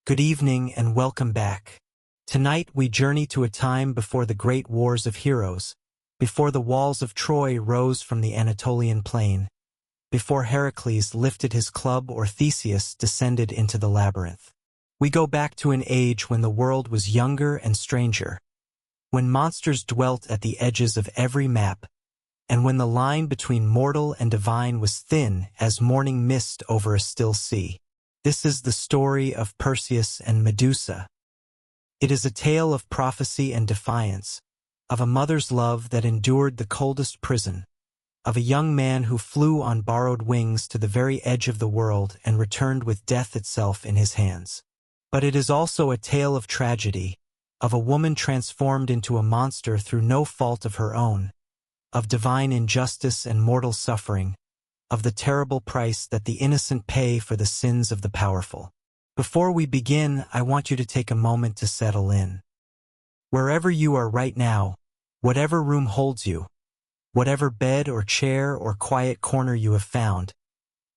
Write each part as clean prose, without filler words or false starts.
Good evening and welcome back. Tonight we journey to a time before the great wars of heroes, before the walls of Troy rose from the Anatolian plain, before Heracles lifted his club or Theseus descended into the labyrinth. We go back to an age when the world was younger and stranger, when monsters dwelt at the edges of every map, and when the line between mortal and divine was thin as morning mist over a still sea. This is the story of Perseus and Medusa. It is a tale of prophecy and defiance, of a mother's love that endured the coldest prison, of a young man who flew on borrowed wings to the very edge of the world and returned with death itself in his hands. But it is also a tale of tragedy, of a woman transformed into a monster through no fault of her own, of divine injustice and mortal suffering, of the terrible price that the innocent pay for the sins of the powerful. Before we begin, I want you to take a moment to settle in. Wherever you are right now, whatever room holds you, whatever bed or chair or quiet corner you have found,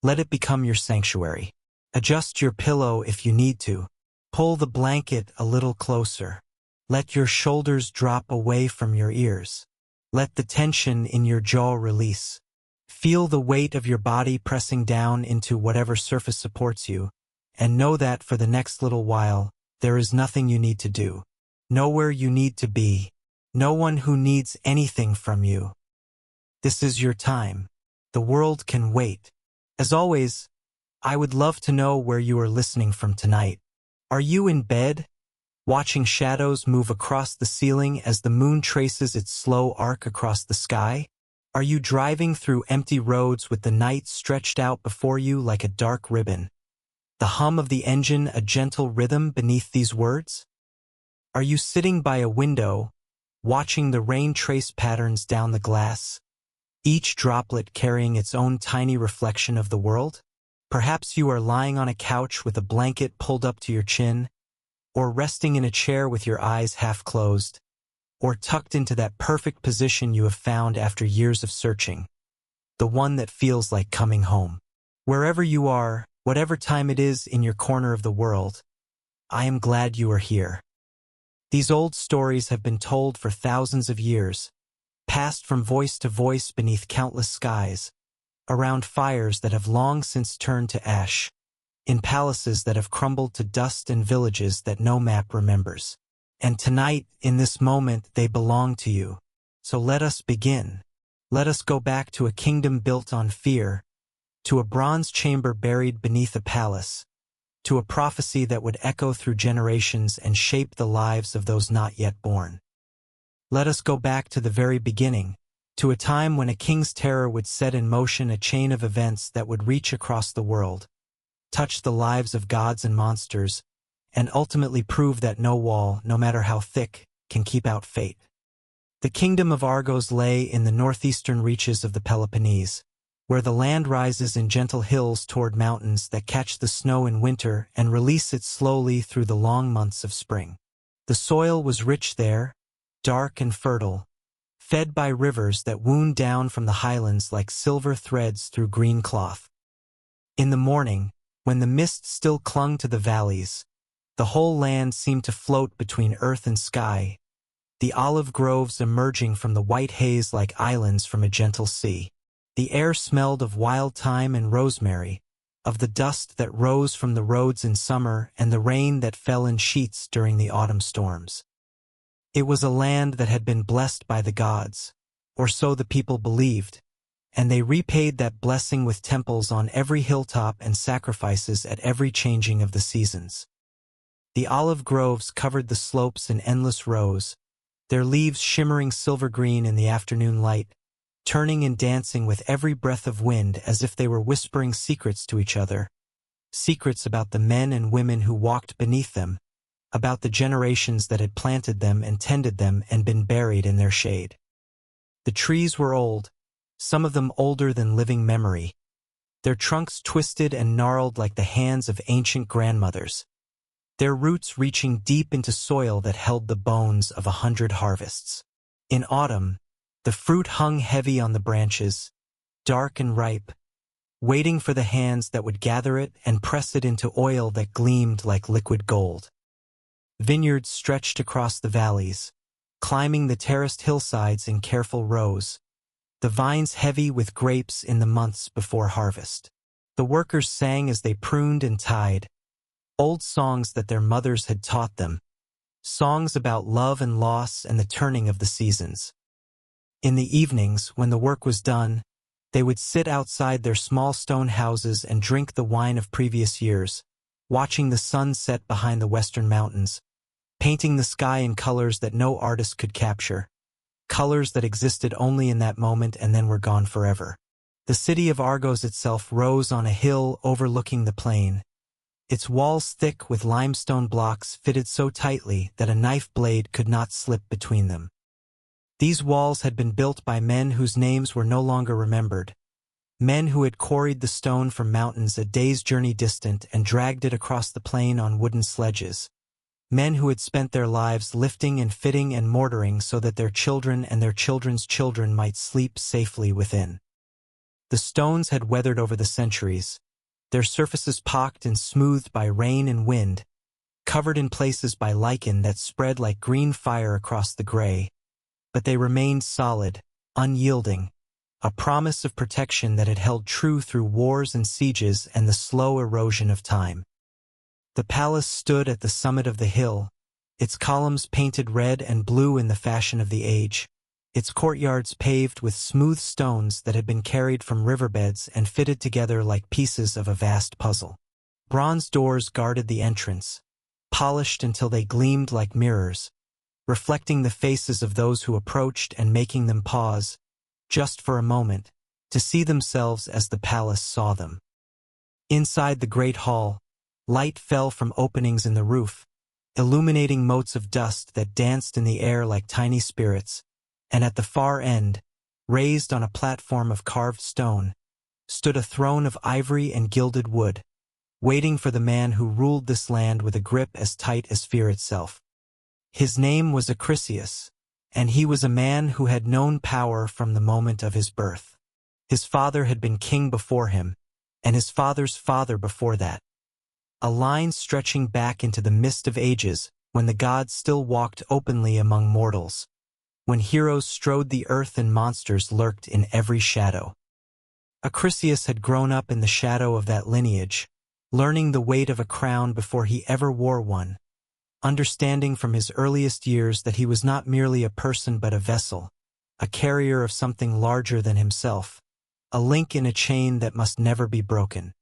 let it become your sanctuary. Adjust your pillow if you need to. Pull the blanket a little closer. Let your shoulders drop away from your ears. Let the tension in your jaw release. Feel the weight of your body pressing down into whatever surface supports you, and know that for the next little while, there is nothing you need to do, nowhere you need to be, no one who needs anything from you. This is your time. The world can wait. As always, I would love to know where you are listening from tonight. Are you in bed, watching shadows move across the ceiling as the moon traces its slow arc across the sky? Are you driving through empty roads with the night stretched out before you like a dark ribbon? The hum of the engine a gentle rhythm beneath these words? Are you sitting by a window, watching the rain trace patterns down the glass, each droplet carrying its own tiny reflection of the world? Perhaps you are lying on a couch with a blanket pulled up to your chin, or resting in a chair with your eyes half closed, or tucked into that perfect position you have found after years of searching, the one that feels like coming home. Wherever you are, whatever time it is in your corner of the world, I am glad you are here. These old stories have been told for thousands of years, passed from voice to voice beneath countless skies, around fires that have long since turned to ash, in palaces that have crumbled to dust and villages that no map remembers. And tonight, in this moment, they belong to you. So let us begin. Let us go back to a kingdom built on fear, to a bronze chamber buried beneath a palace, to a prophecy that would echo through generations and shape the lives of those not yet born. Let us go back to the very beginning, to a time when a king's terror would set in motion a chain of events that would reach across the world, touch the lives of gods and monsters, and ultimately prove that no wall, no matter how thick, can keep out fate. The kingdom of Argos lay in the northeastern reaches of the Peloponnese, where the land rises in gentle hills toward mountains that catch the snow in winter and release it slowly through the long months of spring. The soil was rich there, dark and fertile, fed by rivers that wound down from the highlands like silver threads through green cloth. In the morning, when the mist still clung to the valleys, the whole land seemed to float between earth and sky, the olive groves emerging from the white haze like islands from a gentle sea. The air smelled of wild thyme and rosemary, of the dust that rose from the roads in summer and the rain that fell in sheets during the autumn storms. It was a land that had been blessed by the gods, or so the people believed, and they repaid that blessing with temples on every hilltop and sacrifices at every changing of the seasons. The olive groves covered the slopes in endless rows, their leaves shimmering silver green in the afternoon light, turning and dancing with every breath of wind as if they were whispering secrets to each other, secrets about the men and women who walked beneath them, about the generations that had planted them and tended them and been buried in their shade. The trees were old, some of them older than living memory, their trunks twisted and gnarled like the hands of ancient grandmothers, their roots reaching deep into soil that held the bones of 100 harvests. In autumn, the fruit hung heavy on the branches, dark and ripe, waiting for the hands that would gather it and press it into oil that gleamed like liquid gold. Vineyards stretched across the valleys, climbing the terraced hillsides in careful rows, the vines heavy with grapes in the months before harvest. The workers sang as they pruned and tied, old songs that their mothers had taught them, songs about love and loss and the turning of the seasons. In the evenings, when the work was done, they would sit outside their small stone houses and drink the wine of previous years, watching the sun set behind the western mountains, painting the sky in colors that no artist could capture, colors that existed only in that moment and then were gone forever. The city of Argos itself rose on a hill overlooking the plain, its walls thick with limestone blocks fitted so tightly that a knife blade could not slip between them. These walls had been built by men whose names were no longer remembered, men who had quarried the stone from mountains a day's journey distant and dragged it across the plain on wooden sledges, men who had spent their lives lifting and fitting and mortaring so that their children and their children's children might sleep safely within. The stones had weathered over the centuries, their surfaces pocked and smoothed by rain and wind, covered in places by lichen that spread like green fire across the gray, but they remained solid, unyielding, a promise of protection that had held true through wars and sieges and the slow erosion of time. The palace stood at the summit of the hill, its columns painted red and blue in the fashion of the age, its courtyards paved with smooth stones that had been carried from riverbeds and fitted together like pieces of a vast puzzle. Bronze doors guarded the entrance, polished until they gleamed like mirrors, reflecting the faces of those who approached and making them pause, just for a moment, to see themselves as the palace saw them. Inside the great hall, light fell from openings in the roof, illuminating motes of dust that danced in the air like tiny spirits, and at the far end, raised on a platform of carved stone, stood a throne of ivory and gilded wood, waiting for the man who ruled this land with a grip as tight as fear itself. His name was Acrisius, and he was a man who had known power from the moment of his birth. His father had been king before him, and his father's father before that. A line stretching back into the mist of ages, when the gods still walked openly among mortals, when heroes strode the earth and monsters lurked in every shadow. Acrisius had grown up in the shadow of that lineage, learning the weight of a crown before he ever wore one, understanding from his earliest years that he was not merely a person but a vessel, a carrier of something larger than himself, a link in a chain that must never be broken.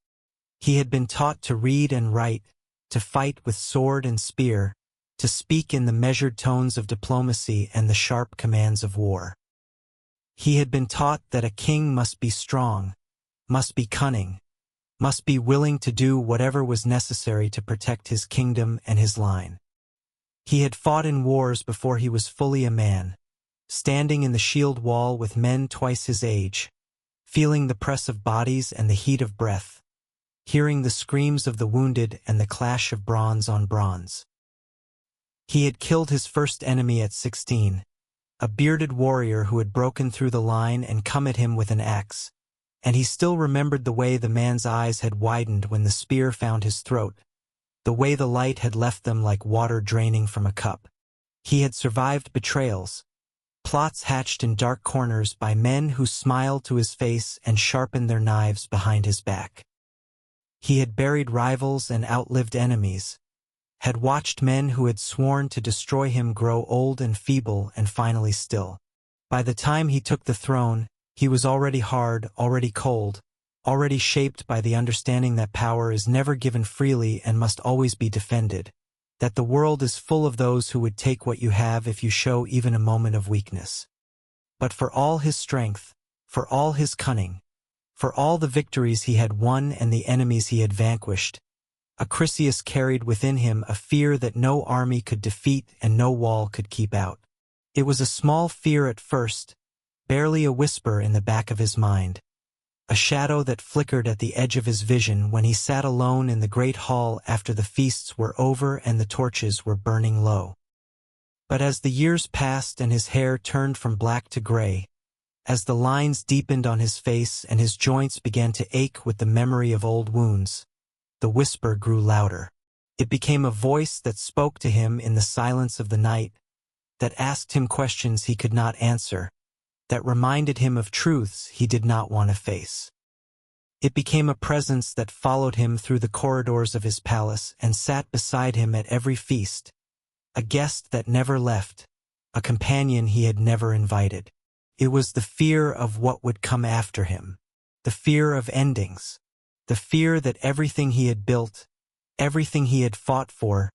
He had been taught to read and write, to fight with sword and spear, to speak in the measured tones of diplomacy and the sharp commands of war. He had been taught that a king must be strong, must be cunning, must be willing to do whatever was necessary to protect his kingdom and his line. He had fought in wars before he was fully a man, standing in the shield wall with men twice his age, feeling the press of bodies and the heat of breath, hearing the screams of the wounded and the clash of bronze on bronze. He had killed his first enemy at 16, a bearded warrior who had broken through the line and come at him with an axe, and he still remembered the way the man's eyes had widened when the spear found his throat, the way the light had left them like water draining from a cup. He had survived betrayals, plots hatched in dark corners by men who smiled to his face and sharpened their knives behind his back. He had buried rivals and outlived enemies, had watched men who had sworn to destroy him grow old and feeble and finally still. By the time he took the throne, he was already hard, already cold, already shaped by the understanding that power is never given freely and must always be defended, that the world is full of those who would take what you have if you show even a moment of weakness. But for all his strength, for all his cunning, for all the victories he had won and the enemies he had vanquished, Acrisius carried within him a fear that no army could defeat and no wall could keep out. It was a small fear at first, barely a whisper in the back of his mind, a shadow that flickered at the edge of his vision when he sat alone in the great hall after the feasts were over and the torches were burning low. But as the years passed and his hair turned from black to gray, As the lines deepened on his face and his joints began to ache with the memory of old wounds, the whisper grew louder. It became a voice that spoke to him in the silence of the night, that asked him questions he could not answer, that reminded him of truths he did not want to face. It became a presence that followed him through the corridors of his palace and sat beside him at every feast, a guest that never left, a companion he had never invited. It was the fear of what would come after him, the fear of endings, the fear that everything he had built, everything he had fought for,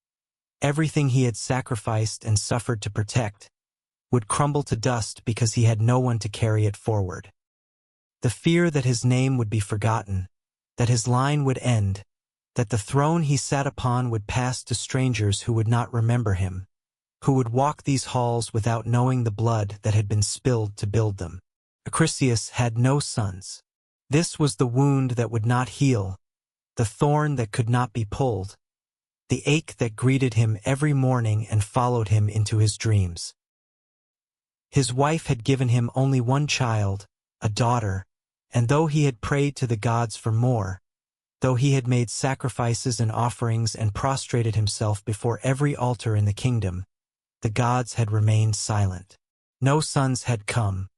everything he had sacrificed and suffered to protect, would crumble to dust because he had no one to carry it forward. The fear that his name would be forgotten, that his line would end, that the throne he sat upon would pass to strangers who would not remember him, who would walk these halls without knowing the blood that had been spilled to build them. Acrisius had no sons. This was the wound that would not heal, the thorn that could not be pulled, the ache that greeted him every morning and followed him into his dreams. His wife had given him only one child, a daughter, and though he had prayed to the gods for more, though he had made sacrifices and offerings and prostrated himself before every altar in the kingdom, the gods had remained silent. No sons had come.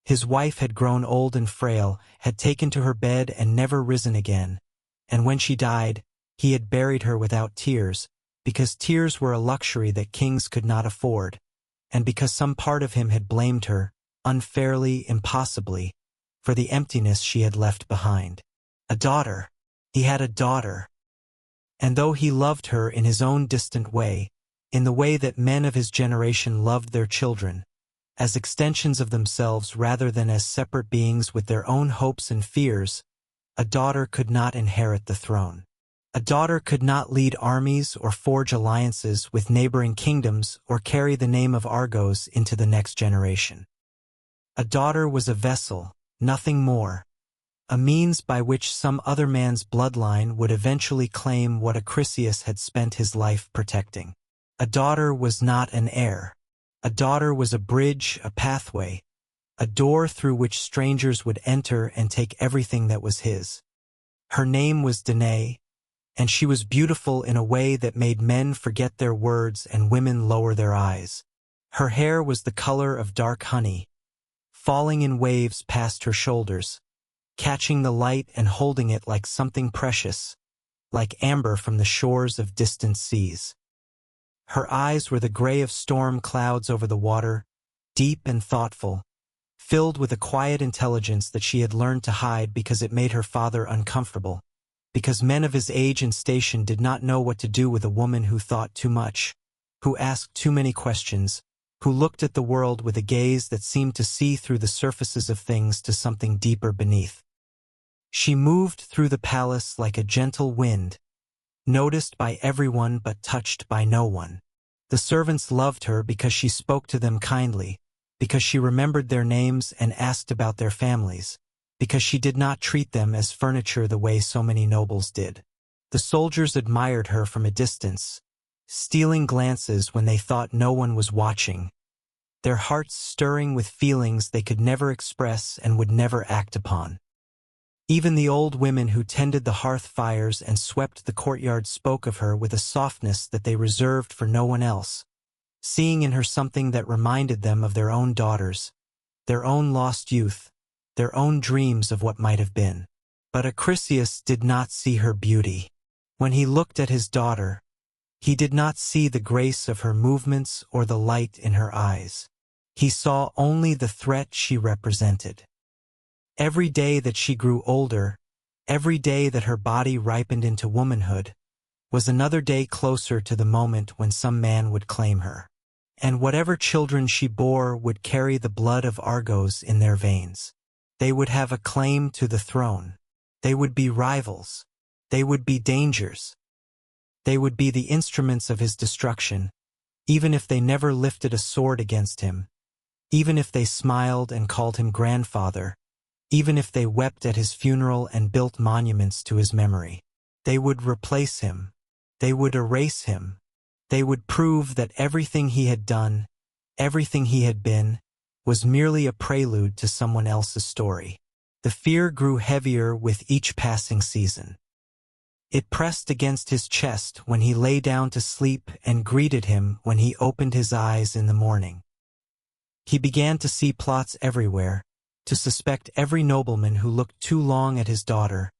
His wife had grown old and frail, had taken to her bed and never risen again, and when she died, he had buried her without tears, because tears were a luxury that kings could not afford, and because some part of him had blamed her, unfairly, impossibly, for the emptiness she had left behind. A daughter. He had a daughter. And though he loved her in his own distant way, in the way that men of his generation loved their children, as extensions of themselves rather than as separate beings with their own hopes and fears, a daughter could not inherit the throne. A daughter could not lead armies or forge alliances with neighboring kingdoms or carry the name of Argos into the next generation. A daughter was a vessel, nothing more, a means by which some other man's bloodline would eventually claim what Acrisius had spent his life protecting. A daughter was not an heir. A daughter was a bridge, a pathway, a door through which strangers would enter and take everything that was his. Her name was Danae, and she was beautiful in a way that made men forget their words and women lower their eyes. Her hair was the color of dark honey, falling in waves past her shoulders, catching the light and holding it like something precious, like amber from the shores of distant seas. Her eyes were the gray of storm clouds over the water, deep and thoughtful, filled with a quiet intelligence that she had learned to hide because it made her father uncomfortable, because men of his age and station did not know what to do with a woman who thought too much, who asked too many questions, who looked at the world with a gaze that seemed to see through the surfaces of things to something deeper beneath. She moved through the palace like a gentle wind, noticed by everyone but touched by no one. The servants loved her because she spoke to them kindly, because she remembered their names and asked about their families, because she did not treat them as furniture the way so many nobles did. The soldiers admired her from a distance, stealing glances when they thought no one was watching, their hearts stirring with feelings they could never express and would never act upon. Even the old women who tended the hearth fires and swept the courtyard spoke of her with a softness that they reserved for no one else, seeing in her something that reminded them of their own daughters, their own lost youth, their own dreams of what might have been. But Acrisius did not see her beauty. When he looked at his daughter, he did not see the grace of her movements or the light in her eyes. He saw only the threat she represented. Every day that she grew older, every day that her body ripened into womanhood, was another day closer to the moment when some man would claim her. And whatever children she bore would carry the blood of Argos in their veins. They would have a claim to the throne. They would be rivals. They would be dangers. They would be the instruments of his destruction, even if they never lifted a sword against him, even if they smiled and called him grandfather, even if they wept at his funeral and built monuments to his memory. They would replace him. They would erase him. They would prove that everything he had done, everything he had been, was merely a prelude to someone else's story. The fear grew heavier with each passing season. It pressed against his chest when he lay down to sleep and greeted him when he opened his eyes in the morning. He began to see plots everywhere, to suspect every nobleman who looked too long at his daughter,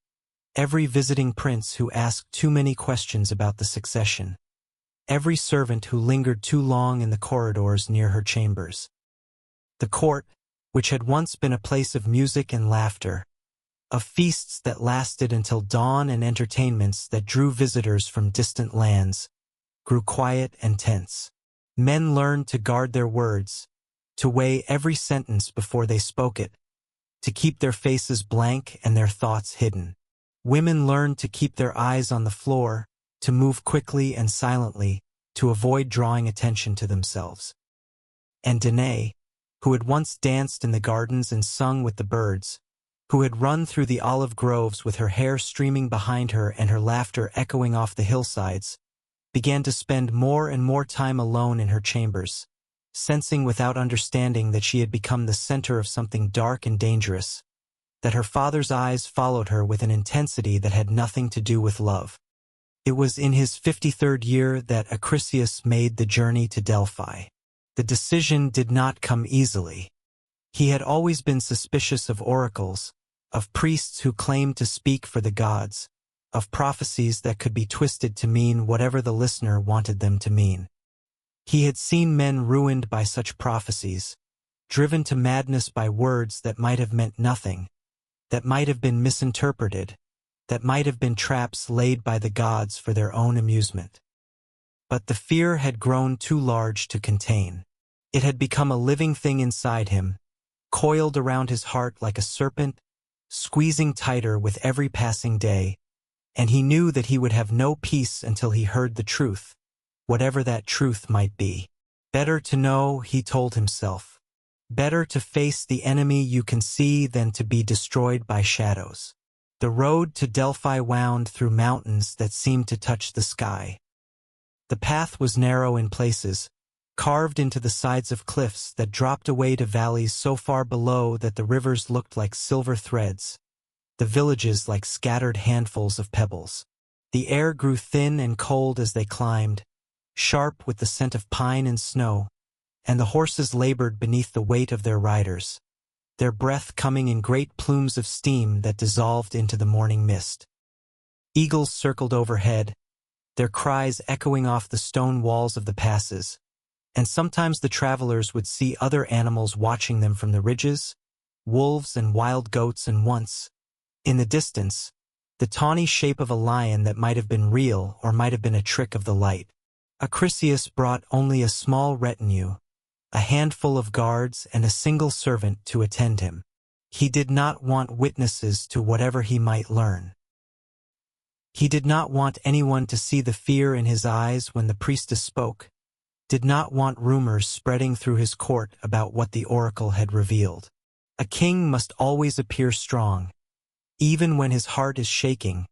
every visiting prince who asked too many questions about the succession, every servant who lingered too long in the corridors near her chambers. The court, which had once been a place of music and laughter, of feasts that lasted until dawn and entertainments that drew visitors from distant lands, grew quiet and tense. Men learned to guard their words, to weigh every sentence before they spoke it, to keep their faces blank and their thoughts hidden. Women learned to keep their eyes on the floor, to move quickly and silently, to avoid drawing attention to themselves. And Danae, who had once danced in the gardens and sung with the birds, who had run through the olive groves with her hair streaming behind her and her laughter echoing off the hillsides, began to spend more and more time alone in her chambers, sensing without understanding that she had become the center of something dark and dangerous, that her father's eyes followed her with an intensity that had nothing to do with love. It was in his 53rd year that Acrisius made the journey to Delphi. The decision did not come easily. He had always been suspicious of oracles, of priests who claimed to speak for the gods, of prophecies that could be twisted to mean whatever the listener wanted them to mean. He had seen men ruined by such prophecies, driven to madness by words that might have meant nothing, that might have been misinterpreted, that might have been traps laid by the gods for their own amusement. But the fear had grown too large to contain. It had become a living thing inside him, coiled around his heart like a serpent, squeezing tighter with every passing day, and he knew that he would have no peace until he heard the truth, whatever that truth might be. Better to know, he told himself. Better to face the enemy you can see than to be destroyed by shadows. The road to Delphi wound through mountains that seemed to touch the sky. The path was narrow in places, carved into the sides of cliffs that dropped away to valleys so far below that the rivers looked like silver threads, the villages like scattered handfuls of pebbles. The air grew thin and cold as they climbed, sharp with the scent of pine and snow, and the horses labored beneath the weight of their riders, their breath coming in great plumes of steam that dissolved into the morning mist. Eagles circled overhead, their cries echoing off the stone walls of the passes, and sometimes the travelers would see other animals watching them from the ridges, wolves and wild goats, and once, in the distance, the tawny shape of a lion that might have been real or might have been a trick of the light. Acrisius brought only a small retinue, a handful of guards and a single servant to attend him. He did not want witnesses to whatever he might learn. He did not want anyone to see the fear in his eyes when the priestess spoke, did not want rumors spreading through his court about what the oracle had revealed. A king must always appear strong, even when his heart is shaking,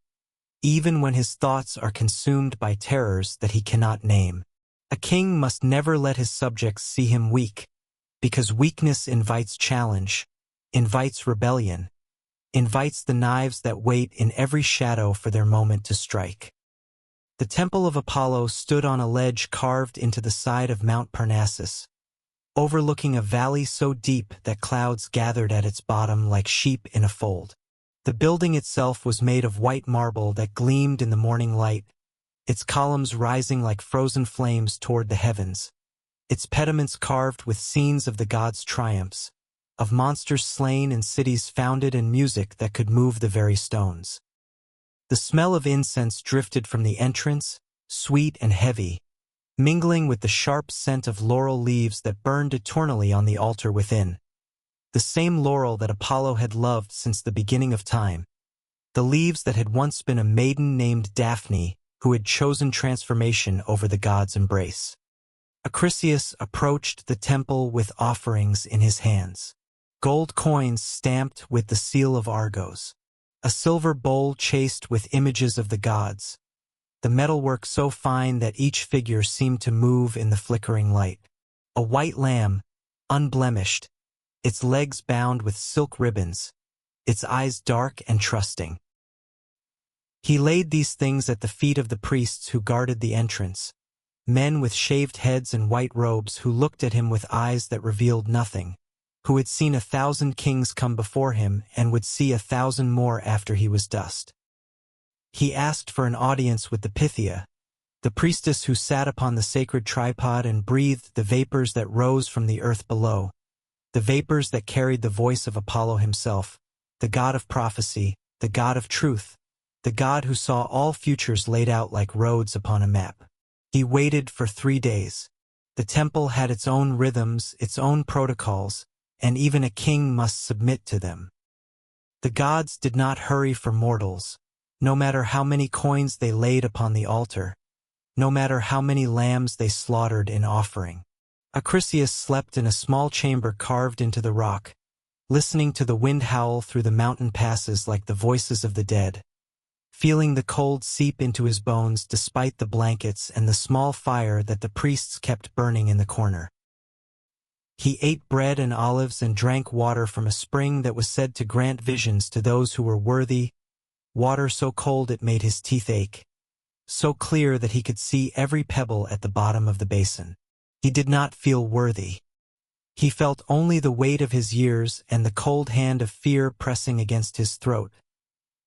even when his thoughts are consumed by terrors that he cannot name. A king must never let his subjects see him weak, because weakness invites challenge, invites rebellion, invites the knives that wait in every shadow for their moment to strike. The temple of Apollo stood on a ledge carved into the side of Mount Parnassus, overlooking a valley so deep that clouds gathered at its bottom like sheep in a fold. The building itself was made of white marble that gleamed in the morning light, its columns rising like frozen flames toward the heavens, its pediments carved with scenes of the gods' triumphs, of monsters slain and cities founded, and music that could move the very stones. The smell of incense drifted from the entrance, sweet and heavy, mingling with the sharp scent of laurel leaves that burned eternally on the altar within. The same laurel that Apollo had loved since the beginning of time. The leaves that had once been a maiden named Daphne, who had chosen transformation over the god's embrace. Acrisius approached the temple with offerings in his hands. Gold coins stamped with the seal of Argos. A silver bowl chased with images of the gods. The metalwork so fine that each figure seemed to move in the flickering light. A white lamb, unblemished, its legs bound with silk ribbons, its eyes dark and trusting. He laid these things at the feet of the priests who guarded the entrance, men with shaved heads and white robes who looked at him with eyes that revealed nothing, who had seen 1,000 kings come before him and would see 1,000 more after he was dust. He asked for an audience with the Pythia, the priestess who sat upon the sacred tripod and breathed the vapors that rose from the earth below, the vapors that carried the voice of Apollo himself, the god of prophecy, the god of truth, the god who saw all futures laid out like roads upon a map. He waited for 3 days. The temple had its own rhythms, its own protocols, and even a king must submit to them. The gods did not hurry for mortals, no matter how many coins they laid upon the altar, no matter how many lambs they slaughtered in offering. Acrisius slept in a small chamber carved into the rock, listening to the wind howl through the mountain passes like the voices of the dead, feeling the cold seep into his bones despite the blankets and the small fire that the priests kept burning in the corner. He ate bread and olives and drank water from a spring that was said to grant visions to those who were worthy, water so cold it made his teeth ache, so clear that he could see every pebble at the bottom of the basin. He did not feel worthy. He felt only the weight of his years and the cold hand of fear pressing against his throat,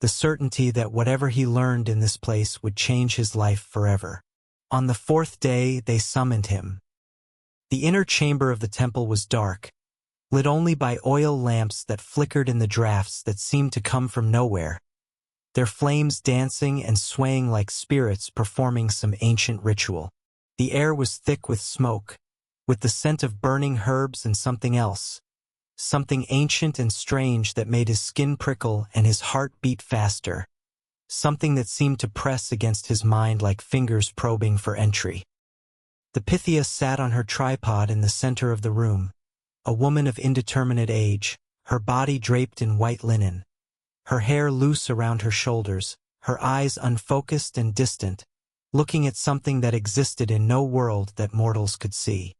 the certainty that whatever he learned in this place would change his life forever. On the 4th day they summoned him. The inner chamber of the temple was dark, lit only by oil lamps that flickered in the drafts that seemed to come from nowhere, their flames dancing and swaying like spirits performing some ancient ritual. The air was thick with smoke, with the scent of burning herbs and something else, something ancient and strange that made his skin prickle and his heart beat faster, something that seemed to press against his mind like fingers probing for entry. The Pythia sat on her tripod in the center of the room, a woman of indeterminate age, her body draped in white linen, her hair loose around her shoulders, her eyes unfocused and distant, looking at something that existed in no world that mortals could see.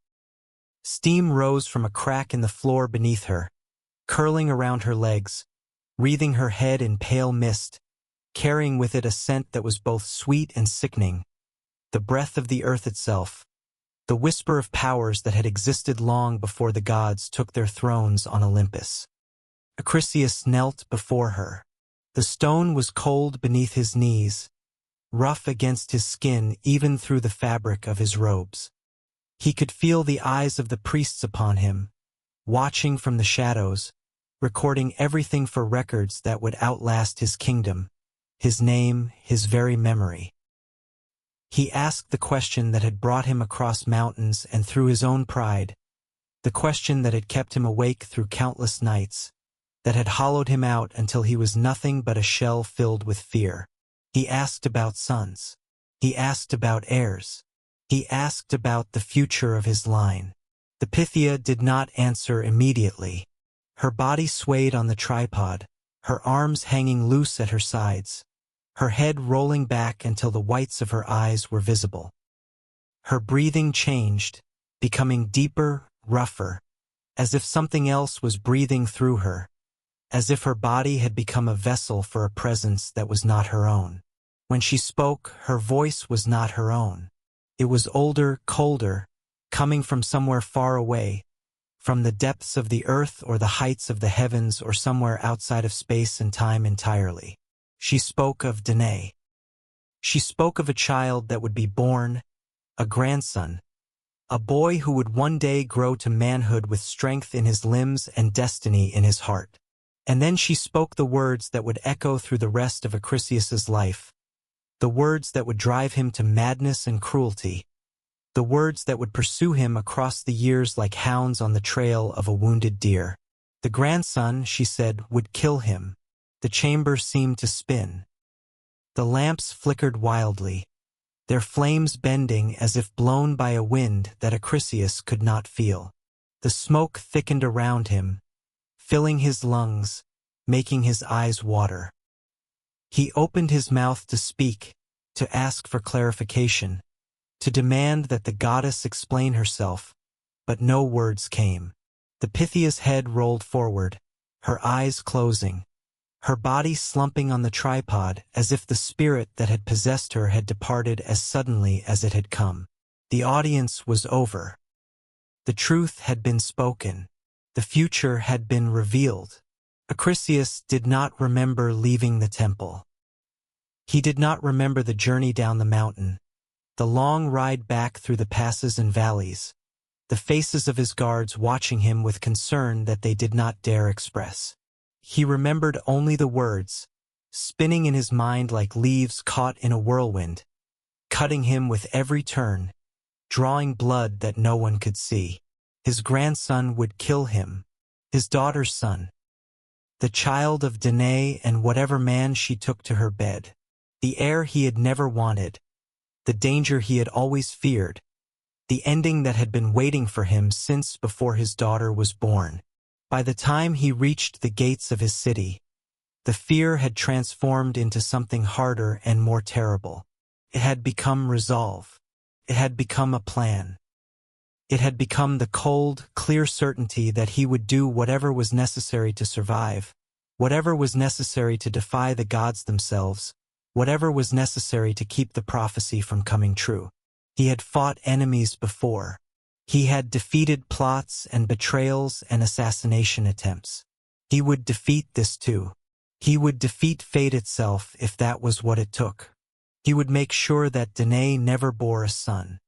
Steam rose from a crack in the floor beneath her, curling around her legs, wreathing her head in pale mist, carrying with it a scent that was both sweet and sickening, the breath of the earth itself, the whisper of powers that had existed long before the gods took their thrones on Olympus. Acrisius knelt before her. The stone was cold beneath his knees, rough against his skin even through the fabric of his robes. He could feel the eyes of the priests upon him, watching from the shadows, recording everything for records that would outlast his kingdom, his name, his very memory. He asked the question that had brought him across mountains and through his own pride, the question that had kept him awake through countless nights, that had hollowed him out until he was nothing but a shell filled with fear. He asked about sons. He asked about heirs. He asked about the future of his line. The Pythia did not answer immediately. Her body swayed on the tripod, her arms hanging loose at her sides, her head rolling back until the whites of her eyes were visible. Her breathing changed, becoming deeper, rougher, as if something else was breathing through her, as if her body had become a vessel for a presence that was not her own. When she spoke, her voice was not her own. It was older, colder, coming from somewhere far away, from the depths of the earth or the heights of the heavens or somewhere outside of space and time entirely. She spoke of Danae. She spoke of a child that would be born, a grandson, a boy who would one day grow to manhood with strength in his limbs and destiny in his heart. And then she spoke the words that would echo through the rest of Acrisius's life, the words that would drive him to madness and cruelty, the words that would pursue him across the years like hounds on the trail of a wounded deer. The grandson, she said, would kill him. The chamber seemed to spin. The lamps flickered wildly, their flames bending as if blown by a wind that Acrisius could not feel. The smoke thickened around him, filling his lungs, making his eyes water. He opened his mouth to speak, to ask for clarification, to demand that the goddess explain herself, but no words came. The Pythia's head rolled forward, her eyes closing, her body slumping on the tripod as if the spirit that had possessed her had departed as suddenly as it had come. The audience was over. The truth had been spoken. The future had been revealed. Acrisius did not remember leaving the temple. He did not remember the journey down the mountain, the long ride back through the passes and valleys, the faces of his guards watching him with concern that they did not dare express. He remembered only the words, spinning in his mind like leaves caught in a whirlwind, cutting him with every turn, drawing blood that no one could see. His grandson would kill him, his daughter's son, the child of Danae and whatever man she took to her bed, the heir he had never wanted, the danger he had always feared, the ending that had been waiting for him since before his daughter was born. By the time he reached the gates of his city, the fear had transformed into something harder and more terrible. It had become resolve. It had become a plan. It had become the cold, clear certainty that he would do whatever was necessary to survive, whatever was necessary to defy the gods themselves, whatever was necessary to keep the prophecy from coming true. He had fought enemies before. He had defeated plots and betrayals and assassination attempts. He would defeat this too. He would defeat fate itself if that was what it took. He would make sure that Danae never bore a son.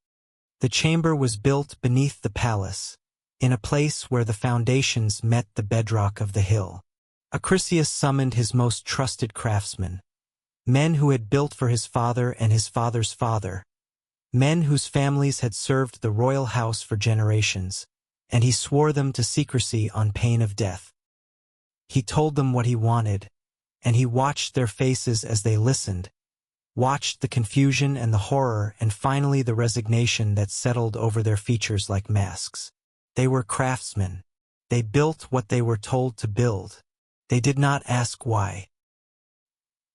The chamber was built beneath the palace, in a place where the foundations met the bedrock of the hill. Acrisius summoned his most trusted craftsmen, men who had built for his father and his father's father, men whose families had served the royal house for generations, and he swore them to secrecy on pain of death. He told them what he wanted, and he watched their faces as they listened, watched the confusion and the horror and finally the resignation that settled over their features like masks. They were craftsmen. They built what they were told to build. They did not ask why.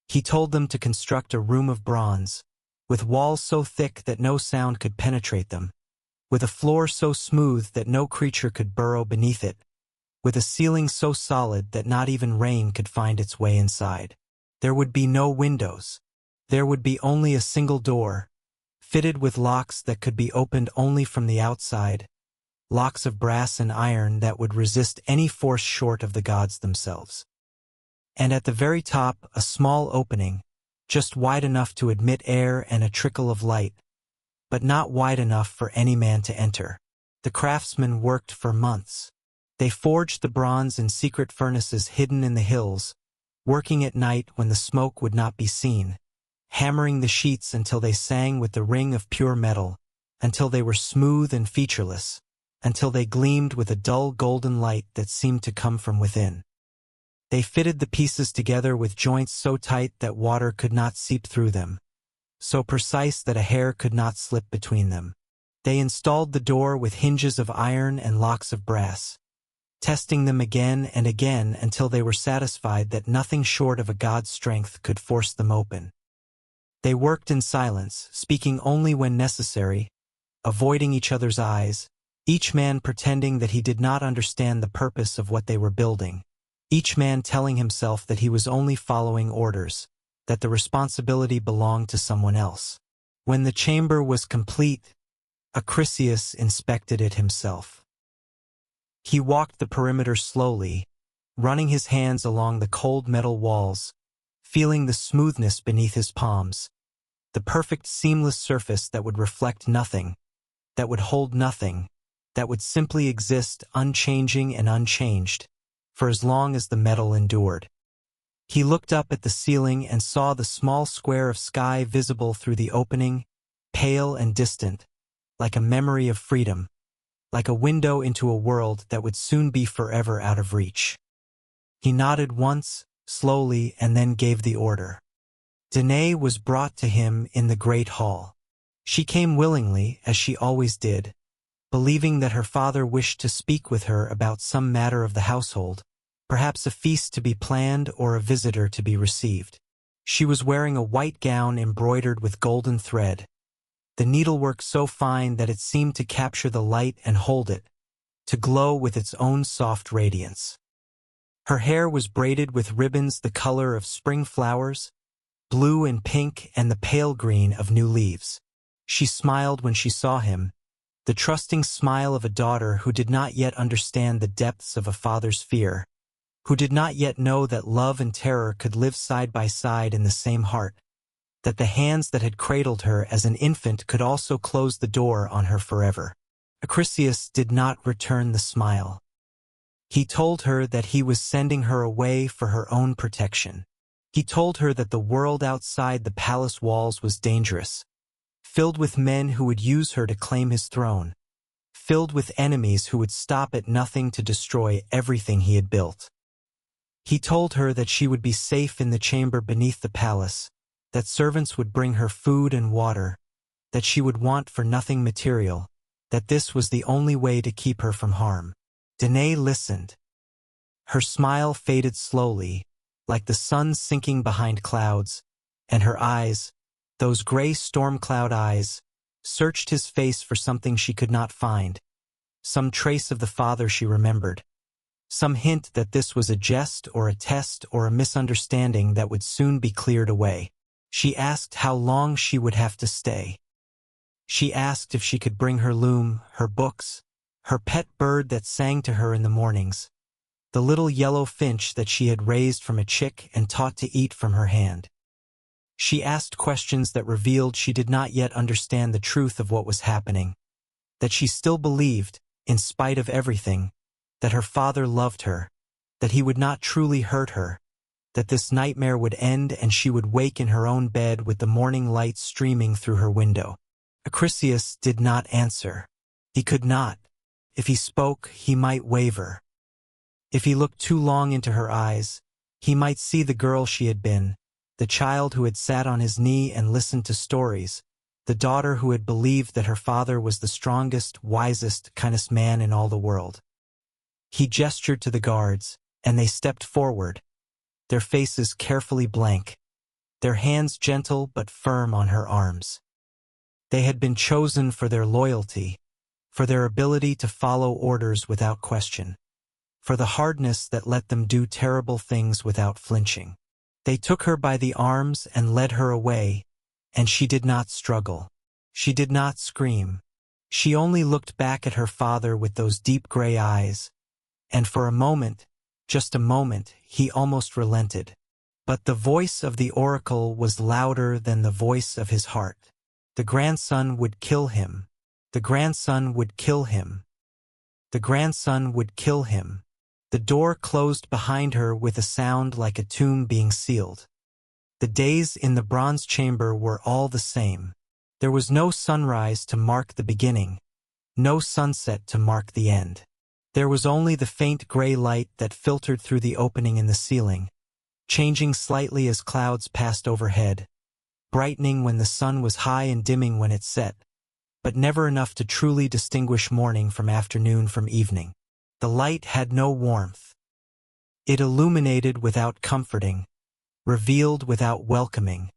He told them to construct a room of bronze, with walls so thick that no sound could penetrate them, with a floor so smooth that no creature could burrow beneath it, with a ceiling so solid that not even rain could find its way inside. There would be no windows. There would be only a single door, fitted with locks that could be opened only from the outside, locks of brass and iron that would resist any force short of the gods themselves. And at the very top, a small opening, just wide enough to admit air and a trickle of light, but not wide enough for any man to enter. The craftsmen worked for months. They forged the bronze in secret furnaces hidden in the hills, working at night when the smoke would not be seen, hammering the sheets until they sang with the ring of pure metal, until they were smooth and featureless, until they gleamed with a dull golden light that seemed to come from within. They fitted the pieces together with joints so tight that water could not seep through them, so precise that a hair could not slip between them. They installed the door with hinges of iron and locks of brass, testing them again and again until they were satisfied that nothing short of a god's strength could force them open. They worked in silence, speaking only when necessary, avoiding each other's eyes, each man pretending that he did not understand the purpose of what they were building, each man telling himself that he was only following orders, that the responsibility belonged to someone else. When the chamber was complete, Acrisius inspected it himself. He walked the perimeter slowly, running his hands along the cold metal walls, feeling the smoothness beneath his palms, the perfect seamless surface that would reflect nothing, that would hold nothing, that would simply exist unchanging and unchanged, for as long as the metal endured. He looked up at the ceiling and saw the small square of sky visible through the opening, pale and distant, like a memory of freedom, like a window into a world that would soon be forever out of reach. He nodded once, slowly, and then gave the order. Danae was brought to him in the great hall. She came willingly, as she always did, believing that her father wished to speak with her about some matter of the household, perhaps a feast to be planned or a visitor to be received. She was wearing a white gown embroidered with golden thread, the needlework so fine that it seemed to capture the light and hold it, to glow with its own soft radiance. Her hair was braided with ribbons the color of spring flowers, blue and pink and the pale green of new leaves. She smiled when she saw him, the trusting smile of a daughter who did not yet understand the depths of a father's fear, who did not yet know that love and terror could live side by side in the same heart, that the hands that had cradled her as an infant could also close the door on her forever. Acrisius did not return the smile. He told her that he was sending her away for her own protection. He told her that the world outside the palace walls was dangerous, filled with men who would use her to claim his throne, filled with enemies who would stop at nothing to destroy everything he had built. He told her that she would be safe in the chamber beneath the palace, that servants would bring her food and water, that she would want for nothing material, that this was the only way to keep her from harm. Danae listened. Her smile faded slowly, like the sun sinking behind clouds, and her eyes, those gray storm cloud eyes, searched his face for something she could not find, some trace of the father she remembered, some hint that this was a jest or a test or a misunderstanding that would soon be cleared away. She asked how long she would have to stay. She asked if she could bring her loom, her books, her pet bird that sang to her in the mornings, the little yellow finch that she had raised from a chick and taught to eat from her hand. She asked questions that revealed she did not yet understand the truth of what was happening, that she still believed, in spite of everything, that her father loved her, that he would not truly hurt her, that this nightmare would end and she would wake in her own bed with the morning light streaming through her window. Acrisius did not answer. He could not. If he spoke, he might waver. If he looked too long into her eyes, he might see the girl she had been, the child who had sat on his knee and listened to stories, the daughter who had believed that her father was the strongest, wisest, kindest man in all the world. He gestured to the guards, and they stepped forward, their faces carefully blank, their hands gentle but firm on her arms. They had been chosen for their loyalty, for their ability to follow orders without question, for the hardness that let them do terrible things without flinching. They took her by the arms and led her away, and she did not struggle. She did not scream. She only looked back at her father with those deep gray eyes, and for a moment, just a moment, he almost relented. But the voice of the oracle was louder than the voice of his heart. The grandson would kill him. The grandson would kill him. The grandson would kill him. The door closed behind her with a sound like a tomb being sealed. The days in the bronze chamber were all the same. There was no sunrise to mark the beginning, no sunset to mark the end. There was only the faint gray light that filtered through the opening in the ceiling, changing slightly as clouds passed overhead, brightening when the sun was high and dimming when it set, but never enough to truly distinguish morning from afternoon from evening. The light had no warmth. It illuminated without comforting, revealed without welcoming,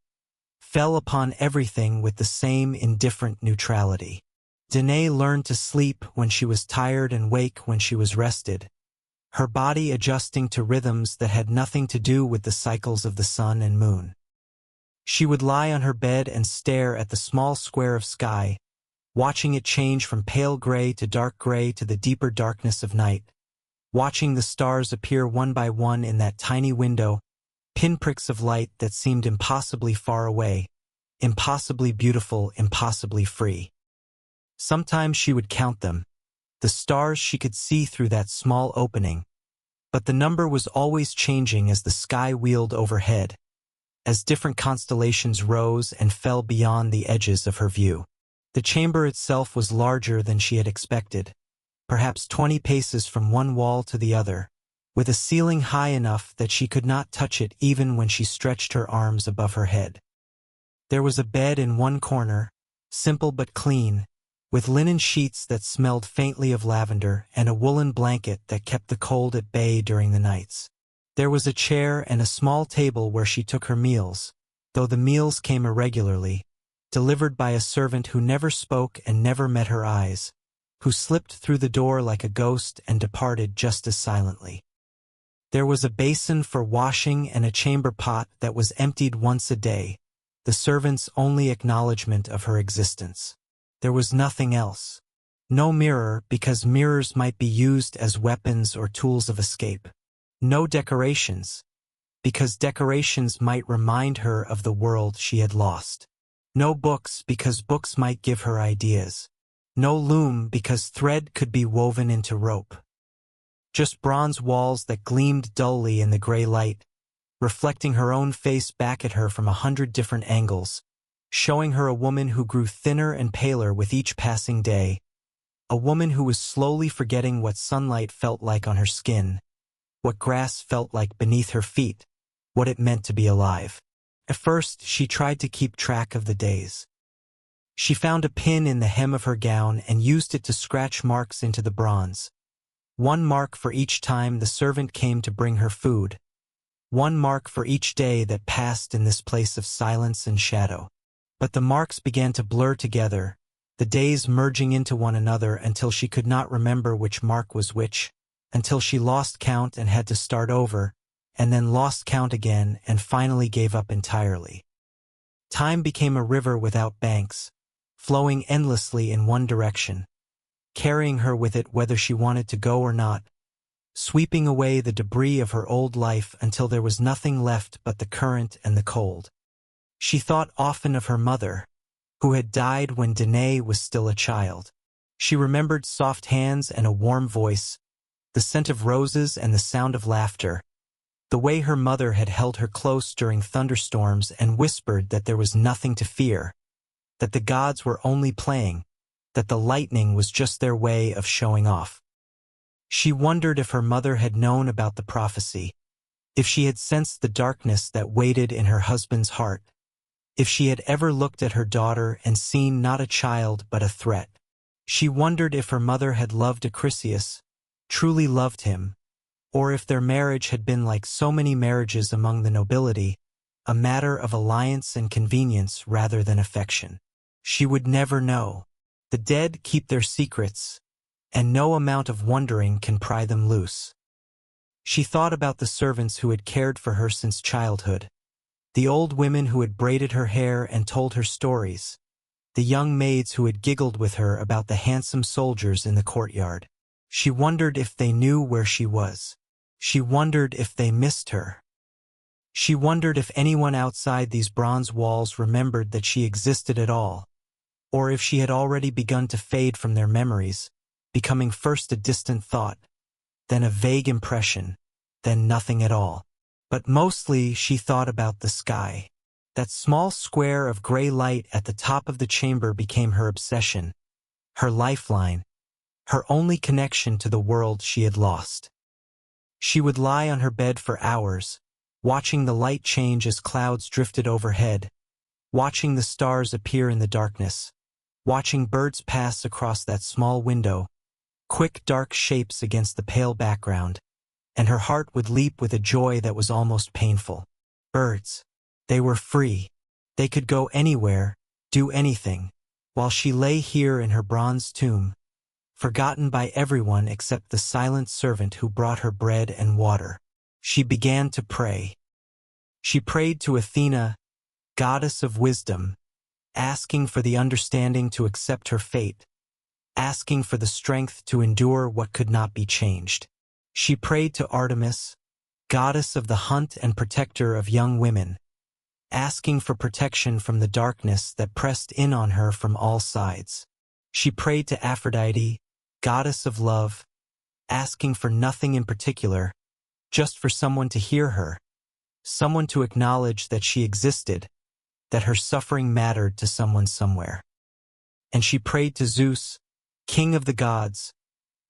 fell upon everything with the same indifferent neutrality. Danae learned to sleep when she was tired and wake when she was rested, her body adjusting to rhythms that had nothing to do with the cycles of the sun and moon. She would lie on her bed and stare at the small square of sky, watching it change from pale gray to dark gray to the deeper darkness of night, watching the stars appear one by one in that tiny window, pinpricks of light that seemed impossibly far away, impossibly beautiful, impossibly free. Sometimes she would count them, the stars she could see through that small opening, but the number was always changing as the sky wheeled overhead, as different constellations rose and fell beyond the edges of her view. The chamber itself was larger than she had expected, perhaps 20 paces from one wall to the other, with a ceiling high enough that she could not touch it even when she stretched her arms above her head. There was a bed in one corner, simple but clean, with linen sheets that smelled faintly of lavender and a woolen blanket that kept the cold at bay during the nights. There was a chair and a small table where she took her meals, though the meals came irregularly, delivered by a servant who never spoke and never met her eyes, who slipped through the door like a ghost and departed just as silently. There was a basin for washing and a chamber pot that was emptied once a day, the servant's only acknowledgement of her existence. There was nothing else. No mirror, because mirrors might be used as weapons or tools of escape. No decorations, because decorations might remind her of the world she had lost. No books, because books might give her ideas. No loom, because thread could be woven into rope. Just bronze walls that gleamed dully in the gray light, reflecting her own face back at her from 100 different angles, showing her a woman who grew thinner and paler with each passing day, a woman who was slowly forgetting what sunlight felt like on her skin, what grass felt like beneath her feet, what it meant to be alive. At first, she tried to keep track of the days. She found a pin in the hem of her gown and used it to scratch marks into the bronze. One mark for each time the servant came to bring her food. One mark for each day that passed in this place of silence and shadow. But the marks began to blur together, the days merging into one another until she could not remember which mark was which, until she lost count and had to start over, and then lost count again and finally gave up entirely. Time became a river without banks, flowing endlessly in one direction, carrying her with it whether she wanted to go or not, sweeping away the debris of her old life until there was nothing left but the current and the cold. She thought often of her mother, who had died when Danae was still a child. She remembered soft hands and a warm voice, the scent of roses and the sound of laughter, the way her mother had held her close during thunderstorms and whispered that there was nothing to fear, that the gods were only playing, that the lightning was just their way of showing off. She wondered if her mother had known about the prophecy, if she had sensed the darkness that waited in her husband's heart, if she had ever looked at her daughter and seen not a child but a threat. She wondered if her mother had loved Acrisius, truly loved him, or if their marriage had been like so many marriages among the nobility, a matter of alliance and convenience rather than affection. She would never know. The dead keep their secrets, and no amount of wondering can pry them loose. She thought about the servants who had cared for her since childhood, the old women who had braided her hair and told her stories, the young maids who had giggled with her about the handsome soldiers in the courtyard. She wondered if they knew where she was. She wondered if they missed her. She wondered if anyone outside these bronze walls remembered that she existed at all, or if she had already begun to fade from their memories, becoming first a distant thought, then a vague impression, then nothing at all. But mostly she thought about the sky. That small square of gray light at the top of the chamber became her obsession, her lifeline, her only connection to the world she had lost. She would lie on her bed for hours, watching the light change as clouds drifted overhead, watching the stars appear in the darkness, watching birds pass across that small window, quick dark shapes against the pale background, and her heart would leap with a joy that was almost painful. Birds. They were free. They could go anywhere, do anything, while she lay here in her bronze tomb, forgotten by everyone except the silent servant who brought her bread and water. She began to pray. She prayed to Athena, goddess of wisdom, asking for the understanding to accept her fate, asking for the strength to endure what could not be changed. She prayed to Artemis, goddess of the hunt and protector of young women, asking for protection from the darkness that pressed in on her from all sides. She prayed to Aphrodite, goddess of love, asking for nothing in particular, just for someone to hear her, someone to acknowledge that she existed, that her suffering mattered to someone somewhere. And she prayed to Zeus, king of the gods,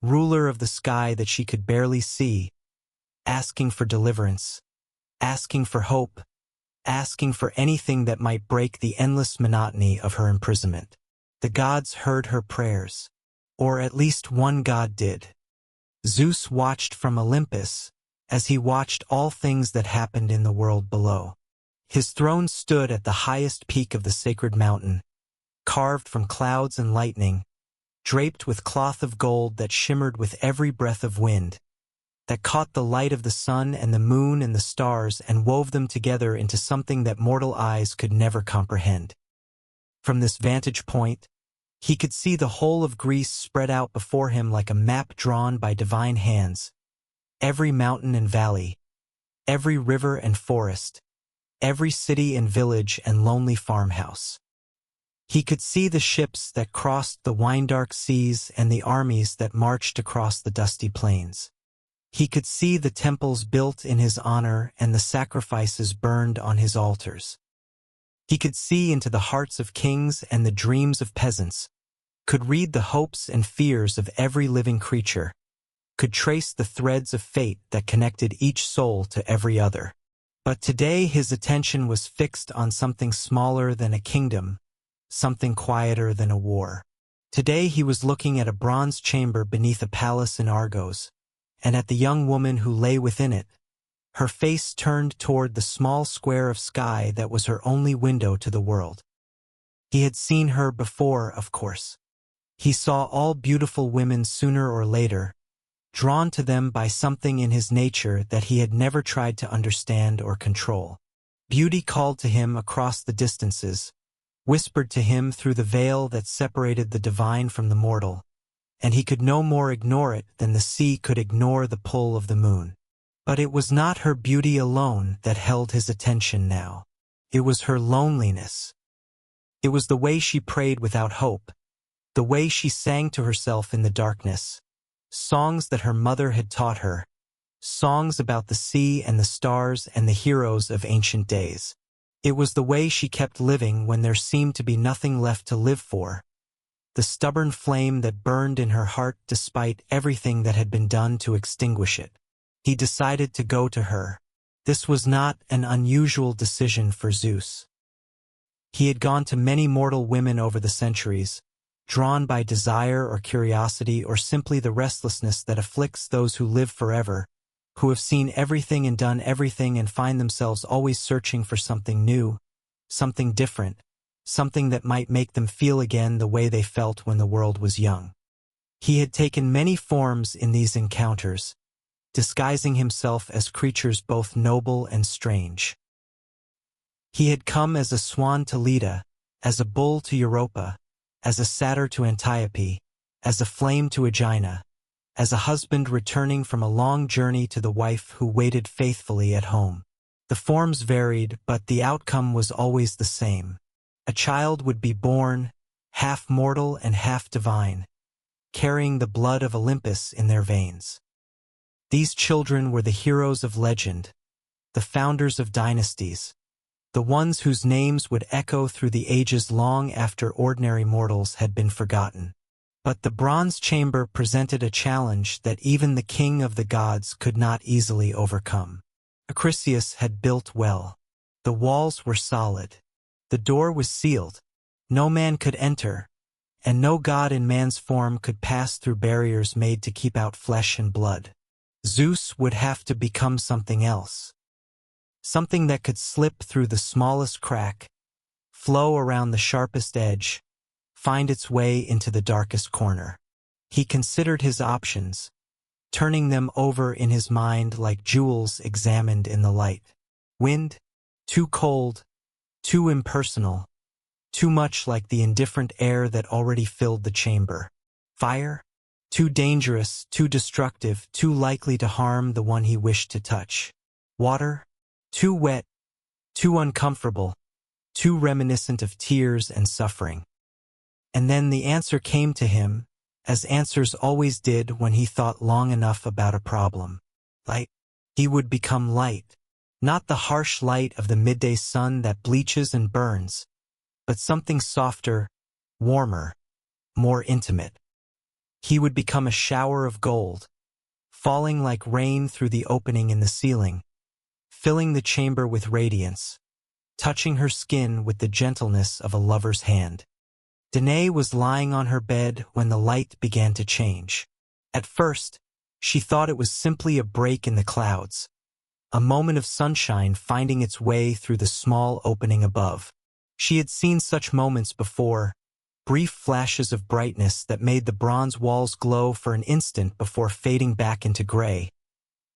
ruler of the sky that she could barely see, asking for deliverance, asking for hope, asking for anything that might break the endless monotony of her imprisonment. The gods heard her prayers, or at least one god did. Zeus watched from Olympus, as he watched all things that happened in the world below. His throne stood at the highest peak of the sacred mountain, carved from clouds and lightning, draped with cloth of gold that shimmered with every breath of wind, that caught the light of the sun and the moon and the stars and wove them together into something that mortal eyes could never comprehend. From this vantage point, he could see the whole of Greece spread out before him like a map drawn by divine hands, every mountain and valley, every river and forest, every city and village and lonely farmhouse. He could see the ships that crossed the wine-dark seas and the armies that marched across the dusty plains. He could see the temples built in his honor and the sacrifices burned on his altars. He could see into the hearts of kings and the dreams of peasants, could read the hopes and fears of every living creature, could trace the threads of fate that connected each soul to every other. But today his attention was fixed on something smaller than a kingdom, something quieter than a war. Today he was looking at a bronze chamber beneath a palace in Argos, and at the young woman who lay within it, her face turned toward the small square of sky that was her only window to the world. He had seen her before, of course. He saw all beautiful women sooner or later, drawn to them by something in his nature that he had never tried to understand or control. Beauty called to him across the distances, whispered to him through the veil that separated the divine from the mortal, and he could no more ignore it than the sea could ignore the pull of the moon. But it was not her beauty alone that held his attention now. It was her loneliness. It was the way she prayed without hope, the way she sang to herself in the darkness, songs that her mother had taught her, songs about the sea and the stars and the heroes of ancient days. It was the way she kept living when there seemed to be nothing left to live for, the stubborn flame that burned in her heart despite everything that had been done to extinguish it. He decided to go to her. This was not an unusual decision for Zeus. He had gone to many mortal women over the centuries, drawn by desire or curiosity or simply the restlessness that afflicts those who live forever, who have seen everything and done everything and find themselves always searching for something new, something different, something that might make them feel again the way they felt when the world was young. He had taken many forms in these encounters, disguising himself as creatures both noble and strange. He had come as a swan to Leda, as a bull to Europa, as a satyr to Antiope, as a flame to Aegina, as a husband returning from a long journey to the wife who waited faithfully at home. The forms varied, but the outcome was always the same. A child would be born, half mortal and half divine, carrying the blood of Olympus in their veins. These children were the heroes of legend, the founders of dynasties, the ones whose names would echo through the ages long after ordinary mortals had been forgotten. But the bronze chamber presented a challenge that even the king of the gods could not easily overcome. Acrisius had built well. The walls were solid. The door was sealed. No man could enter, and no god in man's form could pass through barriers made to keep out flesh and blood. Zeus would have to become something else. Something that could slip through the smallest crack, flow around the sharpest edge, find its way into the darkest corner. He considered his options, turning them over in his mind like jewels examined in the light. Wind? Too cold, too impersonal, too much like the indifferent air that already filled the chamber. Fire? Too dangerous, too destructive, too likely to harm the one he wished to touch. Water? Too wet, too uncomfortable, too reminiscent of tears and suffering. And then the answer came to him, as answers always did when he thought long enough about a problem. Light. He would become light. Not the harsh light of the midday sun that bleaches and burns, but something softer, warmer, more intimate. He would become a shower of gold, falling like rain through the opening in the ceiling, filling the chamber with radiance, touching her skin with the gentleness of a lover's hand. Danae was lying on her bed when the light began to change. At first, she thought it was simply a break in the clouds, a moment of sunshine finding its way through the small opening above. She had seen such moments before, brief flashes of brightness that made the bronze walls glow for an instant before fading back into gray,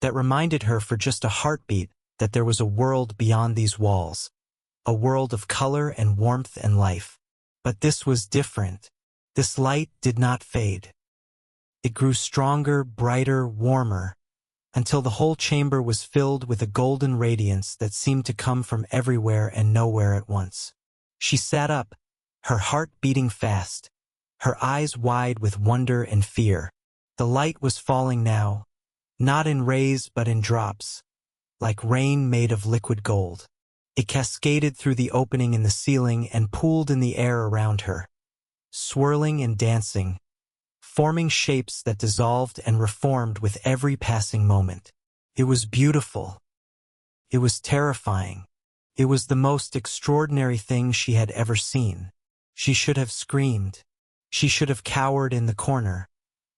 that reminded her for just a heartbeat that there was a world beyond these walls, a world of color and warmth and life. But this was different. This light did not fade. It grew stronger, brighter, warmer, until the whole chamber was filled with a golden radiance that seemed to come from everywhere and nowhere at once. She sat up, her heart beating fast, her eyes wide with wonder and fear. The light was falling now, not in rays but in drops, like rain made of liquid gold. It cascaded through the opening in the ceiling and pooled in the air around her, swirling and dancing, forming shapes that dissolved and reformed with every passing moment. It was beautiful. It was terrifying. It was the most extraordinary thing she had ever seen. She should have screamed. She should have cowered in the corner,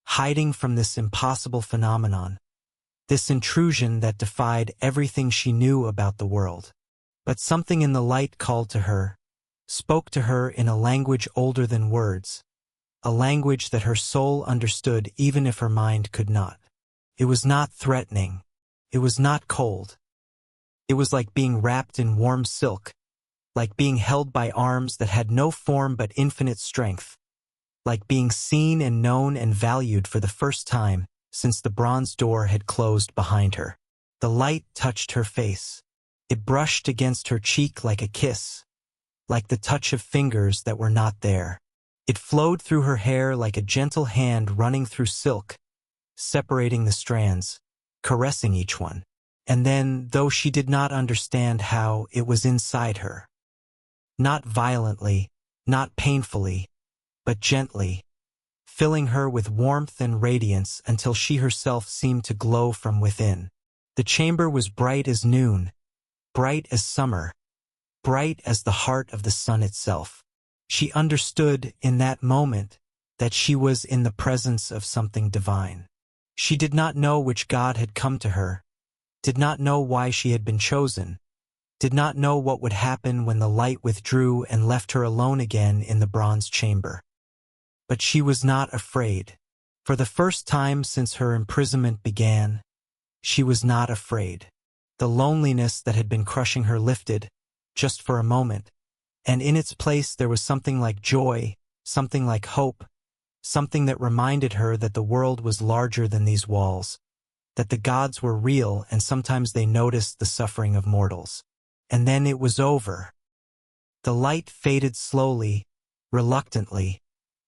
hiding from this impossible phenomenon, this intrusion that defied everything she knew about the world. But something in the light called to her, spoke to her in a language older than words, a language that her soul understood even if her mind could not. It was not threatening. It was not cold. It was like being wrapped in warm silk, like being held by arms that had no form but infinite strength, like being seen and known and valued for the first time since the bronze door had closed behind her. The light touched her face. It brushed against her cheek like a kiss, like the touch of fingers that were not there. It flowed through her hair like a gentle hand running through silk, separating the strands, caressing each one. And then, though she did not understand how, it was inside her. Not violently, not painfully, but gently, filling her with warmth and radiance until she herself seemed to glow from within. The chamber was bright as noon, bright as summer, bright as the heart of the sun itself. She understood in that moment that she was in the presence of something divine. She did not know which God had come to her, did not know why she had been chosen, did not know what would happen when the light withdrew and left her alone again in the bronze chamber. But she was not afraid. For the first time since her imprisonment began, she was not afraid. The loneliness that had been crushing her lifted, just for a moment, and in its place there was something like joy, something like hope, something that reminded her that the world was larger than these walls, that the gods were real and sometimes they noticed the suffering of mortals. And then it was over. The light faded slowly, reluctantly,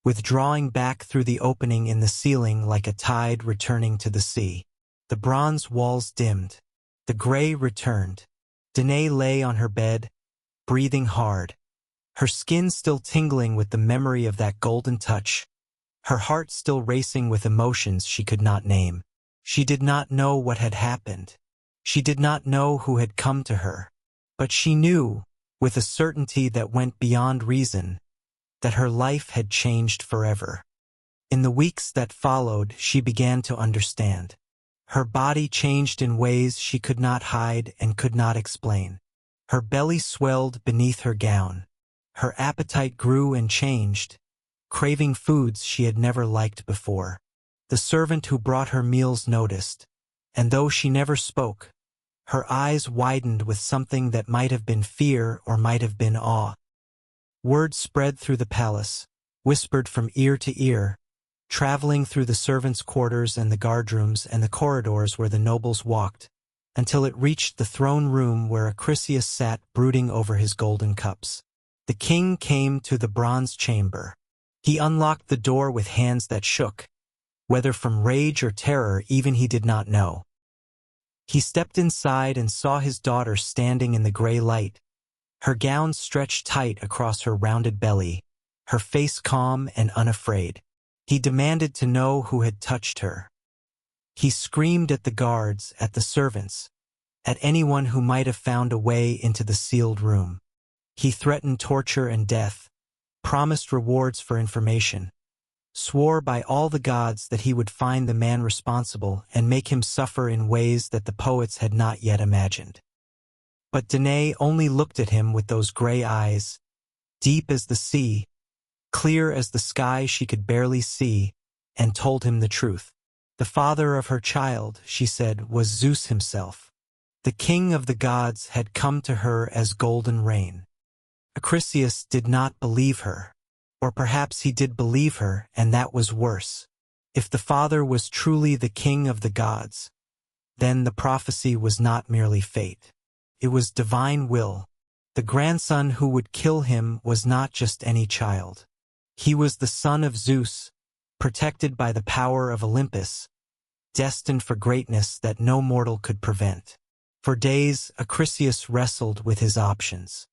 withdrawing back through the opening in the ceiling like a tide returning to the sea. The bronze walls dimmed. The gray returned. Danae lay on her bed, breathing hard, her skin still tingling with the memory of that golden touch, her heart still racing with emotions she could not name. She did not know what had happened. She did not know who had come to her. But she knew, with a certainty that went beyond reason, that her life had changed forever. In the weeks that followed, she began to understand. Her body changed in ways she could not hide and could not explain. Her belly swelled beneath her gown. Her appetite grew and changed, craving foods she had never liked before. The servant who brought her meals noticed, and though she never spoke, her eyes widened with something that might have been fear or might have been awe. Word spread through the palace, whispered from ear to ear, traveling through the servants' quarters and the guardrooms and the corridors where the nobles walked, until it reached the throne room where Acrisius sat brooding over his golden cups. The king came to the bronze chamber. He unlocked the door with hands that shook, whether from rage or terror even he did not know. He stepped inside and saw his daughter standing in the gray light, her gown stretched tight across her rounded belly, her face calm and unafraid. He demanded to know who had touched her. He screamed at the guards, at the servants, at anyone who might have found a way into the sealed room. He threatened torture and death, promised rewards for information, swore by all the gods that he would find the man responsible and make him suffer in ways that the poets had not yet imagined. But Danae only looked at him with those gray eyes, deep as the sea, clear as the sky she could barely see, and told him the truth. The father of her child, she said, was Zeus himself. The king of the gods had come to her as golden rain. Acrisius did not believe her. Or perhaps he did believe her, and that was worse. If the father was truly the king of the gods, then the prophecy was not merely fate. It was divine will. The grandson who would kill him was not just any child. He was the son of Zeus, protected by the power of Olympus, destined for greatness that no mortal could prevent. For days, Acrisius wrestled with his options.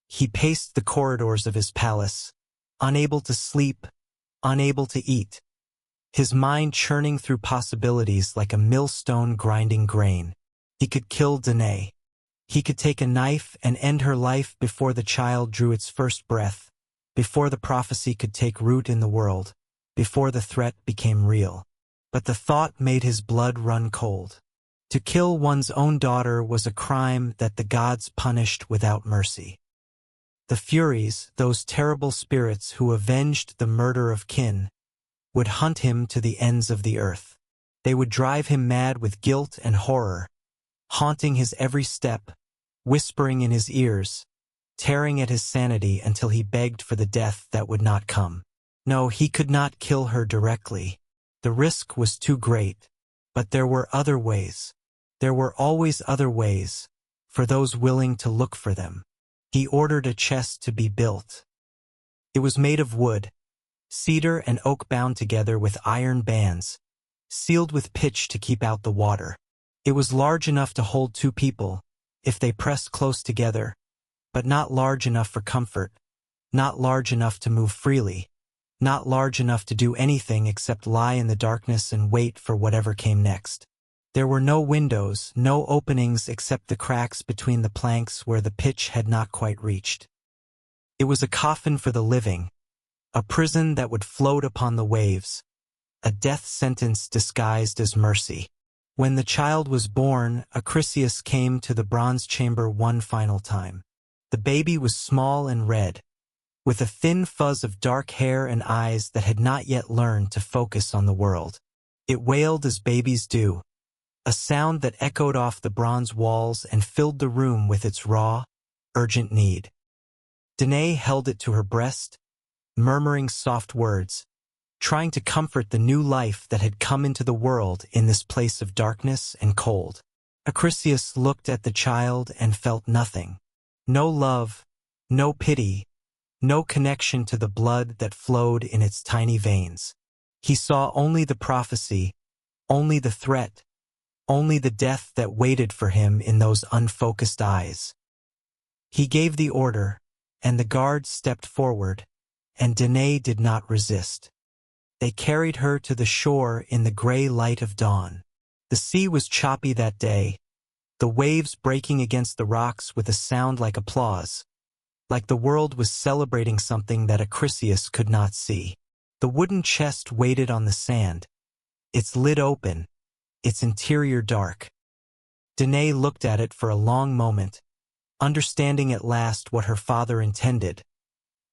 He paced the corridors of his palace, unable to sleep, unable to eat, his mind churning through possibilities like a millstone grinding grain. He could kill Danae. He could take a knife and end her life before the child drew its first breath, before the prophecy could take root in the world, before the threat became real. But the thought made his blood run cold. To kill one's own daughter was a crime that the gods punished without mercy. The Furies, those terrible spirits who avenged the murder of kin, would hunt him to the ends of the earth. They would drive him mad with guilt and horror, haunting his every step, whispering in his ears, tearing at his sanity until he begged for the death that would not come. No, he could not kill her directly. The risk was too great. But there were other ways. There were always other ways, for those willing to look for them. He ordered a chest to be built. It was made of wood, cedar and oak bound together with iron bands, sealed with pitch to keep out the water. It was large enough to hold 2 people, if they pressed close together, but not large enough for comfort, not large enough to move freely, not large enough to do anything except lie in the darkness and wait for whatever came next. There were no windows, no openings except the cracks between the planks where the pitch had not quite reached. It was a coffin for the living, a prison that would float upon the waves, a death sentence disguised as mercy. When the child was born, Acrisius came to the bronze chamber one final time. The baby was small and red, with a thin fuzz of dark hair and eyes that had not yet learned to focus on the world. It wailed as babies do, a sound that echoed off the bronze walls and filled the room with its raw, urgent need. Danae held it to her breast, murmuring soft words, trying to comfort the new life that had come into the world in this place of darkness and cold. Acrisius looked at the child and felt nothing. No love, no pity, no connection to the blood that flowed in its tiny veins. He saw only the prophecy, only the threat, only the death that waited for him in those unfocused eyes. He gave the order, and the guards stepped forward, and Danae did not resist. They carried her to the shore in the gray light of dawn. The sea was choppy that day, the waves breaking against the rocks with a sound like applause, like the world was celebrating something that Acrisius could not see. The wooden chest waited on the sand, its lid open, its interior dark. Danae looked at it for a long moment, understanding at last what her father intended,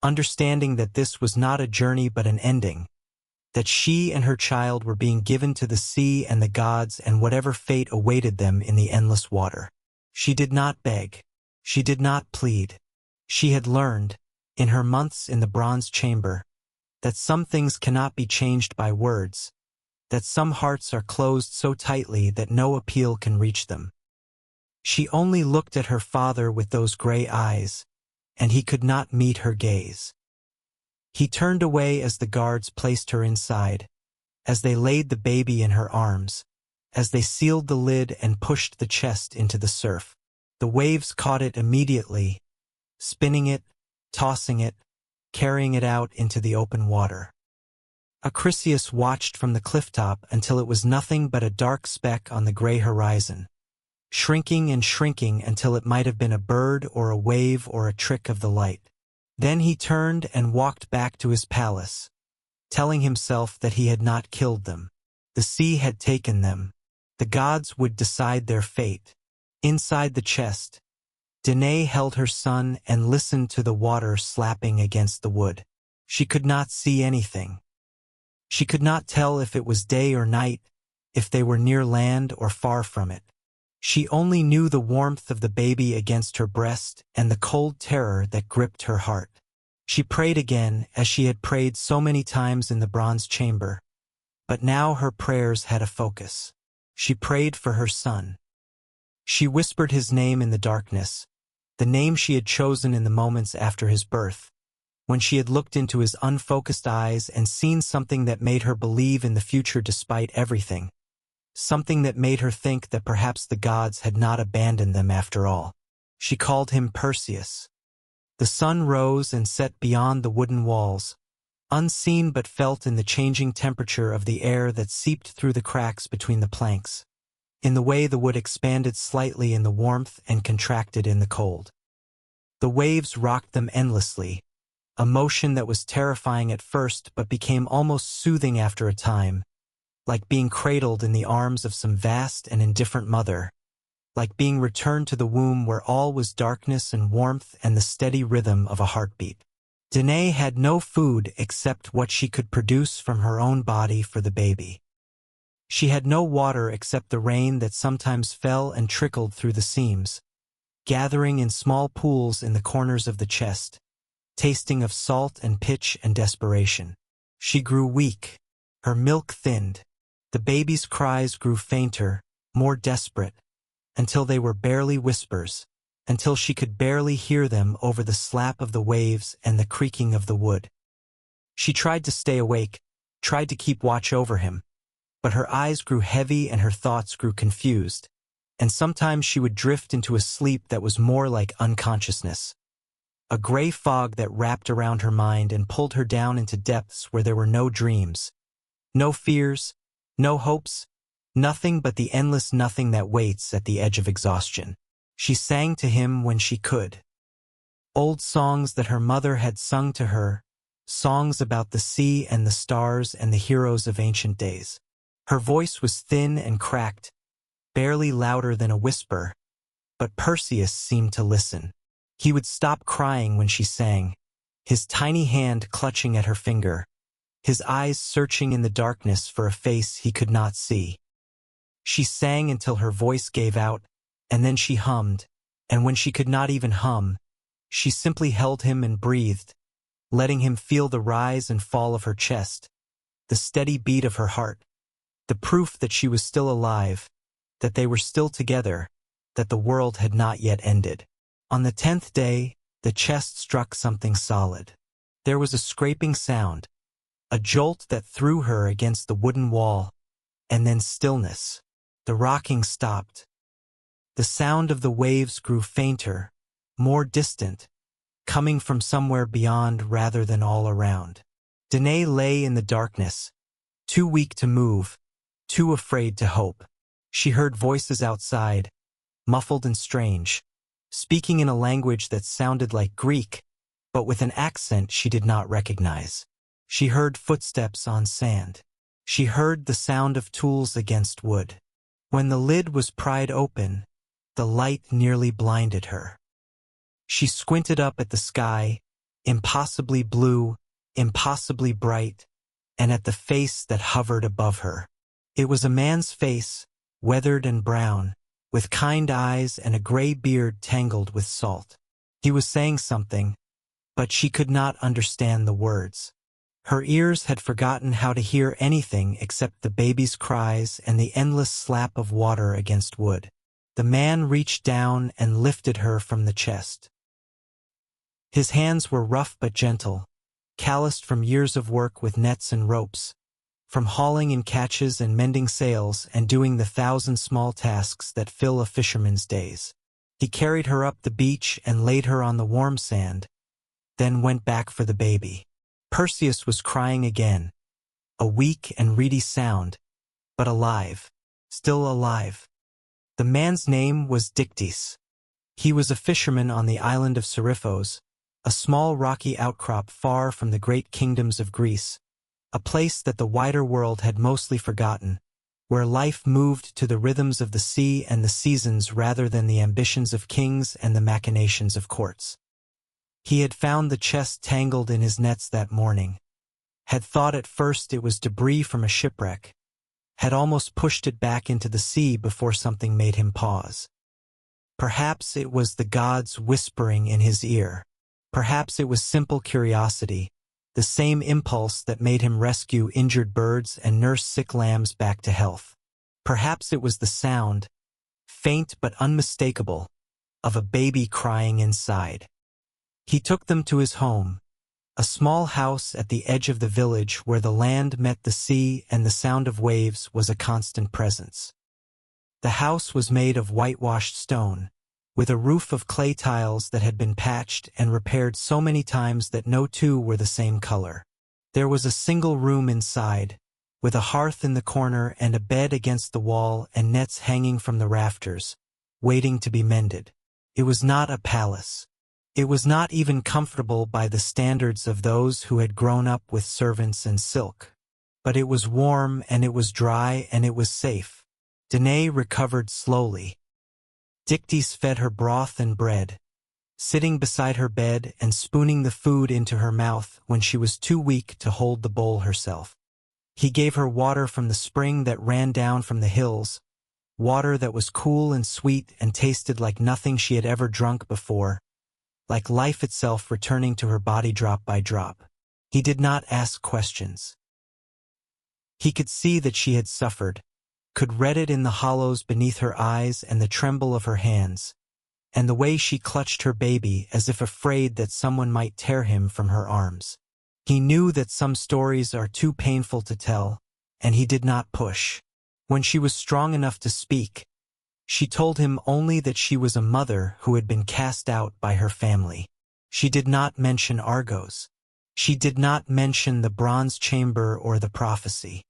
understanding that this was not a journey but an ending, that she and her child were being given to the sea and the gods and whatever fate awaited them in the endless water. She did not beg. She did not plead. She had learned, in her months in the bronze chamber, that some things cannot be changed by words, that some hearts are closed so tightly that no appeal can reach them. She only looked at her father with those gray eyes, and he could not meet her gaze. He turned away as the guards placed her inside, as they laid the baby in her arms, as they sealed the lid and pushed the chest into the surf. The waves caught it immediately, spinning it, tossing it, carrying it out into the open water. Acrisius watched from the clifftop until it was nothing but a dark speck on the gray horizon, shrinking and shrinking until it might have been a bird or a wave or a trick of the light. Then he turned and walked back to his palace, telling himself that he had not killed them. The sea had taken them. The gods would decide their fate. Inside the chest, Danae held her son and listened to the water slapping against the wood. She could not see anything. She could not tell if it was day or night, if they were near land or far from it. She only knew the warmth of the baby against her breast and the cold terror that gripped her heart. She prayed again, as she had prayed so many times in the bronze chamber. But now her prayers had a focus. She prayed for her son. She whispered his name in the darkness, the name she had chosen in the moments after his birth, when she had looked into his unfocused eyes and seen something that made her believe in the future despite everything, something that made her think that perhaps the gods had not abandoned them after all. She called him Perseus. The sun rose and set beyond the wooden walls, unseen but felt in the changing temperature of the air that seeped through the cracks between the planks, in the way the wood expanded slightly in the warmth and contracted in the cold. The waves rocked them endlessly, a motion that was terrifying at first but became almost soothing after a time, like being cradled in the arms of some vast and indifferent mother, like being returned to the womb where all was darkness and warmth and the steady rhythm of a heartbeat. Danae had no food except what she could produce from her own body for the baby. She had no water except the rain that sometimes fell and trickled through the seams, gathering in small pools in the corners of the chest, tasting of salt and pitch and desperation. She grew weak. Her milk thinned. The baby's cries grew fainter, more desperate, until they were barely whispers, until she could barely hear them over the slap of the waves and the creaking of the wood. She tried to stay awake, tried to keep watch over him, but her eyes grew heavy and her thoughts grew confused, and sometimes she would drift into a sleep that was more like unconsciousness. A gray fog that wrapped around her mind and pulled her down into depths where there were no dreams, no fears, no hopes, nothing but the endless nothing that waits at the edge of exhaustion. She sang to him when she could. Old songs that her mother had sung to her, songs about the sea and the stars and the heroes of ancient days. Her voice was thin and cracked, barely louder than a whisper, but Perseus seemed to listen. He would stop crying when she sang, his tiny hand clutching at her finger, his eyes searching in the darkness for a face he could not see. She sang until her voice gave out, and then she hummed, and when she could not even hum, she simply held him and breathed, letting him feel the rise and fall of her chest, the steady beat of her heart, the proof that she was still alive, that they were still together, that the world had not yet ended. On the 10th day, the chest struck something solid. There was a scraping sound, a jolt that threw her against the wooden wall, and then stillness. The rocking stopped. The sound of the waves grew fainter, more distant, coming from somewhere beyond rather than all around. Danae lay in the darkness, too weak to move, too afraid to hope. She heard voices outside, muffled and strange, speaking in a language that sounded like Greek, but with an accent she did not recognize. She heard footsteps on sand. She heard the sound of tools against wood. When the lid was pried open, the light nearly blinded her. She squinted up at the sky, impossibly blue, impossibly bright, and at the face that hovered above her. It was a man's face, weathered and brown, with kind eyes and a gray beard tangled with salt. He was saying something, but she could not understand the words. Her ears had forgotten how to hear anything except the baby's cries and the endless slap of water against wood. The man reached down and lifted her from the chest. His hands were rough but gentle, calloused from years of work with nets and ropes, from hauling in catches and mending sails and doing the 1,000 small tasks that fill a fisherman's days. He carried her up the beach and laid her on the warm sand, then went back for the baby. Perseus was crying again, a weak and reedy sound, but alive, still alive. The man's name was Dictys. He was a fisherman on the island of Seriphos, a small rocky outcrop far from the great kingdoms of Greece, a place that the wider world had mostly forgotten, where life moved to the rhythms of the sea and the seasons rather than the ambitions of kings and the machinations of courts. He had found the chest tangled in his nets that morning, had thought at first it was debris from a shipwreck, had almost pushed it back into the sea before something made him pause. Perhaps it was the gods whispering in his ear. Perhaps it was simple curiosity, the same impulse that made him rescue injured birds and nurse sick lambs back to health. Perhaps it was the sound, faint but unmistakable, of a baby crying inside. He took them to his home, a small house at the edge of the village where the land met the sea and the sound of waves was a constant presence. The house was made of whitewashed stone, with a roof of clay tiles that had been patched and repaired so many times that no two were the same color. There was a single room inside, with a hearth in the corner and a bed against the wall and nets hanging from the rafters, waiting to be mended. It was not a palace. It was not even comfortable by the standards of those who had grown up with servants and silk. But it was warm and it was dry and it was safe. Danae recovered slowly. Dictys fed her broth and bread, sitting beside her bed and spooning the food into her mouth when she was too weak to hold the bowl herself. He gave her water from the spring that ran down from the hills, water that was cool and sweet and tasted like nothing she had ever drunk before, like life itself returning to her body drop by drop. He did not ask questions. He could see that she had suffered, could read it in the hollows beneath her eyes and the tremble of her hands, and the way she clutched her baby as if afraid that someone might tear him from her arms. He knew that some stories are too painful to tell, and he did not push. When she was strong enough to speak, she told him only that she was a mother who had been cast out by her family. She did not mention Argos. She did not mention the bronze chamber or the prophecy.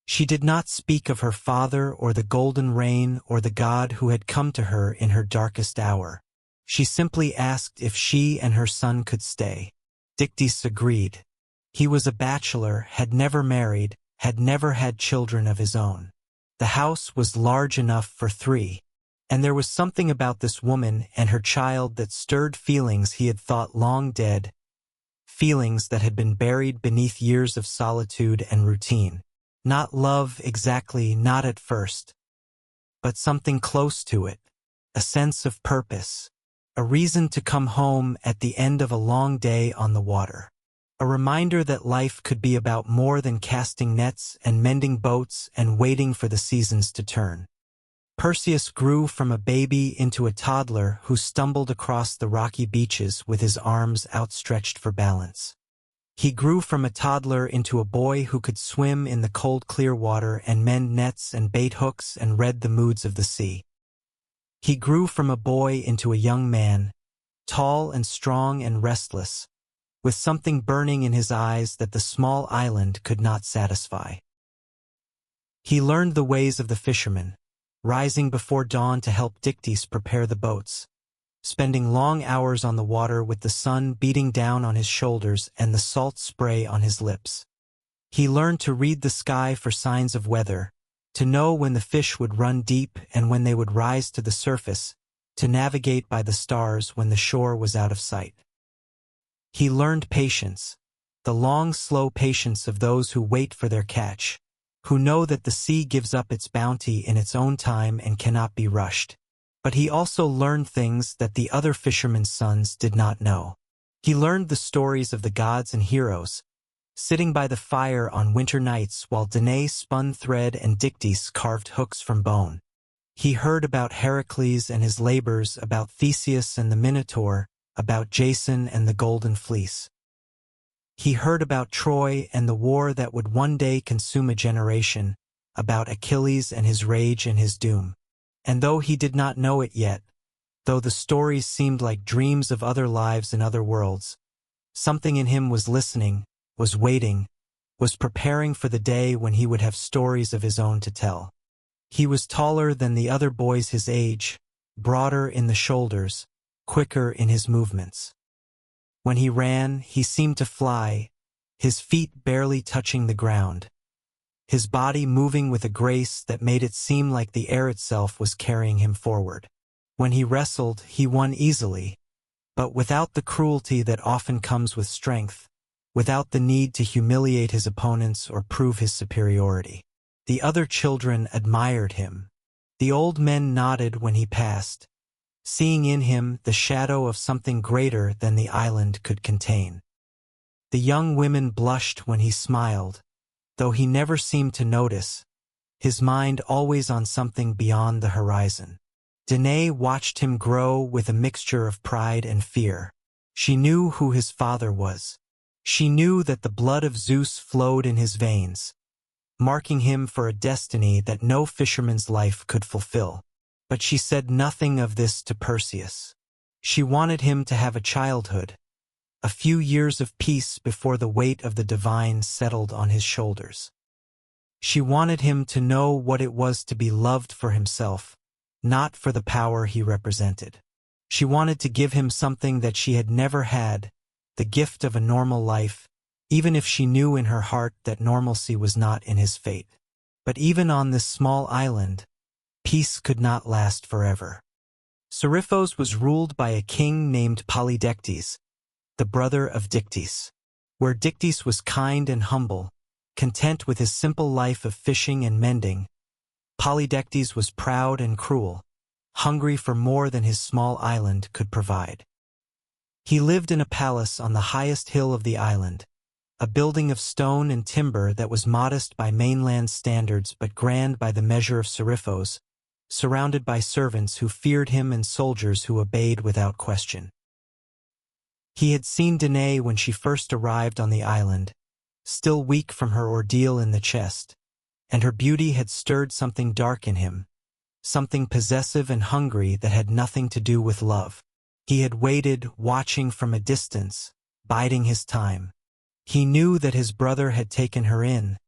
She did not speak of her father or the golden rain or the god who had come to her in her darkest hour. She simply asked if she and her son could stay. Dictys agreed. He was a bachelor, had never married, had never had children of his own. The house was large enough for 3, and there was something about this woman and her child that stirred feelings he had thought long dead, feelings that had been buried beneath years of solitude and routine. Not love exactly, not at first, but something close to it, a sense of purpose, a reason to come home at the end of a long day on the water. A reminder that life could be about more than casting nets and mending boats and waiting for the seasons to turn. Perseus grew from a baby into a toddler who stumbled across the rocky beaches with his arms outstretched for balance. He grew from a toddler into a boy who could swim in the cold clear water and mend nets and bait hooks and read the moods of the sea. He grew from a boy into a young man, tall and strong and restless, with something burning in his eyes that the small island could not satisfy. He learned the ways of the fishermen, rising before dawn to help Dictys prepare the boats, spending long hours on the water with the sun beating down on his shoulders and the salt spray on his lips. He learned to read the sky for signs of weather, to know when the fish would run deep and when they would rise to the surface, to navigate by the stars when the shore was out of sight. He learned patience, the long, slow patience of those who wait for their catch, who know that the sea gives up its bounty in its own time and cannot be rushed. But he also learned things that the other fishermen's sons did not know. He learned the stories of the gods and heroes, sitting by the fire on winter nights while Danae spun thread and Dictys carved hooks from bone. He heard about Heracles and his labors, about Theseus and the Minotaur, about Jason and the Golden Fleece. He heard about Troy and the war that would one day consume a generation, about Achilles and his rage and his doom. And though he did not know it yet, though the stories seemed like dreams of other lives in other worlds, something in him was listening, was waiting, was preparing for the day when he would have stories of his own to tell. He was taller than the other boys his age, broader in the shoulders, quicker in his movements. When he ran, he seemed to fly, his feet barely touching the ground, his body moving with a grace that made it seem like the air itself was carrying him forward. When he wrestled, he won easily, but without the cruelty that often comes with strength, without the need to humiliate his opponents or prove his superiority. The other children admired him. The old men nodded when he passed, seeing in him the shadow of something greater than the island could contain. The young women blushed when he smiled, though he never seemed to notice, his mind always on something beyond the horizon. Danae watched him grow with a mixture of pride and fear. She knew who his father was. She knew that the blood of Zeus flowed in his veins, marking him for a destiny that no fisherman's life could fulfill. But she said nothing of this to Perseus. She wanted him to have a childhood, a few years of peace before the weight of the divine settled on his shoulders. She wanted him to know what it was to be loved for himself, not for the power he represented. She wanted to give him something that she had never had, the gift of a normal life, even if she knew in her heart that normalcy was not in his fate. But even on this small island, peace could not last forever. Seriphos was ruled by a king named Polydectes, the brother of Dictys. Where Dictys was kind and humble, content with his simple life of fishing and mending, Polydectes was proud and cruel, hungry for more than his small island could provide. He lived in a palace on the highest hill of the island, a building of stone and timber that was modest by mainland standards but grand by the measure of Seriphos, surrounded by servants who feared him and soldiers who obeyed without question. He had seen Danae when she first arrived on the island, still weak from her ordeal in the chest, and her beauty had stirred something dark in him, something possessive and hungry that had nothing to do with love. He had waited, watching from a distance, biding his time. He knew that his brother had taken her in,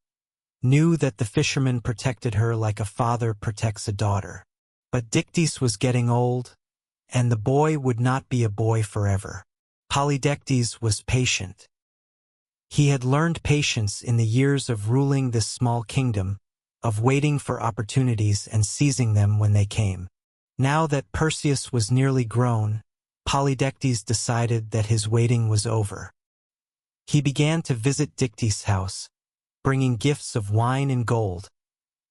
knew that the fisherman protected her like a father protects a daughter. But Dictys was getting old, and the boy would not be a boy forever. Polydectes was patient. He had learned patience in the years of ruling this small kingdom, of waiting for opportunities and seizing them when they came. Now that Perseus was nearly grown, Polydectes decided that his waiting was over. He began to visit Dictys' house, bringing gifts of wine and gold,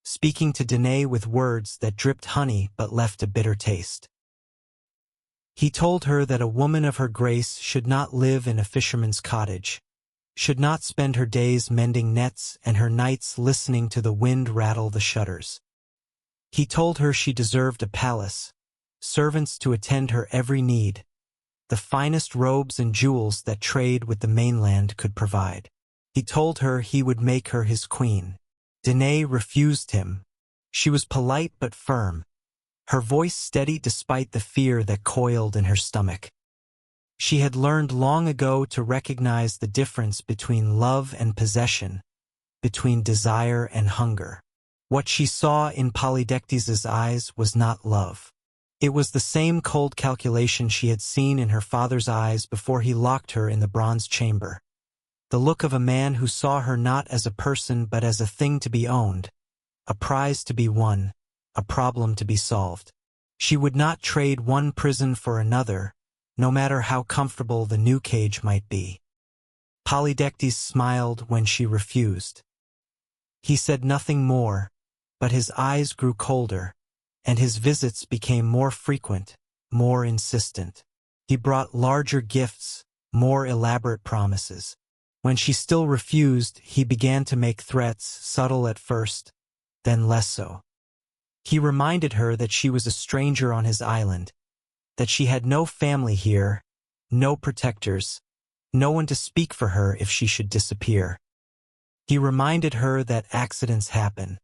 speaking to Danae with words that dripped honey but left a bitter taste. He told her that a woman of her grace should not live in a fisherman's cottage, should not spend her days mending nets and her nights listening to the wind rattle the shutters. He told her she deserved a palace, servants to attend her every need, the finest robes and jewels that trade with the mainland could provide. He told her he would make her his queen. Danae refused him. She was polite but firm, her voice steady despite the fear that coiled in her stomach. She had learned long ago to recognize the difference between love and possession, between desire and hunger. What she saw in Polydectes' eyes was not love. It was the same cold calculation she had seen in her father's eyes before he locked her in the bronze chamber. The look of a man who saw her not as a person but as a thing to be owned, a prize to be won, a problem to be solved. She would not trade one prison for another, no matter how comfortable the new cage might be. Polydectes smiled when she refused. He said nothing more, but his eyes grew colder, and his visits became more frequent, more insistent. He brought larger gifts, more elaborate promises. When she still refused, he began to make threats, subtle at first, then less so. He reminded her that she was a stranger on his island, that she had no family here, no protectors, no one to speak for her if she should disappear. He reminded her that accidents happen,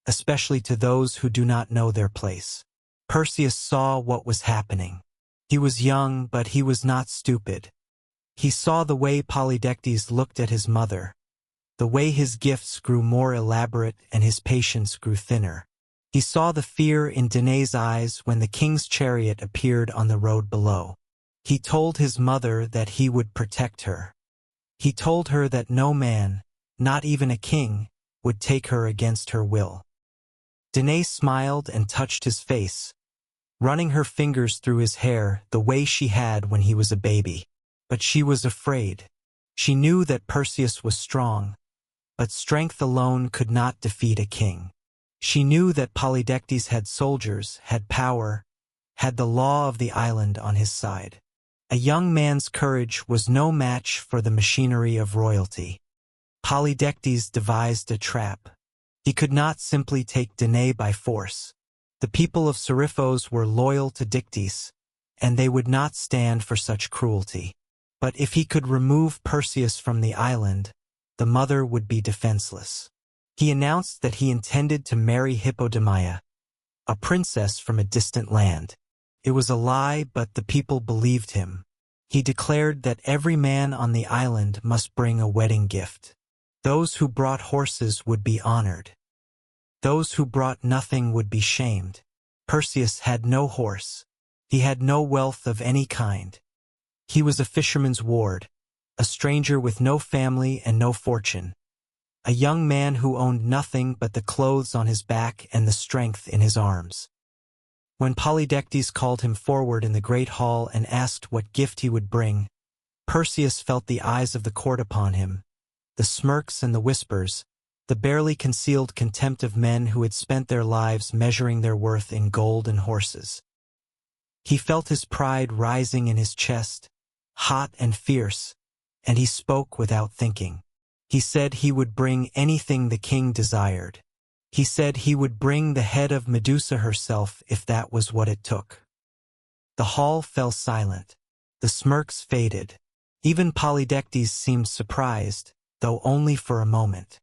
especially to those who do not know their place. Perseus saw what was happening. He was young, but he was not stupid. He saw the way Polydectes looked at his mother, the way his gifts grew more elaborate and his patience grew thinner. He saw the fear in Danae's eyes when the king's chariot appeared on the road below. He told his mother that he would protect her. He told her that no man, not even a king, would take her against her will. Danae smiled and touched his face, running her fingers through his hair the way she had when he was a baby. But she was afraid. She knew that Perseus was strong, but strength alone could not defeat a king. She knew that Polydectes had soldiers, had power, had the law of the island on his side. A young man's courage was no match for the machinery of royalty. Polydectes devised a trap. He could not simply take Danae by force. The people of Seriphos were loyal to Dictys, and they would not stand for such cruelty. But if he could remove Perseus from the island, the mother would be defenseless. He announced that he intended to marry Hippodamia, a princess from a distant land. It was a lie, but the people believed him. He declared that every man on the island must bring a wedding gift. Those who brought horses would be honored. Those who brought nothing would be shamed. Perseus had no horse. He had no wealth of any kind. He was a fisherman's ward, a stranger with no family and no fortune, a young man who owned nothing but the clothes on his back and the strength in his arms. When Polydectes called him forward in the great hall and asked what gift he would bring, Perseus felt the eyes of the court upon him, the smirks and the whispers, the barely concealed contempt of men who had spent their lives measuring their worth in gold and horses. He felt his pride rising in his chest, hot and fierce, and he spoke without thinking. He said he would bring anything the king desired. He said he would bring the head of Medusa herself if that was what it took. The hall fell silent. The smirks faded. Even Polydectes seemed surprised, though only for a moment.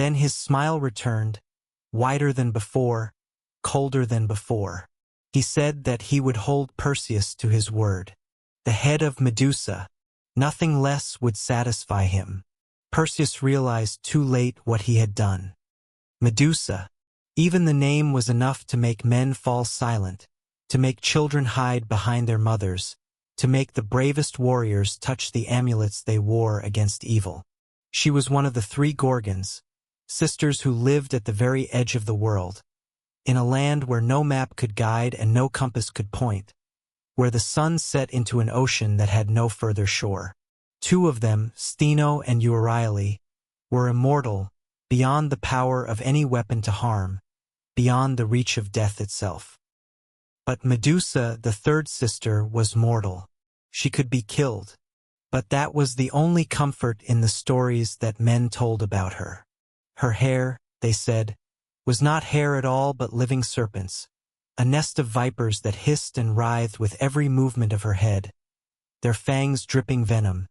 Then his smile returned, wider than before, colder than before. He said that he would hold Perseus to his word. The head of Medusa, nothing less would satisfy him. Perseus realized too late what he had done. Medusa, even the name was enough to make men fall silent, to make children hide behind their mothers, to make the bravest warriors touch the amulets they wore against evil. She was one of the three Gorgons, sisters who lived at the very edge of the world, in a land where no map could guide and no compass could point, where the sun set into an ocean that had no further shore. Two of them, Steno and Euryale, were immortal, beyond the power of any weapon to harm, beyond the reach of death itself. But Medusa, the third sister, was mortal. She could be killed. But that was the only comfort in the stories that men told about her. Her hair, they said, was not hair at all but living serpents, a nest of vipers that hissed and writhed with every movement of her head, their fangs dripping venom,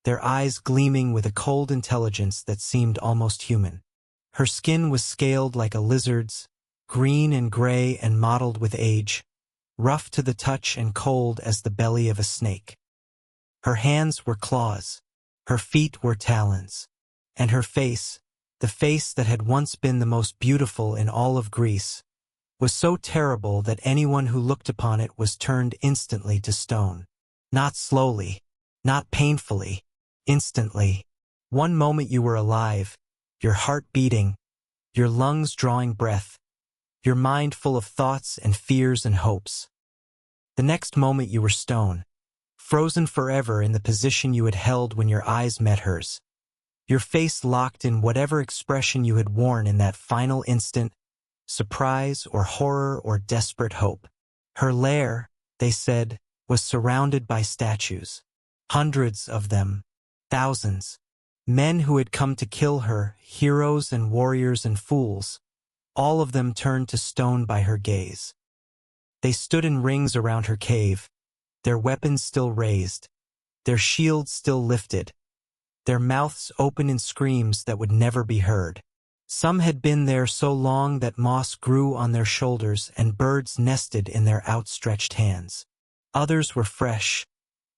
their eyes gleaming with a cold intelligence that seemed almost human. Her skin was scaled like a lizard's, green and gray and mottled with age, rough to the touch and cold as the belly of a snake. Her hands were claws, her feet were talons, and her face, the face that had once been the most beautiful in all of Greece, was so terrible that anyone who looked upon it was turned instantly to stone. Not slowly, not painfully, instantly. One moment you were alive, your heart beating, your lungs drawing breath, your mind full of thoughts and fears and hopes. The next moment you were stone, frozen forever in the position you had held when your eyes met hers, your face locked in whatever expression you had worn in that final instant, surprise or horror or desperate hope. Her lair, they said, was surrounded by statues. Hundreds of them, thousands. Men who had come to kill her, heroes and warriors and fools, all of them turned to stone by her gaze. They stood in rings around her cave, their weapons still raised, their shields still lifted, their mouths open in screams that would never be heard. Some had been there so long that moss grew on their shoulders and birds nested in their outstretched hands. Others were fresh,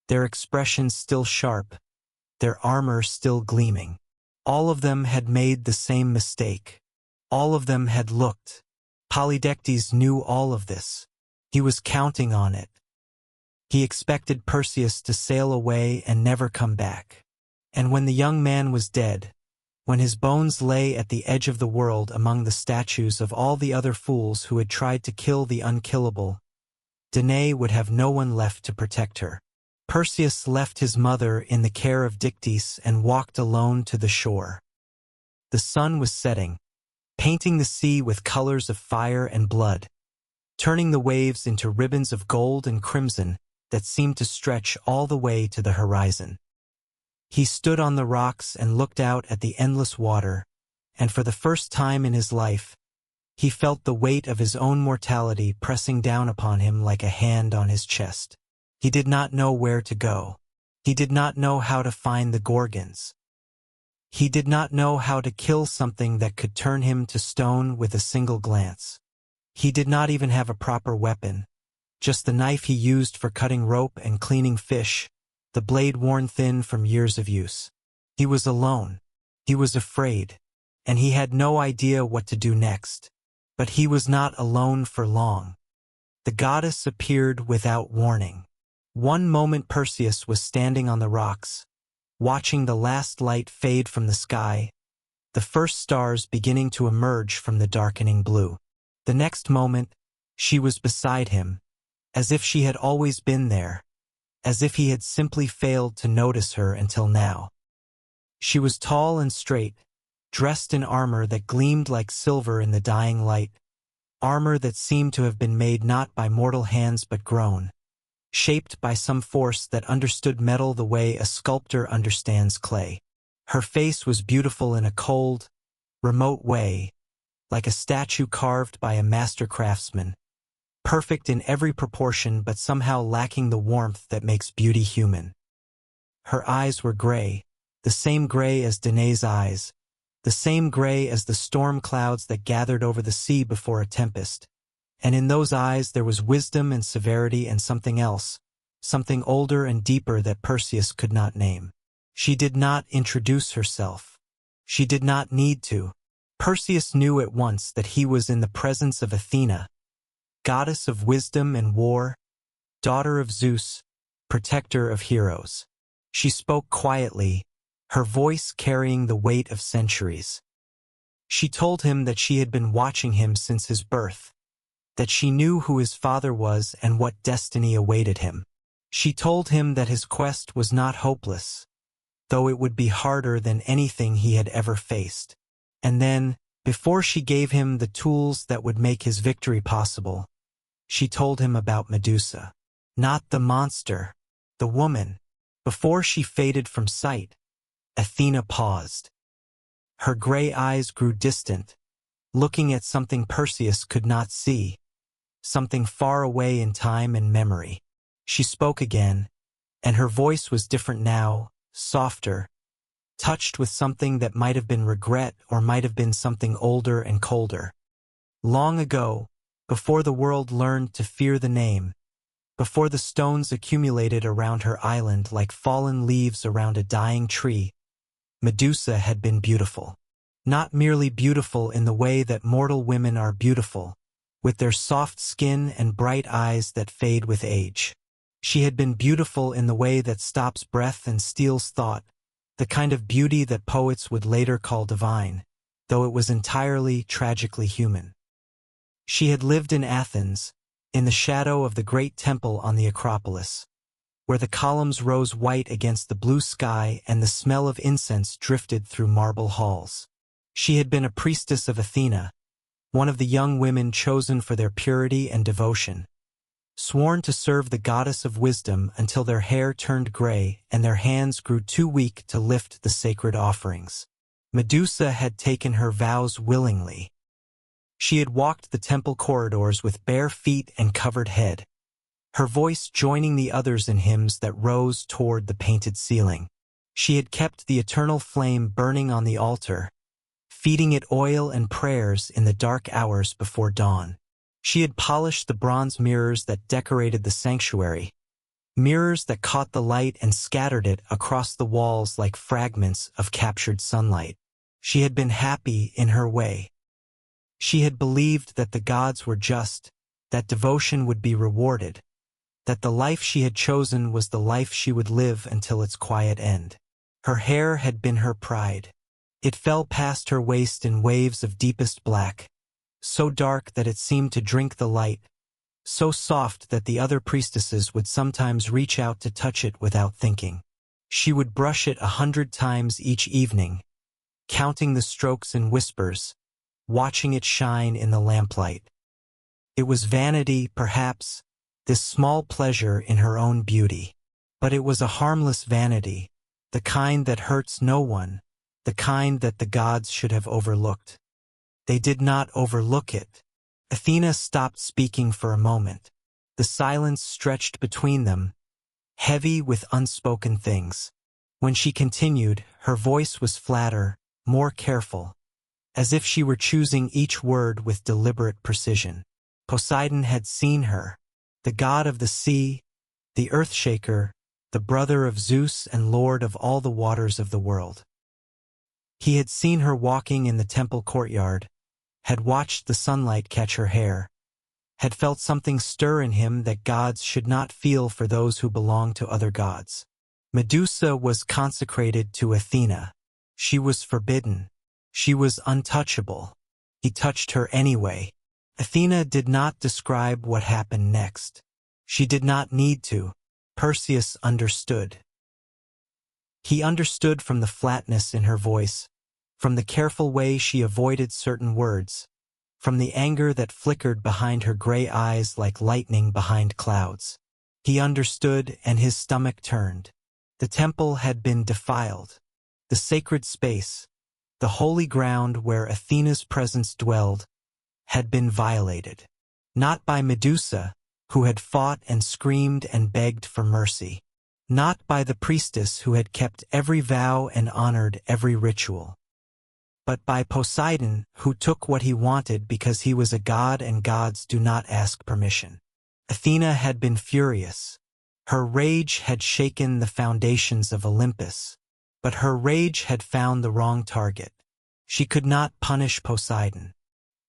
their expressions still sharp, their armor still gleaming. All of them had made the same mistake. All of them had looked. Polydectes knew all of this. He was counting on it. He expected Perseus to sail away and never come back. And when the young man was dead, when his bones lay at the edge of the world among the statues of all the other fools who had tried to kill the unkillable, Danae would have no one left to protect her. Perseus left his mother in the care of Dictys and walked alone to the shore. The sun was setting, painting the sea with colors of fire and blood, turning the waves into ribbons of gold and crimson that seemed to stretch all the way to the horizon. He stood on the rocks and looked out at the endless water, and for the first time in his life, he felt the weight of his own mortality pressing down upon him like a hand on his chest. He did not know where to go. He did not know how to find the Gorgons. He did not know how to kill something that could turn him to stone with a single glance. He did not even have a proper weapon, just the knife he used for cutting rope and cleaning fish, the blade worn thin from years of use. He was alone. He was afraid, and he had no idea what to do next. But he was not alone for long. The goddess appeared without warning. One moment Perseus was standing on the rocks, watching the last light fade from the sky, the first stars beginning to emerge from the darkening blue. The next moment, she was beside him, as if she had always been there, as if he had simply failed to notice her until now. She was tall and straight, dressed in armor that gleamed like silver in the dying light, armor that seemed to have been made not by mortal hands but grown, shaped by some force that understood metal the way a sculptor understands clay. Her face was beautiful in a cold, remote way, like a statue carved by a master craftsman, perfect in every proportion but somehow lacking the warmth that makes beauty human. Her eyes were gray, the same gray as Danae's eyes, the same gray as the storm clouds that gathered over the sea before a tempest, and in those eyes there was wisdom and severity and something else, something older and deeper that Perseus could not name. She did not introduce herself. She did not need to. Perseus knew at once that he was in the presence of Athena, goddess of wisdom and war, daughter of Zeus, protector of heroes. She spoke quietly, her voice carrying the weight of centuries. She told him that she had been watching him since his birth, that she knew who his father was and what destiny awaited him. She told him that his quest was not hopeless, though it would be harder than anything he had ever faced. And then, before she gave him the tools that would make his victory possible, she told him about Medusa. Not the monster, the woman. Before she faded from sight, Athena paused. Her gray eyes grew distant, looking at something Perseus could not see, something far away in time and memory. She spoke again, and her voice was different now, softer, touched with something that might have been regret or might have been something older and colder. Long ago, before the world learned to fear the name, before the stones accumulated around her island like fallen leaves around a dying tree, Medusa had been beautiful. Not merely beautiful in the way that mortal women are beautiful, with their soft skin and bright eyes that fade with age. She had been beautiful in the way that stops breath and steals thought, the kind of beauty that poets would later call divine, though it was entirely tragically human. She had lived in Athens, in the shadow of the great temple on the Acropolis, where the columns rose white against the blue sky and the smell of incense drifted through marble halls. She had been a priestess of Athena, one of the young women chosen for their purity and devotion, sworn to serve the goddess of wisdom until their hair turned gray and their hands grew too weak to lift the sacred offerings. Medusa had taken her vows willingly. She had walked the temple corridors with bare feet and covered head, her voice joining the others in hymns that rose toward the painted ceiling. She had kept the eternal flame burning on the altar, feeding it oil and prayers in the dark hours before dawn. She had polished the bronze mirrors that decorated the sanctuary, mirrors that caught the light and scattered it across the walls like fragments of captured sunlight. She had been happy in her way. She had believed that the gods were just, that devotion would be rewarded, that the life she had chosen was the life she would live until its quiet end. Her hair had been her pride. It fell past her waist in waves of deepest black, so dark that it seemed to drink the light, so soft that the other priestesses would sometimes reach out to touch it without thinking. She would brush it 100 times each evening, counting the strokes in whispers, watching it shine in the lamplight. It was vanity, perhaps, this small pleasure in her own beauty. But it was a harmless vanity, the kind that hurts no one, the kind that the gods should have overlooked. They did not overlook it. Athena stopped speaking for a moment. The silence stretched between them, heavy with unspoken things. When she continued, her voice was flatter, more careful, as if she were choosing each word with deliberate precision. Poseidon had seen her, the god of the sea, the earthshaker, the brother of Zeus and lord of all the waters of the world. He had seen her walking in the temple courtyard, had watched the sunlight catch her hair, had felt something stir in him that gods should not feel for those who belong to other gods. Medusa was consecrated to Athena. She was forbidden. She was untouchable. He touched her anyway. Athena did not describe what happened next. She did not need to. Perseus understood. He understood from the flatness in her voice, from the careful way she avoided certain words, from the anger that flickered behind her gray eyes like lightning behind clouds. He understood, and his stomach turned. The temple had been defiled. The sacred space, the holy ground where Athena's presence dwelled, had been violated. Not by Medusa, who had fought and screamed and begged for mercy. Not by the priestess who had kept every vow and honored every ritual. But by Poseidon, who took what he wanted because he was a god and gods do not ask permission. Athena had been furious. Her rage had shaken the foundations of Olympus. But her rage had found the wrong target. She could not punish Poseidon.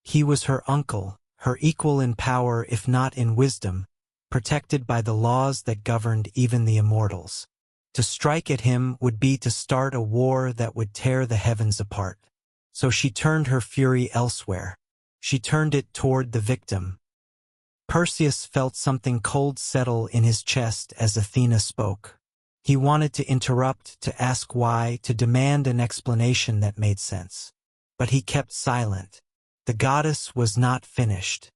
He was her uncle, her equal in power if not in wisdom, protected by the laws that governed even the immortals. To strike at him would be to start a war that would tear the heavens apart. So she turned her fury elsewhere. She turned it toward the victim. Perseus felt something cold settle in his chest as Athena spoke. He wanted to interrupt, to ask why, to demand an explanation that made sense. But he kept silent. The goddess was not finished.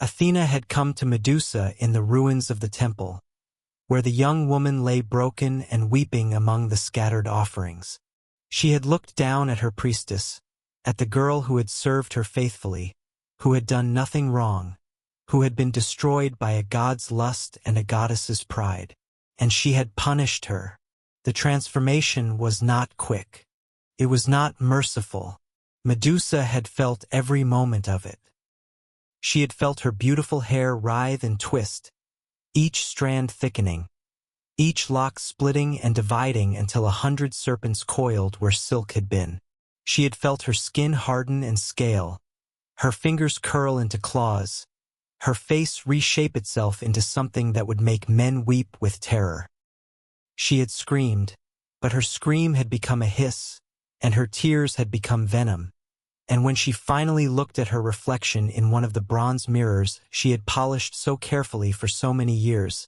Athena had come to Medusa in the ruins of the temple, where the young woman lay broken and weeping among the scattered offerings. She had looked down at her priestess, at the girl who had served her faithfully, who had done nothing wrong, who had been destroyed by a god's lust and a goddess's pride. And she had punished her. The transformation was not quick. It was not merciful. Medusa had felt every moment of it. She had felt her beautiful hair writhe and twist, each strand thickening, each lock splitting and dividing until 100 serpents coiled where silk had been. She had felt her skin harden and scale, her fingers curl into claws, her face reshape itself into something that would make men weep with terror. She had screamed, but her scream had become a hiss, and her tears had become venom. And when she finally looked at her reflection in one of the bronze mirrors she had polished so carefully for so many years,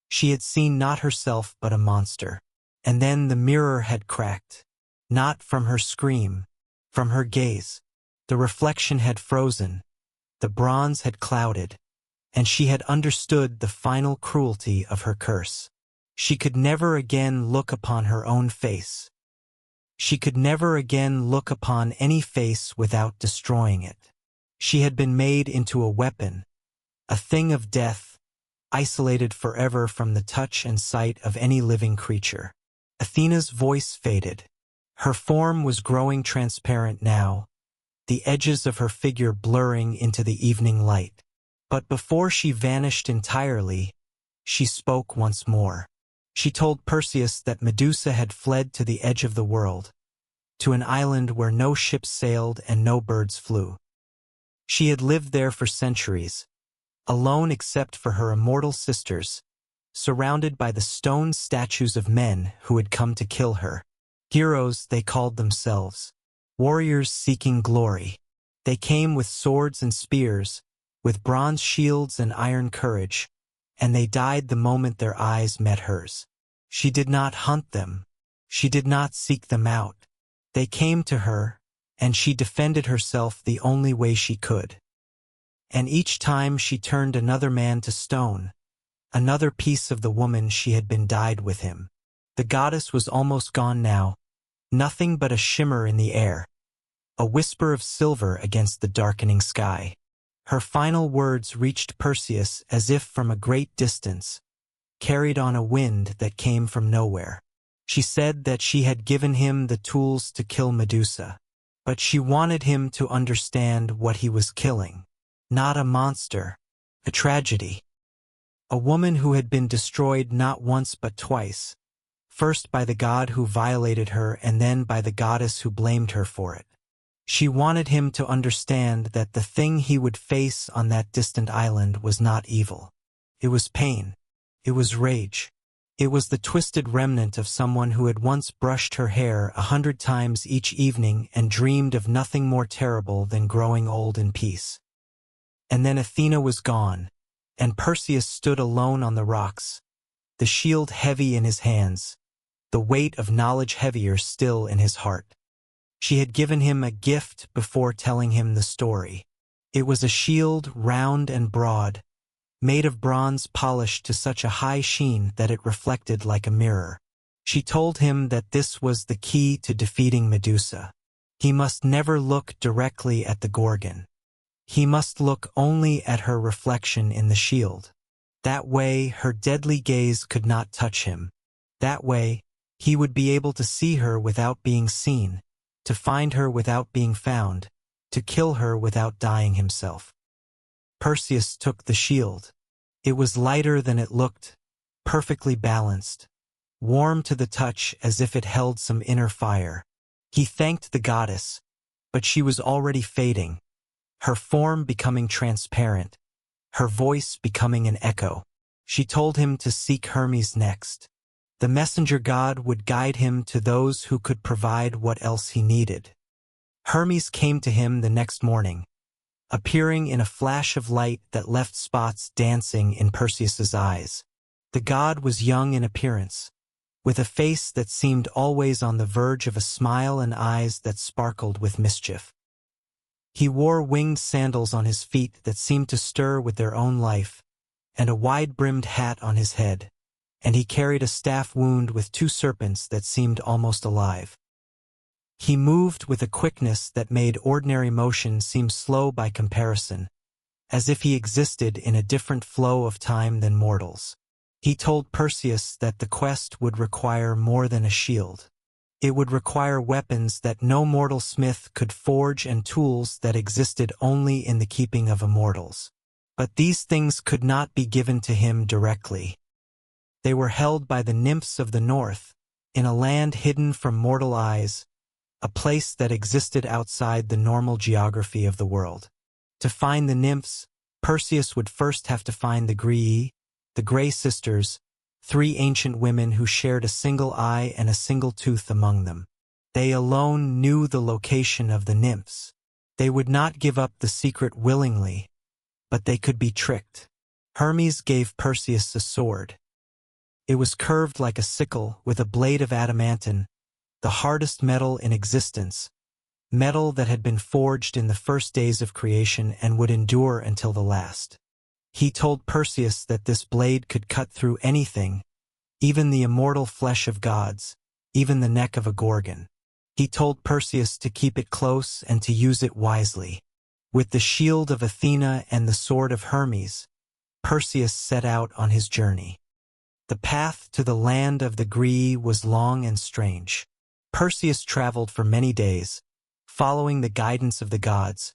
she had seen not herself but a monster. And then the mirror had cracked. Not from her scream, from her gaze. The reflection had frozen. The bronze had clouded, and she had understood the final cruelty of her curse. She could never again look upon her own face. She could never again look upon any face without destroying it. She had been made into a weapon, a thing of death, isolated forever from the touch and sight of any living creature. Athena's voice faded. Her form was growing transparent now, the edges of her figure blurring into the evening light. But before she vanished entirely, she spoke once more. She told Perseus that Medusa had fled to the edge of the world, to an island where no ships sailed and no birds flew. She had lived there for centuries, alone except for her immortal sisters, surrounded by the stone statues of men who had come to kill her. Heroes, they called themselves. Warriors seeking glory. They came with swords and spears, with bronze shields and iron courage, and they died the moment their eyes met hers. She did not hunt them. She did not seek them out. They came to her, and she defended herself the only way she could. And each time she turned another man to stone, another piece of the woman she had been dyed with him. The goddess was almost gone now, nothing but a shimmer in the air, a whisper of silver against the darkening sky. Her final words reached Perseus as if from a great distance, carried on a wind that came from nowhere. She said that she had given him the tools to kill Medusa, but she wanted him to understand what he was killing. Not a monster, a tragedy. A woman who had been destroyed not once but twice, first by the god who violated her and then by the goddess who blamed her for it. She wanted him to understand that the thing he would face on that distant island was not evil. It was pain. It was rage. It was the twisted remnant of someone who had once brushed her hair 100 times each evening and dreamed of nothing more terrible than growing old in peace. And then Athena was gone, and Perseus stood alone on the rocks, the shield heavy in his hands, the weight of knowledge heavier still in his heart. She had given him a gift before telling him the story. It was a shield round and broad, made of bronze polished to such a high sheen that it reflected like a mirror. She told him that this was the key to defeating Medusa. He must never look directly at the Gorgon. He must look only at her reflection in the shield. That way her deadly gaze could not touch him. That way he would be able to see her without being seen, to find her without being found, to kill her without dying himself. Perseus took the shield. It was lighter than it looked, perfectly balanced, warm to the touch as if it held some inner fire. He thanked the goddess, but she was already fading, her form becoming transparent, her voice becoming an echo. She told him to seek Hermes next. The messenger god would guide him to those who could provide what else he needed. Hermes came to him the next morning, appearing in a flash of light that left spots dancing in Perseus's eyes. The god was young in appearance, with a face that seemed always on the verge of a smile and eyes that sparkled with mischief. He wore winged sandals on his feet that seemed to stir with their own life, and a wide-brimmed hat on his head, and he carried a staff wound with 2 serpents that seemed almost alive. He moved with a quickness that made ordinary motion seem slow by comparison, as if he existed in a different flow of time than mortals. He told Perseus that the quest would require more than a shield. It would require weapons that no mortal smith could forge and tools that existed only in the keeping of immortals. But these things could not be given to him directly. They were held by the nymphs of the north, in a land hidden from mortal eyes, a place that existed outside the normal geography of the world. To find the nymphs, Perseus would first have to find the Graeae, the Grey Sisters, 3 ancient women who shared a single eye and a single tooth among them. They alone knew the location of the nymphs. They would not give up the secret willingly, but they could be tricked. Hermes gave Perseus a sword. It was curved like a sickle with a blade of adamantine, the hardest metal in existence, metal that had been forged in the first days of creation and would endure until the last. He told Perseus that this blade could cut through anything, even the immortal flesh of gods, even the neck of a Gorgon. He told Perseus to keep it close and to use it wisely. With the shield of Athena and the sword of Hermes, Perseus set out on his journey. The path to the land of the Graeae was long and strange. Perseus traveled for many days, following the guidance of the gods,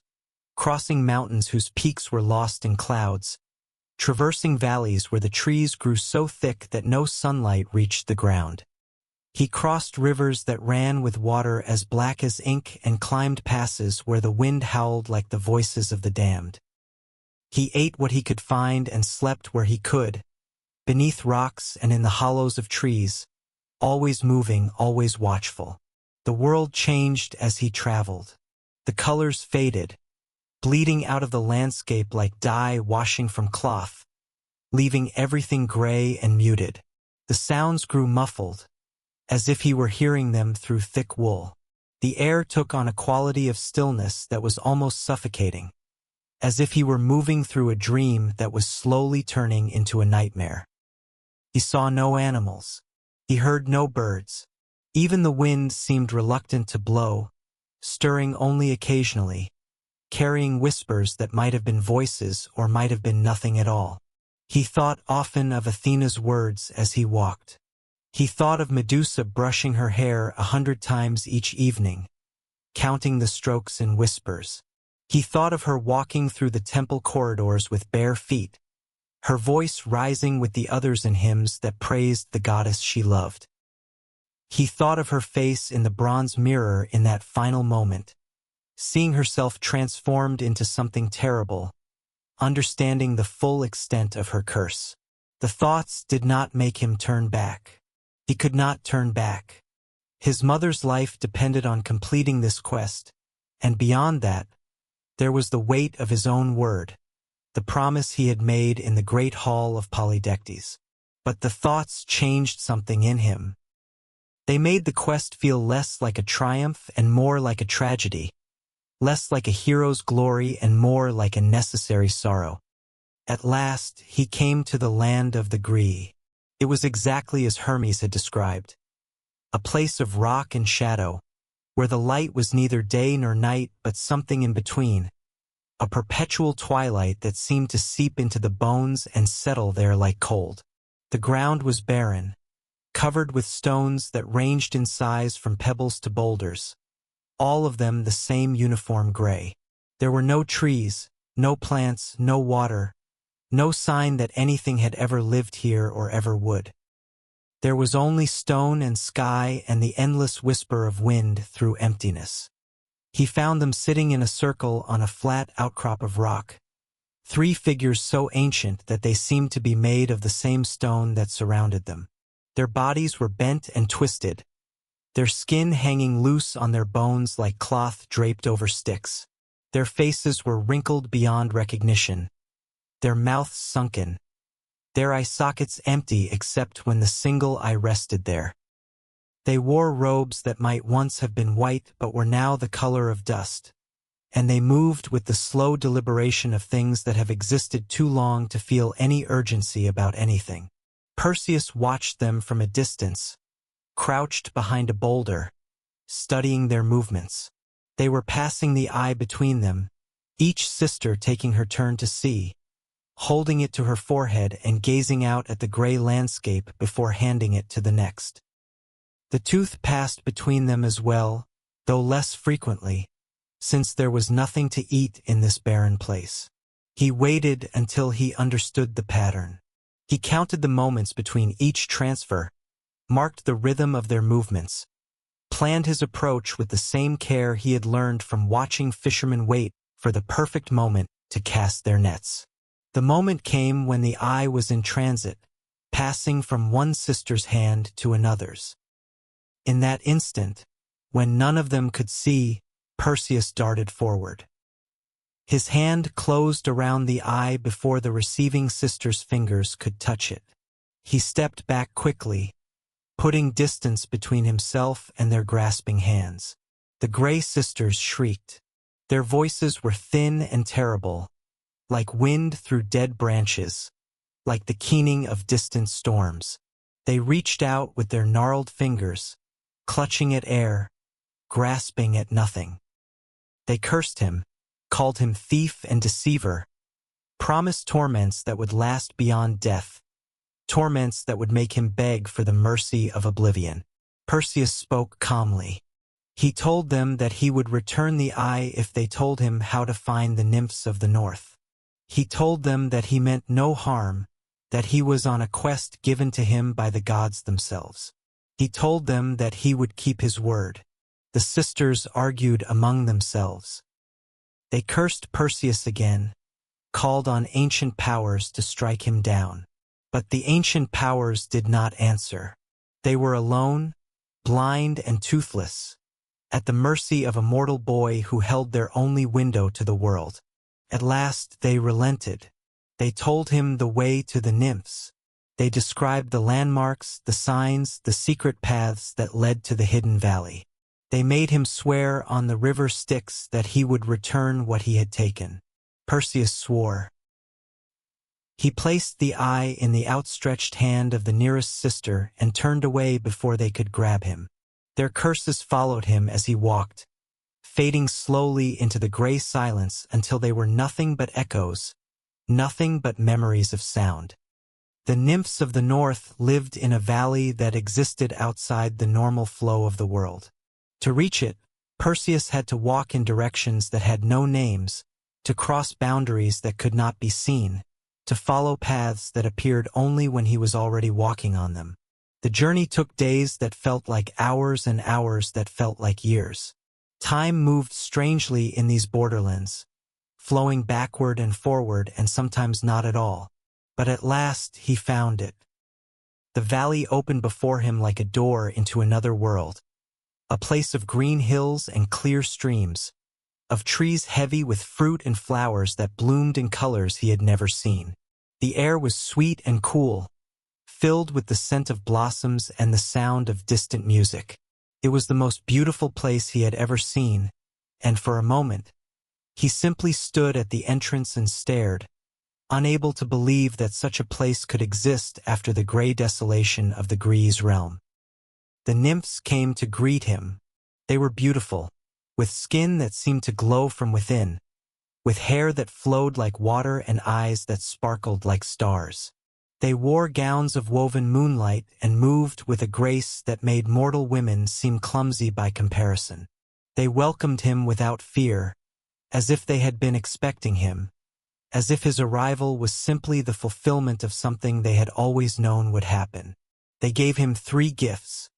crossing mountains whose peaks were lost in clouds, traversing valleys where the trees grew so thick that no sunlight reached the ground. He crossed rivers that ran with water as black as ink and climbed passes where the wind howled like the voices of the damned. He ate what he could find and slept where he could, beneath rocks and in the hollows of trees, always moving, always watchful. The world changed as he traveled. The colors faded. bleeding out of the landscape like dye washing from cloth, leaving everything gray and muted. The sounds grew muffled, as if he were hearing them through thick wool. The air took on a quality of stillness that was almost suffocating, as if he were moving through a dream that was slowly turning into a nightmare. He saw no animals. He heard no birds. Even the wind seemed reluctant to blow, stirring only occasionally, carrying whispers that might have been voices or might have been nothing at all. He thought often of Athena's words as he walked. He thought of Medusa brushing her hair 100 times each evening, counting the strokes in whispers. He thought of her walking through the temple corridors with bare feet, her voice rising with the others in hymns that praised the goddess she loved. He thought of her face in the bronze mirror in that final moment, seeing herself transformed into something terrible, understanding the full extent of her curse. The thoughts did not make him turn back. He could not turn back. His mother's life depended on completing this quest, and beyond that, there was the weight of his own word, the promise he had made in the great hall of Polydectes. But the thoughts changed something in him. They made the quest feel less like a triumph and more like a tragedy, less like a hero's glory and more like a necessary sorrow. At last, he came to the land of the Gree. It was exactly as Hermes had described, a place of rock and shadow, where the light was neither day nor night but something in between, a perpetual twilight that seemed to seep into the bones and settle there like cold. The ground was barren, covered with stones that ranged in size from pebbles to boulders, all of them the same uniform gray. There were no trees, no plants, no water, no sign that anything had ever lived here or ever would. There was only stone and sky and the endless whisper of wind through emptiness. He found them sitting in a circle on a flat outcrop of rock, 3 figures so ancient that they seemed to be made of the same stone that surrounded them. Their bodies were bent and twisted, their skin hanging loose on their bones like cloth draped over sticks. Their faces were wrinkled beyond recognition, their mouths sunken, their eye sockets empty except when the single eye rested there. They wore robes that might once have been white but were now the color of dust, and they moved with the slow deliberation of things that have existed too long to feel any urgency about anything. Perseus watched them from a distance, crouched behind a boulder, studying their movements. They were passing the eye between them, each sister taking her turn to see, holding it to her forehead and gazing out at the gray landscape before handing it to the next. The tooth passed between them as well, though less frequently, since there was nothing to eat in this barren place. He waited until he understood the pattern. He counted the moments between each transfer, marked the rhythm of their movements, planned his approach with the same care he had learned from watching fishermen wait for the perfect moment to cast their nets. The moment came when the eye was in transit, passing from one sister's hand to another's. In that instant, when none of them could see, Perseus darted forward. His hand closed around the eye before the receiving sister's fingers could touch it. He stepped back quickly, putting distance between himself and their grasping hands. The gray sisters shrieked. Their voices were thin and terrible, like wind through dead branches, like the keening of distant storms. They reached out with their gnarled fingers, clutching at air, grasping at nothing. They cursed him, called him thief and deceiver, promised torments that would last beyond death, torments that would make him beg for the mercy of oblivion. Perseus spoke calmly. He told them that he would return the eye if they told him how to find the nymphs of the north. He told them that he meant no harm, that he was on a quest given to him by the gods themselves. He told them that he would keep his word. The sisters argued among themselves. They cursed Perseus again, called on ancient powers to strike him down. But the ancient powers did not answer. They were alone, blind and toothless, at the mercy of a mortal boy who held their only window to the world. At last they relented. They told him the way to the nymphs. They described the landmarks, the signs, the secret paths that led to the hidden valley. They made him swear on the river Styx that he would return what he had taken. Perseus swore. He placed the eye in the outstretched hand of the nearest sister and turned away before they could grab him. Their curses followed him as he walked, fading slowly into the gray silence until they were nothing but echoes, nothing but memories of sound. The nymphs of the north lived in a valley that existed outside the normal flow of the world. To reach it, Perseus had to walk in directions that had no names, to cross boundaries that could not be seen, to follow paths that appeared only when he was already walking on them. The journey took days that felt like hours and hours that felt like years. Time moved strangely in these borderlands, flowing backward and forward and sometimes not at all. But at last he found it. The valley opened before him like a door into another world, a place of green hills and clear streams, of trees heavy with fruit and flowers that bloomed in colors he had never seen. The air was sweet and cool, filled with the scent of blossoms and the sound of distant music. It was the most beautiful place he had ever seen, and for a moment, he simply stood at the entrance and stared, unable to believe that such a place could exist after the gray desolation of the Greece realm. The nymphs came to greet him. They were beautiful, with skin that seemed to glow from within, with hair that flowed like water and eyes that sparkled like stars. They wore gowns of woven moonlight and moved with a grace that made mortal women seem clumsy by comparison. They welcomed him without fear, as if they had been expecting him, as if his arrival was simply the fulfillment of something they had always known would happen. They gave him 3 gifts.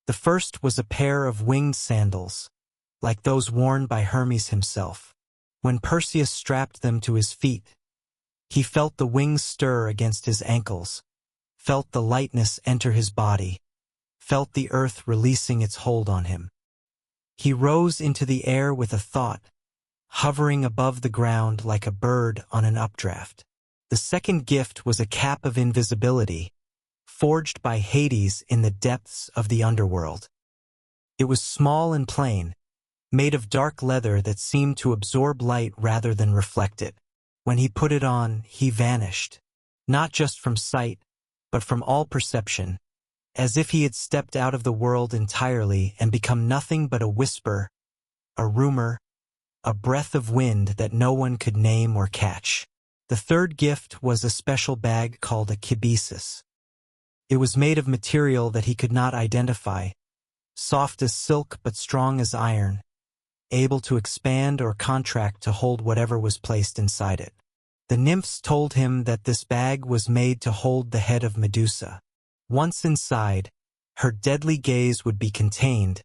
The first was a pair of winged sandals, like those worn by Hermes himself. When Perseus strapped them to his feet, he felt the wings stir against his ankles, felt the lightness enter his body, felt the earth releasing its hold on him. He rose into the air with a thought, hovering above the ground like a bird on an updraft. The second gift was a cap of invisibility, forged by Hades in the depths of the underworld. It was small and plain, made of dark leather that seemed to absorb light rather than reflect it. When he put it on, he vanished, not just from sight, but from all perception, as if he had stepped out of the world entirely and become nothing but a whisper, a rumor, a breath of wind that no one could name or catch. The third gift was a special bag called a kibisis. It was made of material that he could not identify, soft as silk but strong as iron, able to expand or contract to hold whatever was placed inside it. The nymphs told him that this bag was made to hold the head of Medusa. Once inside, her deadly gaze would be contained,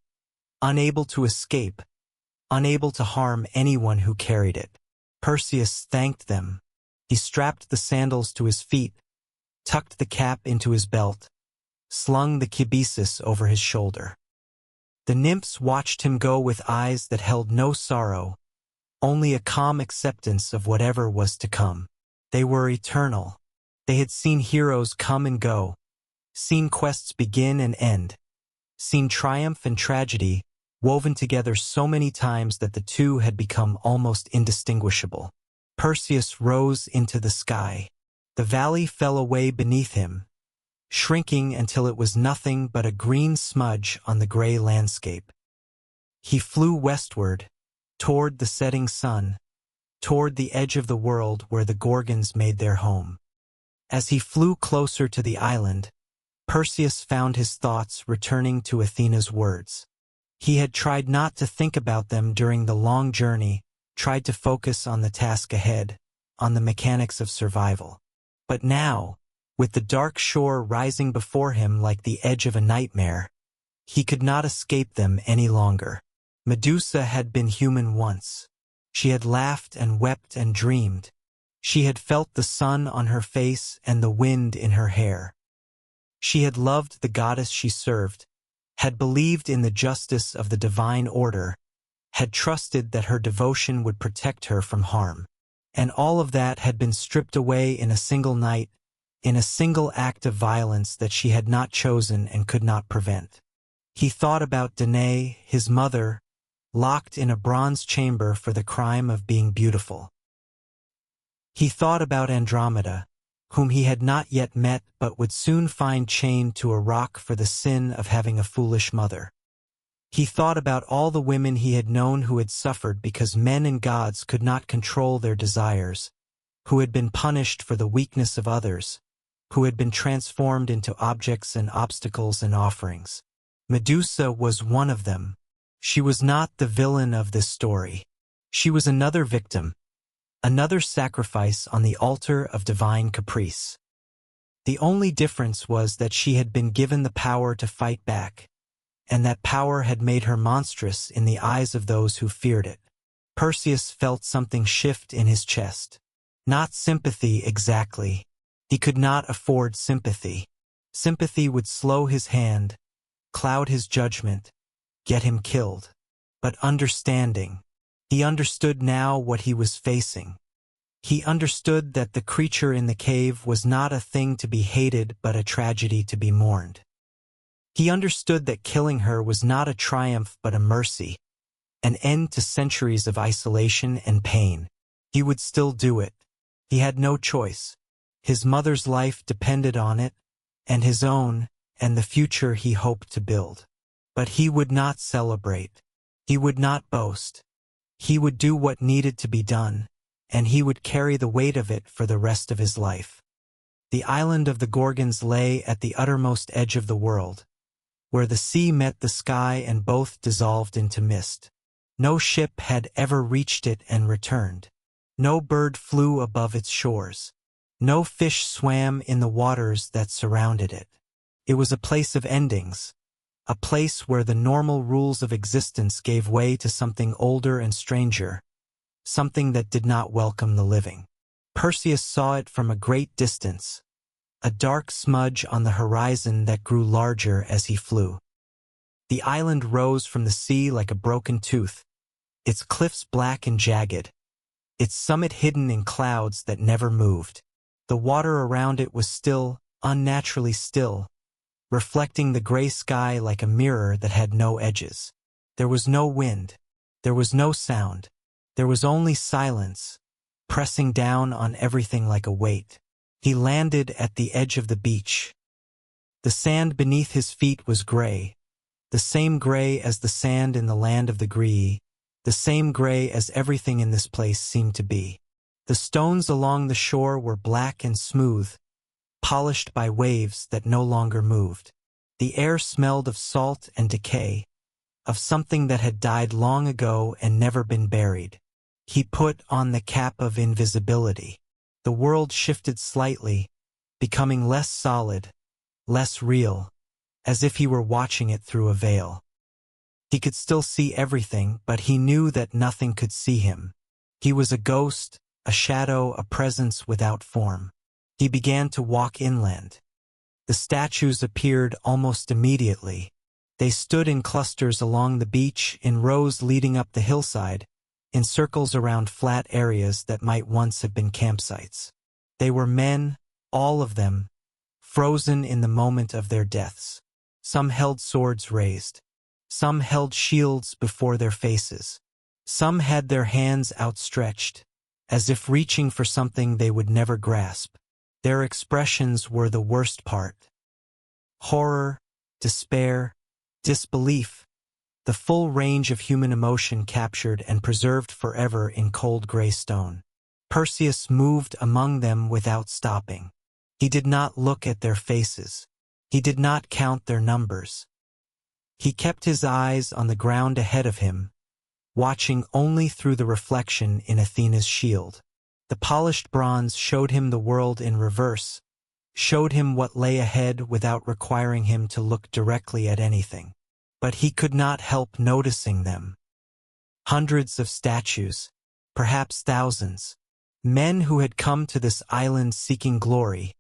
unable to escape, unable to harm anyone who carried it. Perseus thanked them. He strapped the sandals to his feet, tucked the cap into his belt, slung the kibisis over his shoulder. The nymphs watched him go with eyes that held no sorrow, only a calm acceptance of whatever was to come. They were eternal. They had seen heroes come and go, seen quests begin and end, seen triumph and tragedy woven together so many times that the two had become almost indistinguishable. Perseus rose into the sky. The valley fell away beneath him, shrinking until it was nothing but a green smudge on the gray landscape. He flew westward, toward the setting sun, toward the edge of the world where the Gorgons made their home. As he flew closer to the island, Perseus found his thoughts returning to Athena's words. He had tried not to think about them during the long journey, tried to focus on the task ahead, on the mechanics of survival. But now, with the dark shore rising before him like the edge of a nightmare, he could not escape them any longer. Medusa had been human once. She had laughed and wept and dreamed. She had felt the sun on her face and the wind in her hair. She had loved the goddess she served, had believed in the justice of the divine order, had trusted that her devotion would protect her from harm. And all of that had been stripped away in a single night, in a single act of violence that she had not chosen and could not prevent. He thought about Danae, his mother, locked in a bronze chamber for the crime of being beautiful. He thought about Andromeda, whom he had not yet met but would soon find chained to a rock for the sin of having a foolish mother. He thought about all the women he had known who had suffered because men and gods could not control their desires, who had been punished for the weakness of others, who had been transformed into objects and obstacles and offerings. Medusa was one of them. She was not the villain of this story. She was another victim, another sacrifice on the altar of divine caprice. The only difference was that she had been given the power to fight back, and that power had made her monstrous in the eyes of those who feared it. Perseus felt something shift in his chest. Not sympathy exactly. He could not afford sympathy. Sympathy would slow his hand, cloud his judgment, get him killed. But understanding. He understood now what he was facing. He understood that the creature in the cave was not a thing to be hated but a tragedy to be mourned. He understood that killing her was not a triumph but a mercy, an end to centuries of isolation and pain. He would still do it. He had no choice. His mother's life depended on it, and his own, and the future he hoped to build. But he would not celebrate. He would not boast. He would do what needed to be done, and he would carry the weight of it for the rest of his life. The island of the Gorgons lay at the uttermost edge of the world, where the sea met the sky and both dissolved into mist. No ship had ever reached it and returned. No bird flew above its shores. No fish swam in the waters that surrounded it. It was a place of endings, a place where the normal rules of existence gave way to something older and stranger, something that did not welcome the living. Perseus saw it from a great distance, a dark smudge on the horizon that grew larger as he flew. The island rose from the sea like a broken tooth, its cliffs black and jagged, its summit hidden in clouds that never moved. The water around it was still, unnaturally still, reflecting the gray sky like a mirror that had no edges. There was no wind. There was no sound. There was only silence, pressing down on everything like a weight. He landed at the edge of the beach. The sand beneath his feet was gray, the same gray as the sand in the land of the Gree, the same gray as everything in this place seemed to be. The stones along the shore were black and smooth, polished by waves that no longer moved. The air smelled of salt and decay, of something that had died long ago and never been buried. He put on the cap of invisibility. The world shifted slightly, becoming less solid, less real, as if he were watching it through a veil. He could still see everything, but he knew that nothing could see him. He was a ghost, a shadow, a presence without form. He began to walk inland. The statues appeared almost immediately. They stood in clusters along the beach, in rows leading up the hillside, in circles around flat areas that might once have been campsites. They were men, all of them, frozen in the moment of their deaths. Some held swords raised. Some held shields before their faces. Some had their hands outstretched, as if reaching for something they would never grasp. Their expressions were the worst part. Horror, despair, disbelief, the full range of human emotion captured and preserved forever in cold gray stone. Perseus moved among them without stopping. He did not look at their faces. He did not count their numbers. He kept his eyes on the ground ahead of him, watching only through the reflection in Athena's shield. The polished bronze showed him the world in reverse, showed him what lay ahead without requiring him to look directly at anything. But he could not help noticing them. Hundreds of statues, perhaps thousands, men who had come to this island seeking glory,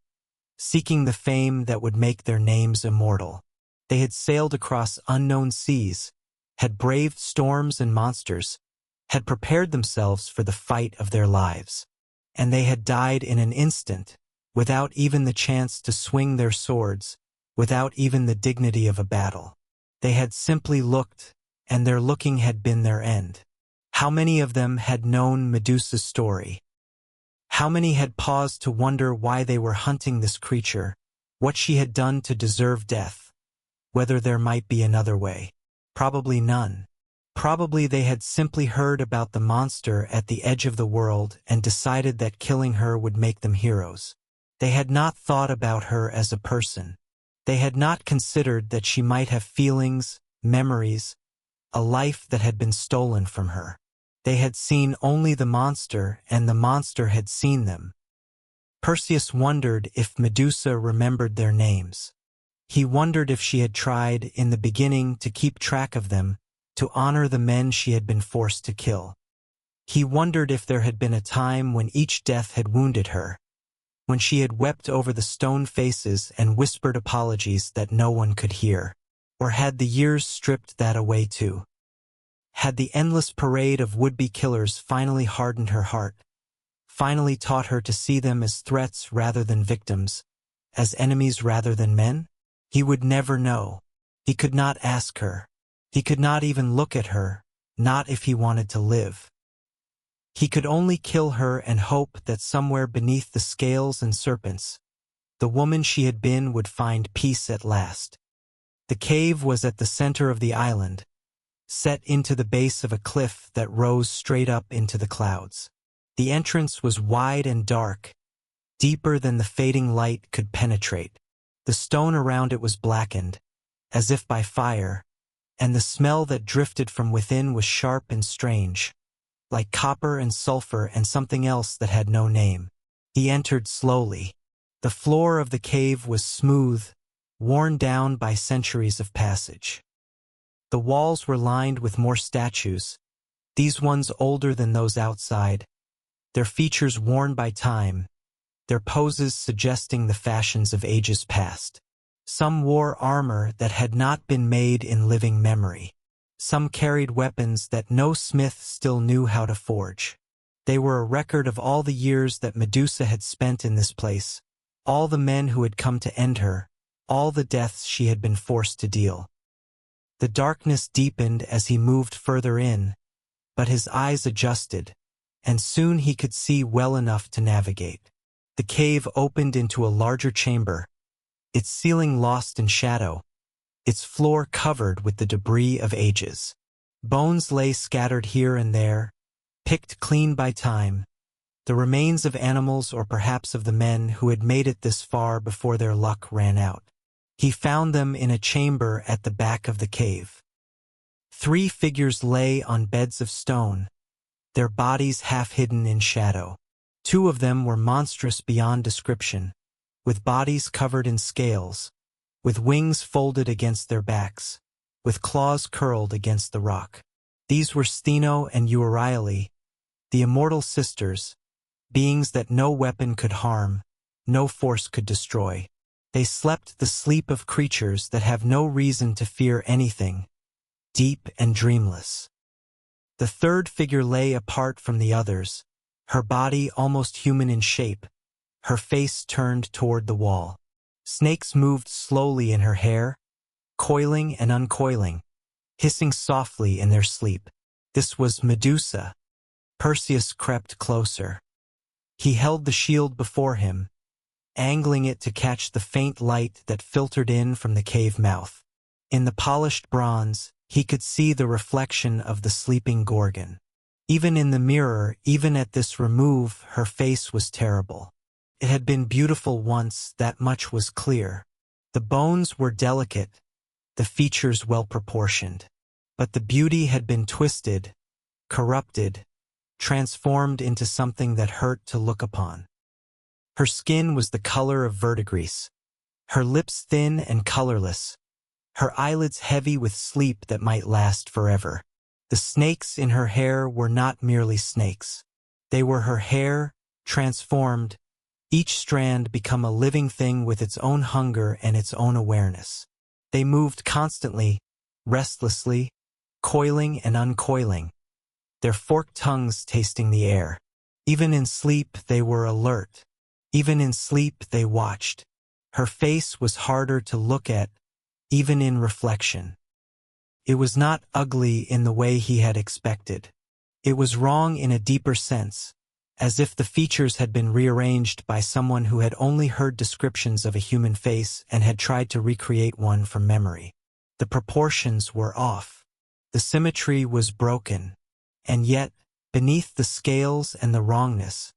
seeking the fame that would make their names immortal. They had sailed across unknown seas, had braved storms and monsters, had prepared themselves for the fight of their lives. and they had died in an instant, without even the chance to swing their swords, without even the dignity of a battle. They had simply looked, and their looking had been their end. How many of them had known Medusa's story? How many had paused to wonder why they were hunting this creature, what she had done to deserve death, whether there might be another way? Probably none. Probably they had simply heard about the monster at the edge of the world and decided that killing her would make them heroes. They had not thought about her as a person. They had not considered that she might have feelings, memories, a life that had been stolen from her. They had seen only the monster, and the monster had seen them. Perseus wondered if Medusa remembered their names. He wondered if she had tried, in the beginning, to keep track of them, to honor the men she had been forced to kill. He wondered if there had been a time when each death had wounded her, when she had wept over the stone faces and whispered apologies that no one could hear. Or had the years stripped that away too? Had the endless parade of would-be killers finally hardened her heart, finally taught her to see them as threats rather than victims, as enemies rather than men? He would never know. He could not ask her. He could not even look at her, not if he wanted to live. He could only kill her and hope that somewhere beneath the scales and serpents, the woman she had been would find peace at last. The cave was at the center of the island, set into the base of a cliff that rose straight up into the clouds. The entrance was wide and dark, deeper than the fading light could penetrate. The stone around it was blackened, as if by fire, and the smell that drifted from within was sharp and strange, like copper and sulfur and something else that had no name. He entered slowly. The floor of the cave was smooth, worn down by centuries of passage. The walls were lined with more statues, these ones older than those outside, their features worn by time, their poses suggesting the fashions of ages past. Some wore armor that had not been made in living memory. Some carried weapons that no smith still knew how to forge. They were a record of all the years that Medusa had spent in this place, all the men who had come to end her, all the deaths she had been forced to deal. The darkness deepened as he moved further in, but his eyes adjusted, and soon he could see well enough to navigate. The cave opened into a larger chamber, its ceiling lost in shadow, its floor covered with the debris of ages. Bones lay scattered here and there, picked clean by time, the remains of animals or perhaps of the men who had made it this far before their luck ran out. He found them in a chamber at the back of the cave. 3 figures lay on beds of stone, their bodies half hidden in shadow. 2 of them were monstrous beyond description, with bodies covered in scales, with wings folded against their backs, with claws curled against the rock. These were Stheno and Euryale, the immortal sisters, beings that no weapon could harm, no force could destroy. They slept the sleep of creatures that have no reason to fear anything, deep and dreamless. The 3rd figure lay apart from the others, her body almost human in shape, her face turned toward the wall. Snakes moved slowly in her hair, coiling and uncoiling, hissing softly in their sleep. This was Medusa. Perseus crept closer. He held the shield before him, angling it to catch the faint light that filtered in from the cave mouth. In the polished bronze, he could see the reflection of the sleeping Gorgon. Even in the mirror, even at this remove, her face was terrible. It had been beautiful once, that much was clear. The bones were delicate, the features well-proportioned. But the beauty had been twisted, corrupted, transformed into something that hurt to look upon. Her skin was the color of verdigris, her lips thin and colorless, her eyelids heavy with sleep that might last forever. The snakes in her hair were not merely snakes. They were her hair, transformed, each strand become a living thing with its own hunger and its own awareness. They moved constantly, restlessly, coiling and uncoiling, their forked tongues tasting the air. Even in sleep they were alert. Even in sleep they watched. Her face was harder to look at, even in reflection. It was not ugly in the way he had expected. It was wrong in a deeper sense, as if the features had been rearranged by someone who had only heard descriptions of a human face and had tried to recreate one from memory. The proportions were off. The symmetry was broken. And yet, beneath the scales and the wrongness,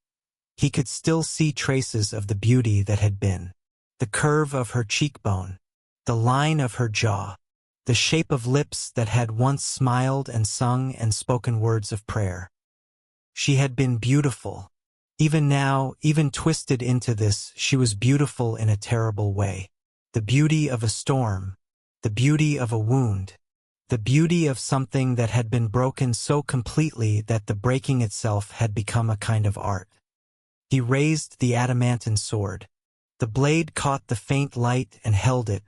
he could still see traces of the beauty that had been. The curve of her cheekbone, the line of her jaw, the shape of lips that had once smiled and sung and spoken words of prayer. She had been beautiful. Even now, even twisted into this, she was beautiful in a terrible way. The beauty of a storm, the beauty of a wound, the beauty of something that had been broken so completely that the breaking itself had become a kind of art. He raised the adamantine sword. The blade caught the faint light and held it,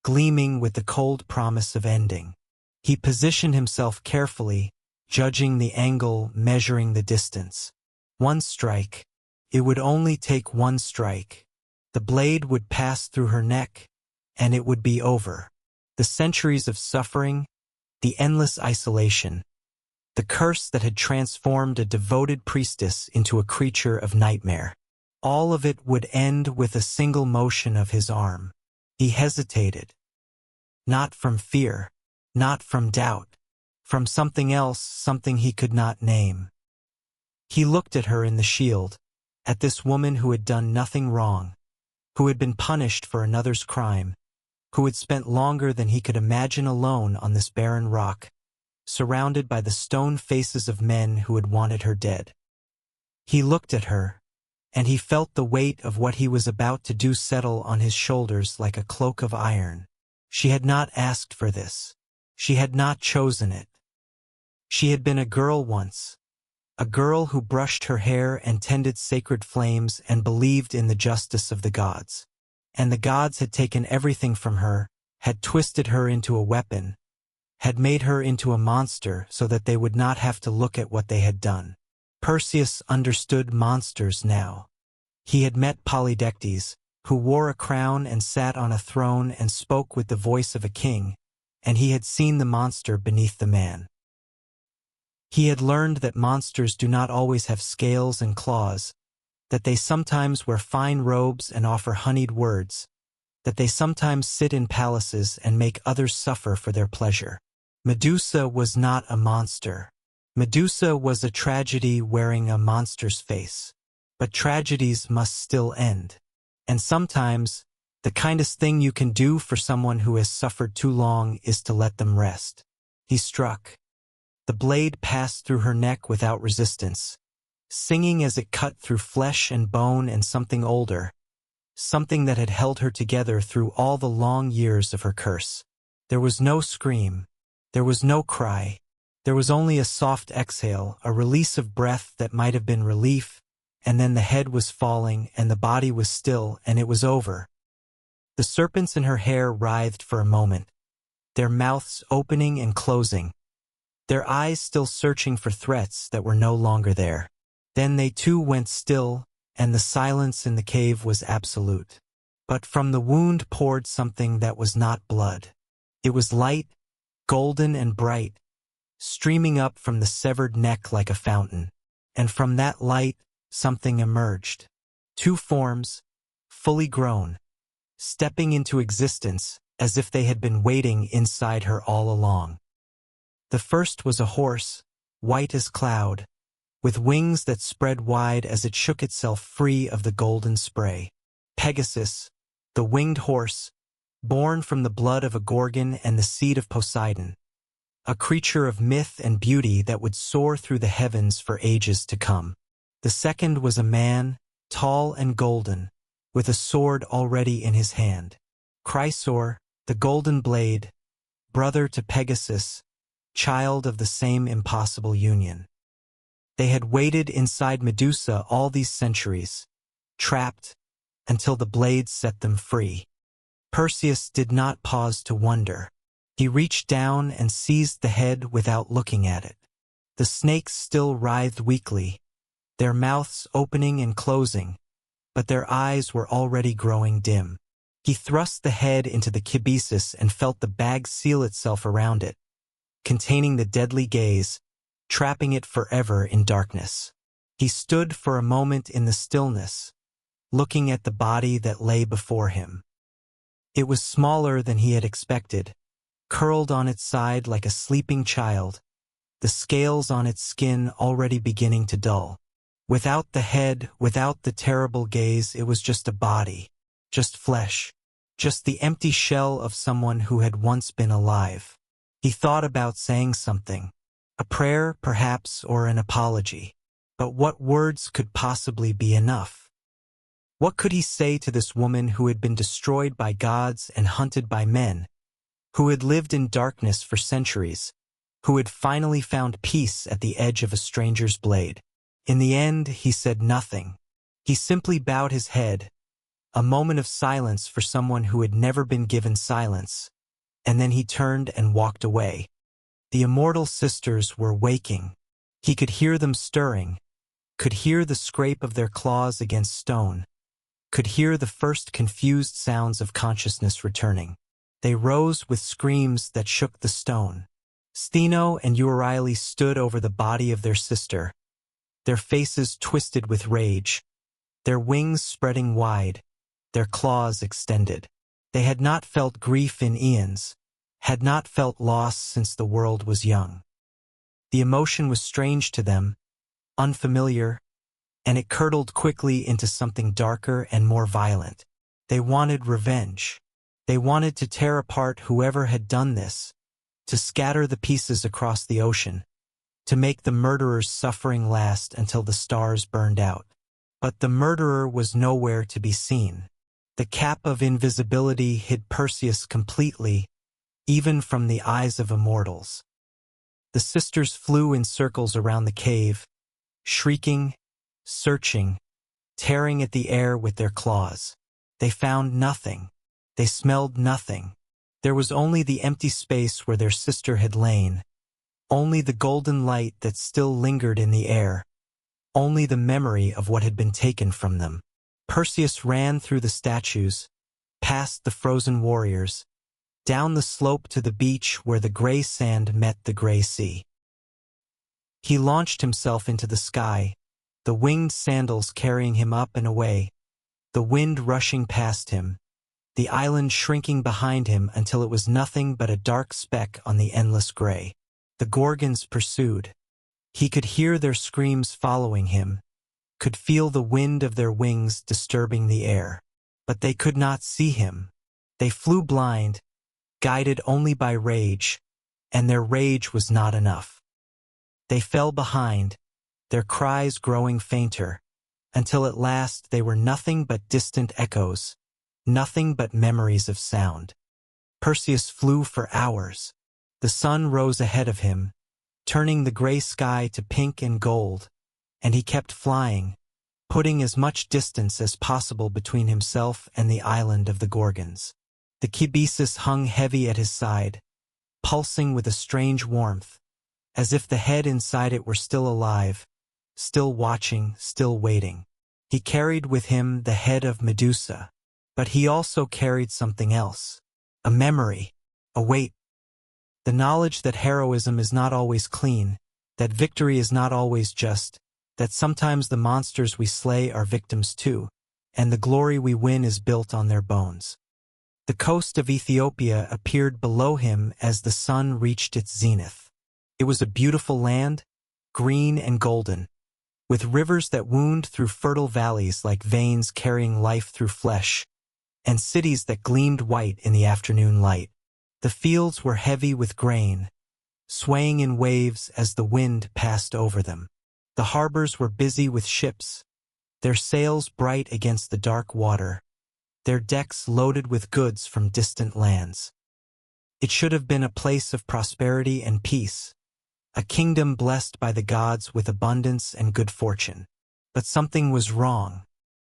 gleaming with the cold promise of ending. He positioned himself carefully, judging the angle, measuring the distance. One strike. It would only take one strike. The blade would pass through her neck, and it would be over. The centuries of suffering, the endless isolation, the curse that had transformed a devoted priestess into a creature of nightmare. All of it would end with a single motion of his arm. He hesitated. Not from fear, not from doubt, from something else, something he could not name. He looked at her in the shield, at this woman who had done nothing wrong, who had been punished for another's crime, who had spent longer than he could imagine alone on this barren rock, surrounded by the stone faces of men who had wanted her dead. He looked at her, and he felt the weight of what he was about to do settle on his shoulders like a cloak of iron. She had not asked for this. She had not chosen it. She had been a girl once, a girl who brushed her hair and tended sacred flames and believed in the justice of the gods. And the gods had taken everything from her, had twisted her into a weapon, had made her into a monster so that they would not have to look at what they had done. Perseus understood monsters now. He had met Polydectes, who wore a crown and sat on a throne and spoke with the voice of a king, and he had seen the monster beneath the man. He had learned that monsters do not always have scales and claws, that they sometimes wear fine robes and offer honeyed words, that they sometimes sit in palaces and make others suffer for their pleasure. Medusa was not a monster. Medusa was a tragedy wearing a monster's face. But tragedies must still end. And sometimes, the kindest thing you can do for someone who has suffered too long is to let them rest. He struck. The blade passed through her neck without resistance, singing as it cut through flesh and bone and something older, something that had held her together through all the long years of her curse. There was no scream. There was no cry. There was only a soft exhale, a release of breath that might have been relief, and then the head was falling and the body was still and it was over. The serpents in her hair writhed for a moment, their mouths opening and closing, their eyes still searching for threats that were no longer there. Then they too went still, and the silence in the cave was absolute. But from the wound poured something that was not blood. It was light, golden and bright, streaming up from the severed neck like a fountain. And from that light, something emerged. Two forms, fully grown, stepping into existence as if they had been waiting inside her all along. The first was a horse, white as cloud, with wings that spread wide as it shook itself free of the golden spray. Pegasus, the winged horse, born from the blood of a Gorgon and the seed of Poseidon, a creature of myth and beauty that would soar through the heavens for ages to come. The second was a man, tall and golden, with a sword already in his hand. Chrysaor, the golden blade, brother to Pegasus, child of the same impossible union. They had waited inside Medusa all these centuries, trapped, until the blade set them free. Perseus did not pause to wonder. He reached down and seized the head without looking at it. The snakes still writhed weakly, their mouths opening and closing, but their eyes were already growing dim. He thrust the head into the kibisis and felt the bag seal itself around it, containing the deadly gaze, trapping it forever in darkness. He stood for a moment in the stillness, looking at the body that lay before him. It was smaller than he had expected, curled on its side like a sleeping child, the scales on its skin already beginning to dull. Without the head, without the terrible gaze, it was just a body, just flesh, just the empty shell of someone who had once been alive. He thought about saying something, a prayer perhaps, or an apology. But what words could possibly be enough? What could he say to this woman who had been destroyed by gods and hunted by men, who had lived in darkness for centuries, who had finally found peace at the edge of a stranger's blade? In the end, he said nothing. He simply bowed his head, a moment of silence for someone who had never been given silence, and then he turned and walked away. The immortal sisters were waking. He could hear them stirring, could hear the scrape of their claws against stone, could hear the first confused sounds of consciousness returning. They rose with screams that shook the stone. Stheno and Euryale stood over the body of their sister, their faces twisted with rage, their wings spreading wide, their claws extended. They had not felt grief in eons, had not felt loss since the world was young. The emotion was strange to them, unfamiliar, and it curdled quickly into something darker and more violent. They wanted revenge. They wanted to tear apart whoever had done this, to scatter the pieces across the ocean, to make the murderer's suffering last until the stars burned out. But the murderer was nowhere to be seen. The cap of invisibility hid Perseus completely, even from the eyes of immortals. The sisters flew in circles around the cave, shrieking, searching, tearing at the air with their claws. They found nothing. They smelled nothing. There was only the empty space where their sister had lain, only the golden light that still lingered in the air, only the memory of what had been taken from them. Perseus ran through the statues, past the frozen warriors, down the slope to the beach where the gray sand met the gray sea. He launched himself into the sky, the winged sandals carrying him up and away, the wind rushing past him, the island shrinking behind him until it was nothing but a dark speck on the endless gray. The Gorgons pursued. He could hear their screams following him, could feel the wind of their wings disturbing the air. But they could not see him. They flew blind, guided only by rage, and their rage was not enough. They fell behind, their cries growing fainter, until at last they were nothing but distant echoes, nothing but memories of sound. Perseus flew for hours. The sun rose ahead of him, turning the gray sky to pink and gold, and he kept flying, putting as much distance as possible between himself and the island of the Gorgons. The kibisis hung heavy at his side, pulsing with a strange warmth, as if the head inside it were still alive, still watching, still waiting. He carried with him the head of Medusa, but he also carried something else, a memory, a weight. The knowledge that heroism is not always clean, that victory is not always just, that sometimes the monsters we slay are victims too, and the glory we win is built on their bones. The coast of Ethiopia appeared below him as the sun reached its zenith. It was a beautiful land, green and golden, with rivers that wound through fertile valleys like veins carrying life through flesh, and cities that gleamed white in the afternoon light. The fields were heavy with grain, swaying in waves as the wind passed over them. The harbors were busy with ships, their sails bright against the dark water, their decks loaded with goods from distant lands. It should have been a place of prosperity and peace, a kingdom blessed by the gods with abundance and good fortune. But something was wrong.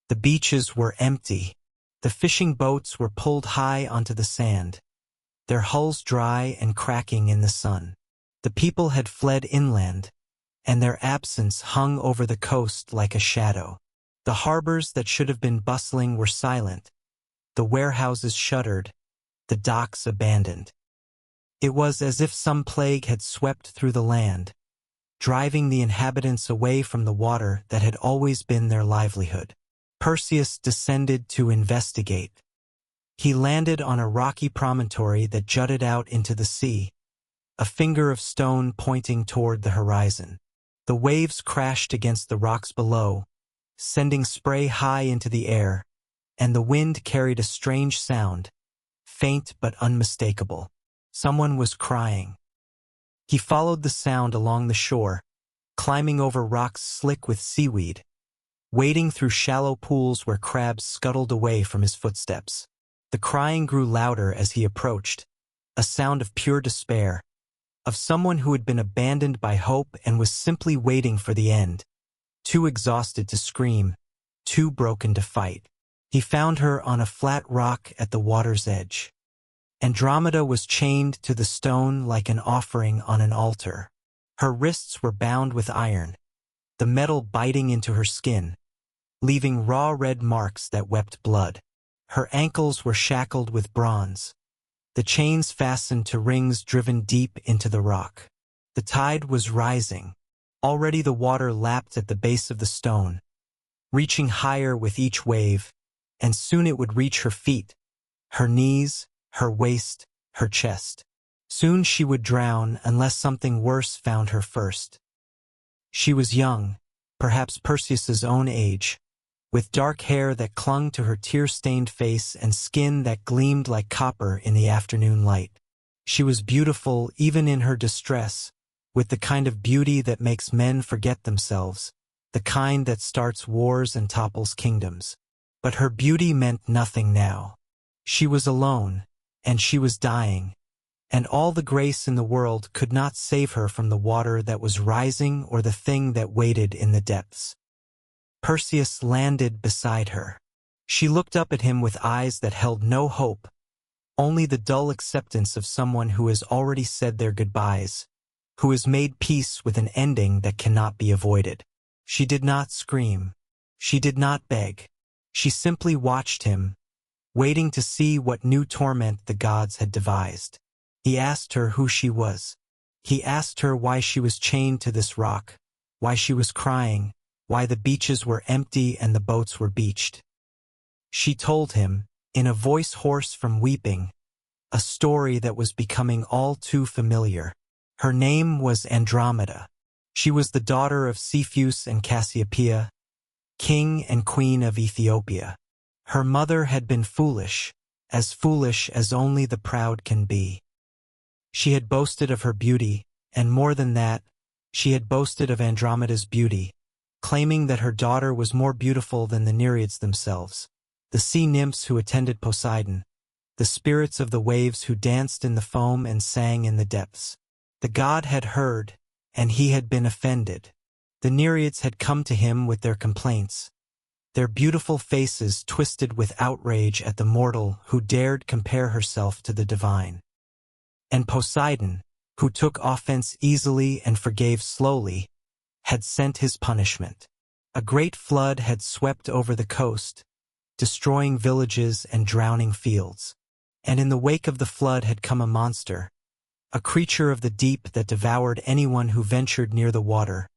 The beaches were empty. The fishing boats were pulled high onto the sand, their hulls dry and cracking in the sun. The people had fled inland, and their absence hung over the coast like a shadow. The harbors that should have been bustling were silent, the warehouses shuttered, the docks abandoned. It was as if some plague had swept through the land, driving the inhabitants away from the water that had always been their livelihood. Perseus descended to investigate. He landed on a rocky promontory that jutted out into the sea, a finger of stone pointing toward the horizon. The waves crashed against the rocks below, sending spray high into the air, and the wind carried a strange sound, faint but unmistakable. Someone was crying. He followed the sound along the shore, climbing over rocks slick with seaweed, wading through shallow pools where crabs scuttled away from his footsteps. The crying grew louder as he approached, a sound of pure despair, of someone who had been abandoned by hope and was simply waiting for the end, too exhausted to scream, too broken to fight. He found her on a flat rock at the water's edge. Andromeda was chained to the stone like an offering on an altar. Her wrists were bound with iron, the metal biting into her skin, leaving raw red marks that wept blood. Her ankles were shackled with bronze, the chains fastened to rings driven deep into the rock. The tide was rising. Already the water lapped at the base of the stone, reaching higher with each wave, and soon it would reach her feet, her knees, her waist, her chest. Soon she would drown unless something worse found her first. She was young, perhaps Perseus's own age, with dark hair that clung to her tear-stained face and skin that gleamed like copper in the afternoon light. She was beautiful even in her distress, with the kind of beauty that makes men forget themselves, the kind that starts wars and topples kingdoms. But her beauty meant nothing now. She was alone, and she was dying, and all the grace in the world could not save her from the water that was rising or the thing that waited in the depths. Perseus landed beside her. She looked up at him with eyes that held no hope, only the dull acceptance of someone who has already said their goodbyes, who has made peace with an ending that cannot be avoided. She did not scream. She did not beg. She simply watched him, waiting to see what new torment the gods had devised. He asked her who she was. He asked her why she was chained to this rock, why she was crying, why the beaches were empty and the boats were beached. She told him, in a voice hoarse from weeping, a story that was becoming all too familiar. Her name was Andromeda. She was the daughter of Cepheus and Cassiopeia, king and queen of Ethiopia. Her mother had been foolish as only the proud can be. She had boasted of her beauty, and more than that, she had boasted of Andromeda's beauty, claiming that her daughter was more beautiful than the Nereids themselves, the sea nymphs who attended Poseidon, the spirits of the waves who danced in the foam and sang in the depths. The god had heard, and he had been offended. The Nereids had come to him with their complaints, their beautiful faces twisted with outrage at the mortal who dared compare herself to the divine. And Poseidon, who took offense easily and forgave slowly, had sent his punishment. A great flood had swept over the coast, destroying villages and drowning fields. And in the wake of the flood had come a monster, a creature of the deep that devoured anyone who ventured near the water,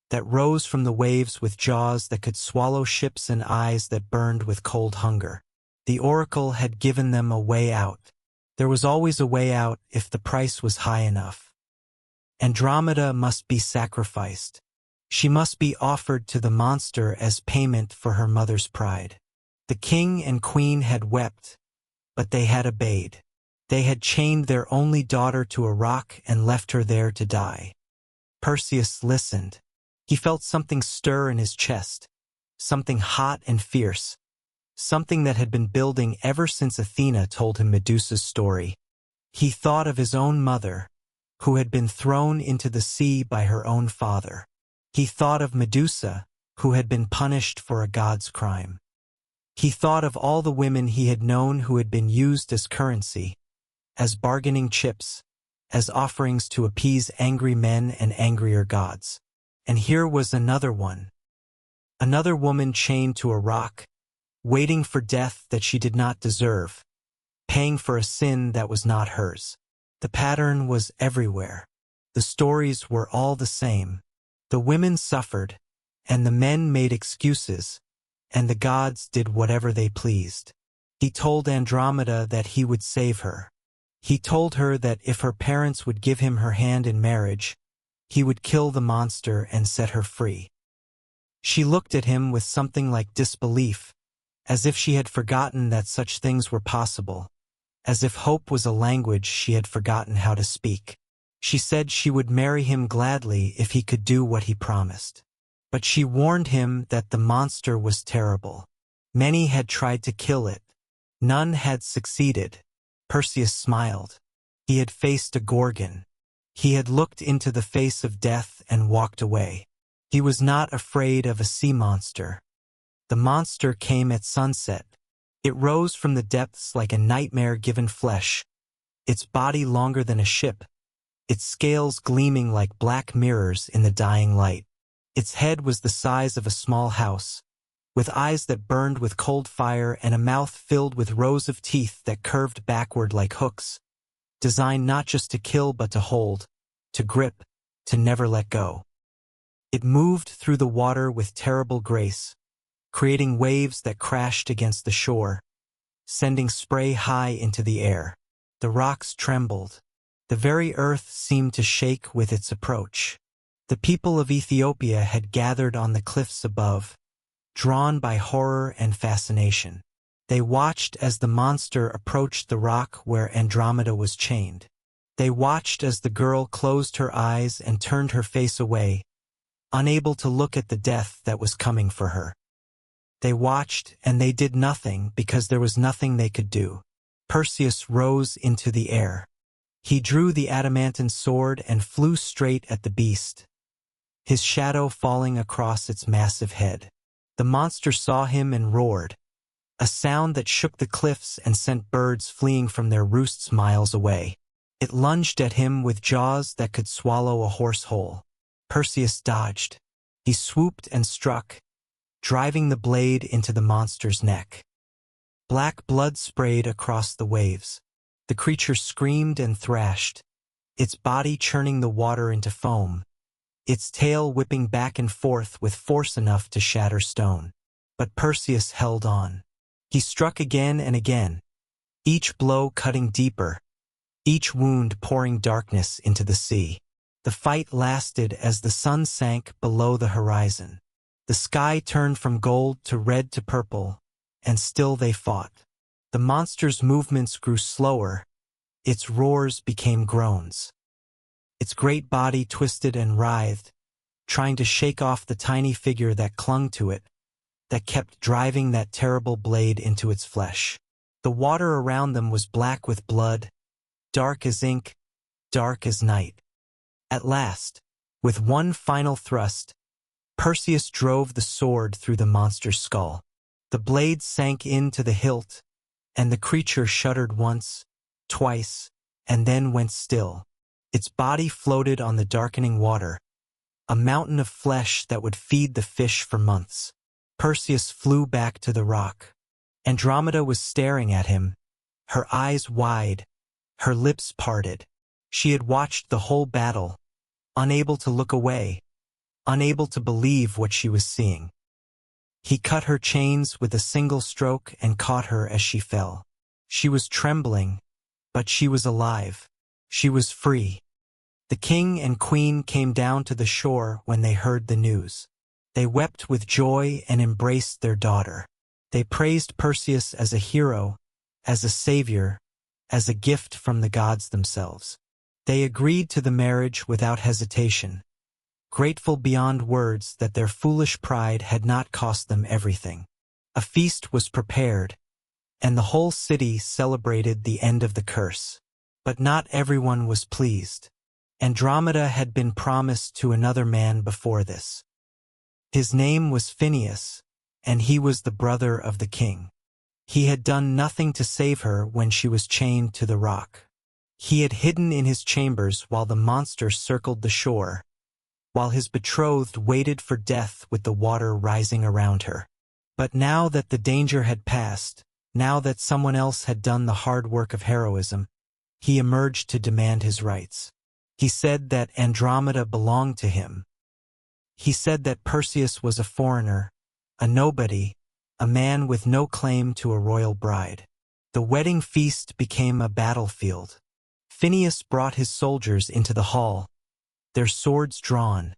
that rose from the waves with jaws that could swallow ships and eyes that burned with cold hunger. The oracle had given them a way out. There was always a way out if the price was high enough. Andromeda must be sacrificed. She must be offered to the monster as payment for her mother's pride. The king and queen had wept, but they had obeyed. They had chained their only daughter to a rock and left her there to die. Perseus listened. He felt something stir in his chest, something hot and fierce, something that had been building ever since Athena told him Medusa's story. He thought of his own mother, who had been thrown into the sea by her own father. He thought of Medusa, who had been punished for a god's crime. He thought of all the women he had known who had been used as currency, as bargaining chips, as offerings to appease angry men and angrier gods. And here was another one. Another woman chained to a rock, waiting for death that she did not deserve, paying for a sin that was not hers. The pattern was everywhere. The stories were all the same. The women suffered, and the men made excuses, and the gods did whatever they pleased. He told Andromeda that he would save her. He told her that if her parents would give him her hand in marriage, he would kill the monster and set her free. She looked at him with something like disbelief, as if she had forgotten that such things were possible, as if hope was a language she had forgotten how to speak. She said she would marry him gladly if he could do what he promised. But she warned him that the monster was terrible. Many had tried to kill it. None had succeeded. Perseus smiled. He had faced a Gorgon. He had looked into the face of death and walked away. He was not afraid of a sea monster. The monster came at sunset. It rose from the depths like a nightmare-given flesh, its body longer than a ship, its scales gleaming like black mirrors in the dying light. Its head was the size of a small house, with eyes that burned with cold fire and a mouth filled with rows of teeth that curved backward like hooks, designed not just to kill but to hold, to grip, to never let go. It moved through the water with terrible grace, creating waves that crashed against the shore, sending spray high into the air. The rocks trembled. The very earth seemed to shake with its approach. The people of Ethiopia had gathered on the cliffs above, drawn by horror and fascination. They watched as the monster approached the rock where Andromeda was chained. They watched as the girl closed her eyes and turned her face away, unable to look at the death that was coming for her. They watched, and they did nothing because there was nothing they could do. Perseus rose into the air. He drew the adamantine sword and flew straight at the beast, his shadow falling across its massive head. The monster saw him and roared, a sound that shook the cliffs and sent birds fleeing from their roosts miles away. It lunged at him with jaws that could swallow a horse whole. Perseus dodged. He swooped and struck, driving the blade into the monster's neck. Black blood sprayed across the waves. The creature screamed and thrashed, its body churning the water into foam, its tail whipping back and forth with force enough to shatter stone. But Perseus held on. He struck again and again, each blow cutting deeper, each wound pouring darkness into the sea. The fight lasted as the sun sank below the horizon. The sky turned from gold to red to purple, and still they fought. The monster's movements grew slower, its roars became groans. Its great body twisted and writhed, trying to shake off the tiny figure that clung to it, that kept driving that terrible blade into its flesh. The water around them was black with blood, dark as ink, dark as night. At last, with one final thrust, Perseus drove the sword through the monster's skull. The blade sank into the hilt, and the creature shuddered once, twice, and then went still. Its body floated on the darkening water, a mountain of flesh that would feed the fish for months. Perseus flew back to the rock. Andromeda was staring at him, her eyes wide, her lips parted. She had watched the whole battle, unable to look away, unable to believe what she was seeing. He cut her chains with a single stroke and caught her as she fell. She was trembling, but she was alive. She was free. The king and queen came down to the shore when they heard the news. They wept with joy and embraced their daughter. They praised Perseus as a hero, as a savior, as a gift from the gods themselves. They agreed to the marriage without hesitation, grateful beyond words that their foolish pride had not cost them everything. A feast was prepared, and the whole city celebrated the end of the curse. But not everyone was pleased. Andromeda had been promised to another man before this. His name was Phineus, and he was the brother of the king. He had done nothing to save her when she was chained to the rock. He had hidden in his chambers while the monster circled the shore, while his betrothed waited for death with the water rising around her. But now that the danger had passed, now that someone else had done the hard work of heroism, he emerged to demand his rights. He said that Andromeda belonged to him. He said that Perseus was a foreigner, a nobody, a man with no claim to a royal bride. The wedding feast became a battlefield. Phineus brought his soldiers into the hall, their swords drawn,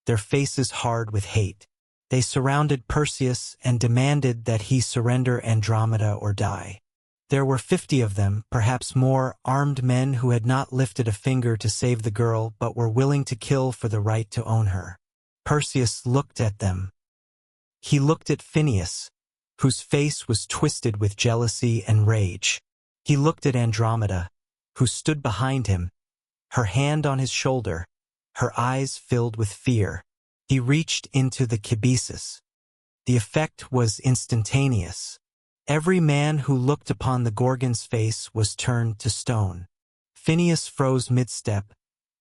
their faces hard with hate. They surrounded Perseus and demanded that he surrender Andromeda or die. There were 50 of them, perhaps more, armed men who had not lifted a finger to save the girl but were willing to kill for the right to own her. Perseus looked at them. He looked at Phineus, whose face was twisted with jealousy and rage. He looked at Andromeda, who stood behind him, her hand on his shoulder, her eyes filled with fear. He reached into the kibisis. The effect was instantaneous. Every man who looked upon the Gorgon's face was turned to stone. Phineus froze mid-step,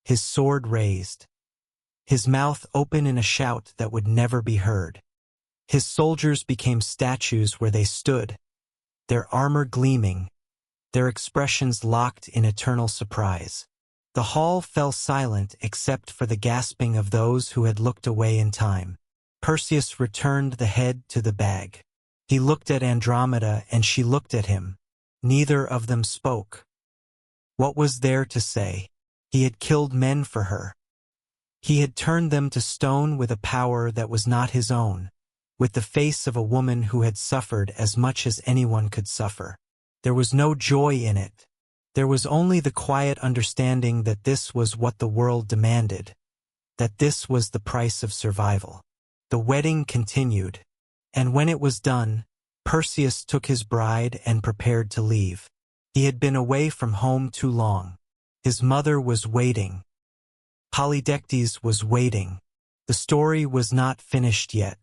his sword raised, his mouth open in a shout that would never be heard. His soldiers became statues where they stood, their armor gleaming, their expressions locked in eternal surprise. The hall fell silent except for the gasping of those who had looked away in time. Perseus returned the head to the bag. He looked at Andromeda and she looked at him. Neither of them spoke. What was there to say? He had killed men for her. He had turned them to stone with a power that was not his own, with the face of a woman who had suffered as much as anyone could suffer. There was no joy in it. There was only the quiet understanding that this was what the world demanded, that this was the price of survival. The wedding continued, and when it was done, Perseus took his bride and prepared to leave. He had been away from home too long. His mother was waiting. Polydectes was waiting. The story was not finished yet.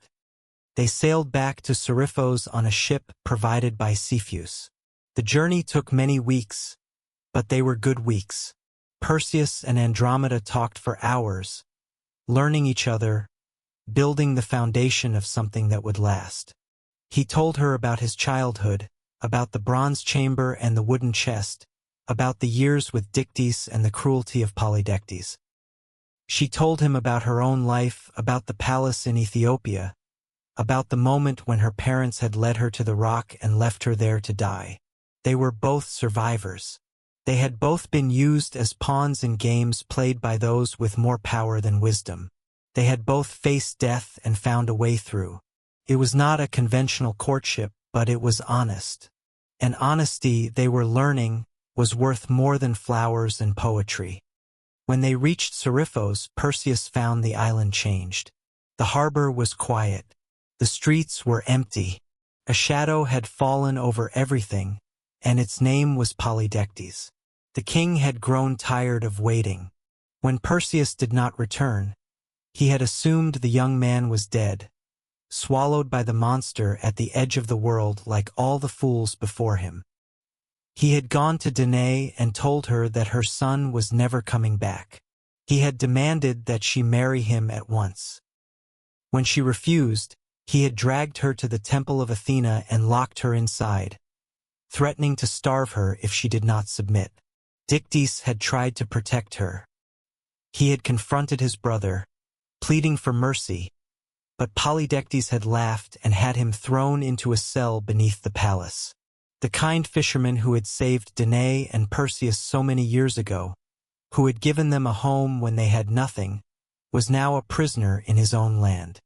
They sailed back to Seriphos on a ship provided by Cepheus. The journey took many weeks, but they were good weeks. Perseus and Andromeda talked for hours, learning each other, building the foundation of something that would last. He told her about his childhood, about the bronze chamber and the wooden chest, about the years with Dictys and the cruelty of Polydectes. She told him about her own life, about the palace in Ethiopia, about the moment when her parents had led her to the rock and left her there to die. They were both survivors. They had both been used as pawns in games played by those with more power than wisdom. They had both faced death and found a way through. It was not a conventional courtship, but it was honest. And honesty, they were learning, was worth more than flowers and poetry. When they reached Seriphos, Perseus found the island changed. The harbor was quiet. The streets were empty. A shadow had fallen over everything, and its name was Polydectes. The king had grown tired of waiting. When Perseus did not return, he had assumed the young man was dead, swallowed by the monster at the edge of the world like all the fools before him. He had gone to Danae and told her that her son was never coming back. He had demanded that she marry him at once. When she refused, he had dragged her to the temple of Athena and locked her inside, threatening to starve her if she did not submit. Dictys had tried to protect her. He had confronted his brother, pleading for mercy, but Polydectes had laughed and had him thrown into a cell beneath the palace. The kind fisherman who had saved Danae and Perseus so many years ago, who had given them a home when they had nothing, was now a prisoner in his own land.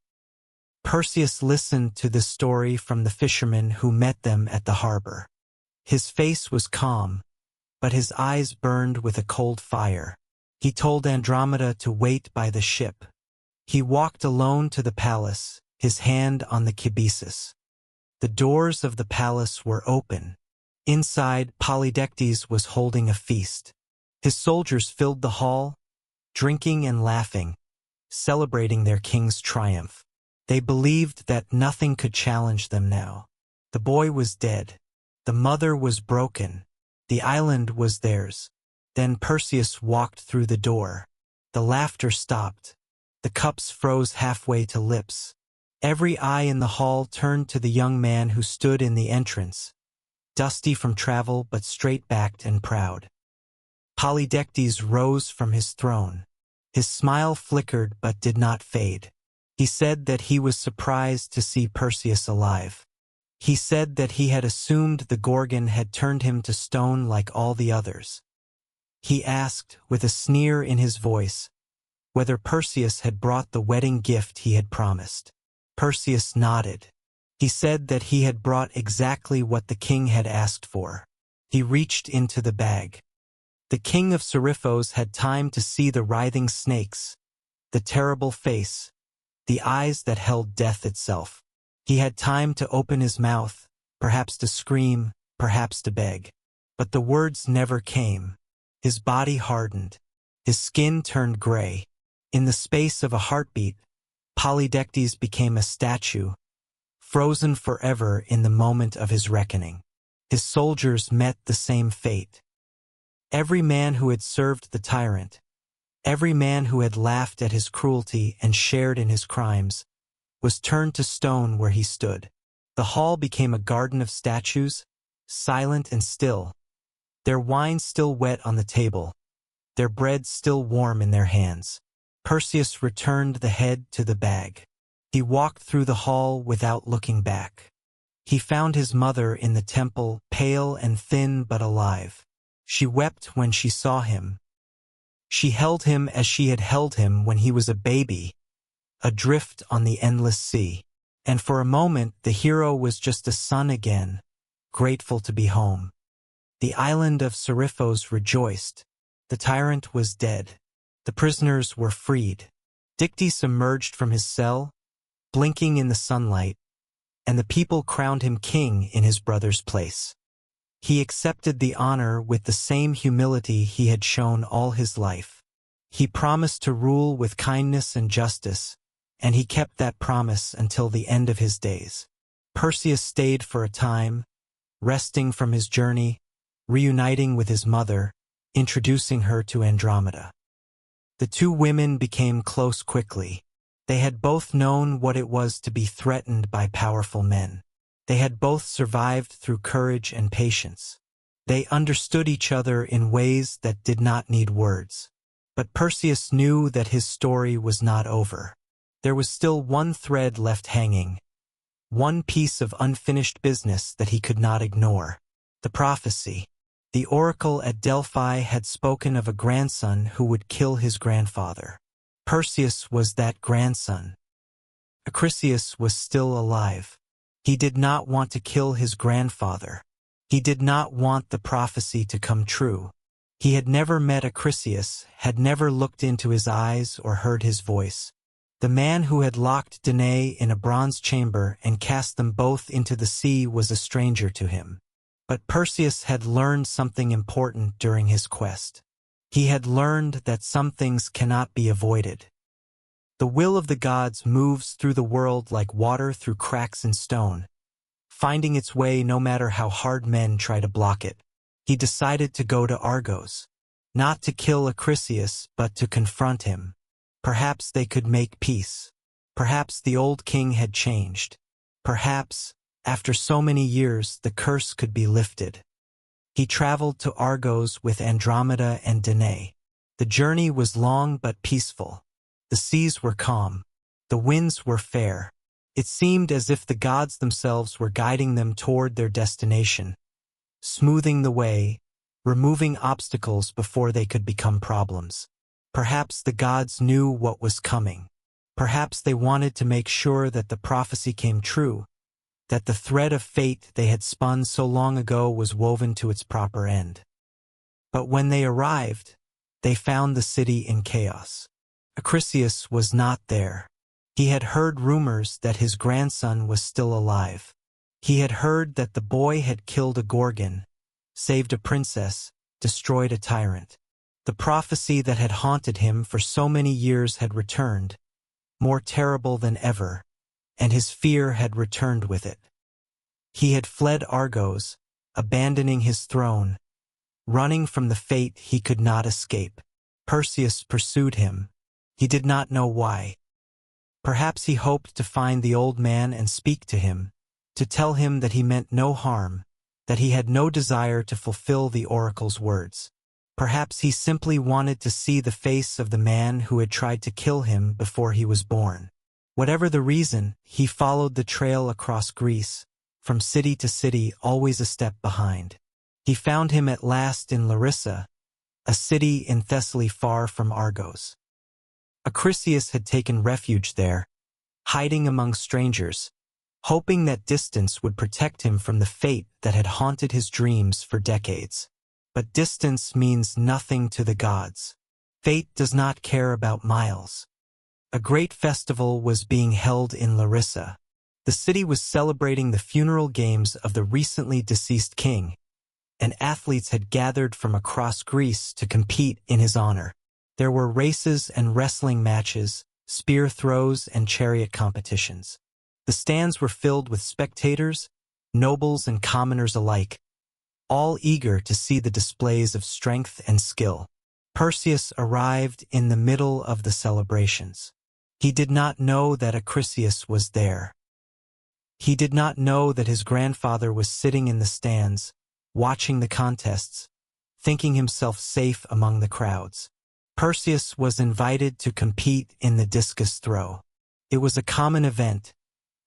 Perseus listened to this story from the fisherman who met them at the harbor. His face was calm, but his eyes burned with a cold fire. He told Andromeda to wait by the ship. He walked alone to the palace, his hand on the kibisis. The doors of the palace were open. Inside, Polydectes was holding a feast. His soldiers filled the hall, drinking and laughing, celebrating their king's triumph. They believed that nothing could challenge them now. The boy was dead. The mother was broken. The island was theirs. Then Perseus walked through the door. The laughter stopped. The cups froze halfway to lips. Every eye in the hall turned to the young man who stood in the entrance, dusty from travel but straight-backed and proud. Polydectes rose from his throne. His smile flickered but did not fade. He said that he was surprised to see Perseus alive. He said that he had assumed the Gorgon had turned him to stone like all the others. He asked, with a sneer in his voice, whether Perseus had brought the wedding gift he had promised. Perseus nodded. He said that he had brought exactly what the king had asked for. He reached into the bag. The king of Seriphos had time to see the writhing snakes, the terrible face, the eyes that held death itself. He had time to open his mouth, perhaps to scream, perhaps to beg. But the words never came. His body hardened. His skin turned gray. In the space of a heartbeat, Polydectes became a statue, frozen forever in the moment of his reckoning. His soldiers met the same fate. Every man who had served the tyrant, every man who had laughed at his cruelty and shared in his crimes, was turned to stone where he stood. The hall became a garden of statues, silent and still, their wine still wet on the table, their bread still warm in their hands. Perseus returned the head to the bag. He walked through the hall without looking back. He found his mother in the temple, pale and thin but alive. She wept when she saw him. She held him as she had held him when he was a baby, adrift on the endless sea. And for a moment the hero was just a son again, grateful to be home. The island of Seriphos rejoiced. The tyrant was dead. The prisoners were freed. Dictys emerged from his cell, blinking in the sunlight, and the people crowned him king in his brother's place. He accepted the honor with the same humility he had shown all his life. He promised to rule with kindness and justice, and he kept that promise until the end of his days. Perseus stayed for a time, resting from his journey, reuniting with his mother, introducing her to Andromeda. The two women became close quickly. They had both known what it was to be threatened by powerful men. They had both survived through courage and patience. They understood each other in ways that did not need words. But Perseus knew that his story was not over. There was still one thread left hanging, one piece of unfinished business that he could not ignore. The prophecy. The oracle at Delphi had spoken of a grandson who would kill his grandfather. Perseus was that grandson. Acrisius was still alive. He did not want to kill his grandfather. He did not want the prophecy to come true. He had never met Acrisius, had never looked into his eyes or heard his voice. The man who had locked Danae in a bronze chamber and cast them both into the sea was a stranger to him. But Perseus had learned something important during his quest. He had learned that some things cannot be avoided. The will of the gods moves through the world like water through cracks in stone, finding its way no matter how hard men try to block it. He decided to go to Argos, not to kill Acrisius, but to confront him. Perhaps they could make peace. Perhaps the old king had changed. Perhaps, after so many years, the curse could be lifted. He traveled to Argos with Andromeda and Danae. The journey was long but peaceful. The seas were calm. The winds were fair. It seemed as if the gods themselves were guiding them toward their destination, smoothing the way, removing obstacles before they could become problems. Perhaps the gods knew what was coming. Perhaps they wanted to make sure that the prophecy came true, that the thread of fate they had spun so long ago was woven to its proper end. But when they arrived, they found the city in chaos. Acrisius was not there. He had heard rumors that his grandson was still alive. He had heard that the boy had killed a Gorgon, saved a princess, destroyed a tyrant. The prophecy that had haunted him for so many years had returned, more terrible than ever, and his fear had returned with it. He had fled Argos, abandoning his throne, running from the fate he could not escape. Perseus pursued him. He did not know why. Perhaps he hoped to find the old man and speak to him, to tell him that he meant no harm, that he had no desire to fulfill the oracle's words. Perhaps he simply wanted to see the face of the man who had tried to kill him before he was born. Whatever the reason, he followed the trail across Greece, from city to city, always a step behind. He found him at last in Larissa, a city in Thessaly far from Argos. Acrisius had taken refuge there, hiding among strangers, hoping that distance would protect him from the fate that had haunted his dreams for decades. But distance means nothing to the gods. Fate does not care about miles. A great festival was being held in Larissa. The city was celebrating the funeral games of the recently deceased king, and athletes had gathered from across Greece to compete in his honor. There were races and wrestling matches, spear throws and chariot competitions. The stands were filled with spectators, nobles and commoners alike, all eager to see the displays of strength and skill. Perseus arrived in the middle of the celebrations. He did not know that Acrisius was there. He did not know that his grandfather was sitting in the stands, watching the contests, thinking himself safe among the crowds. Perseus was invited to compete in the discus throw. It was a common event,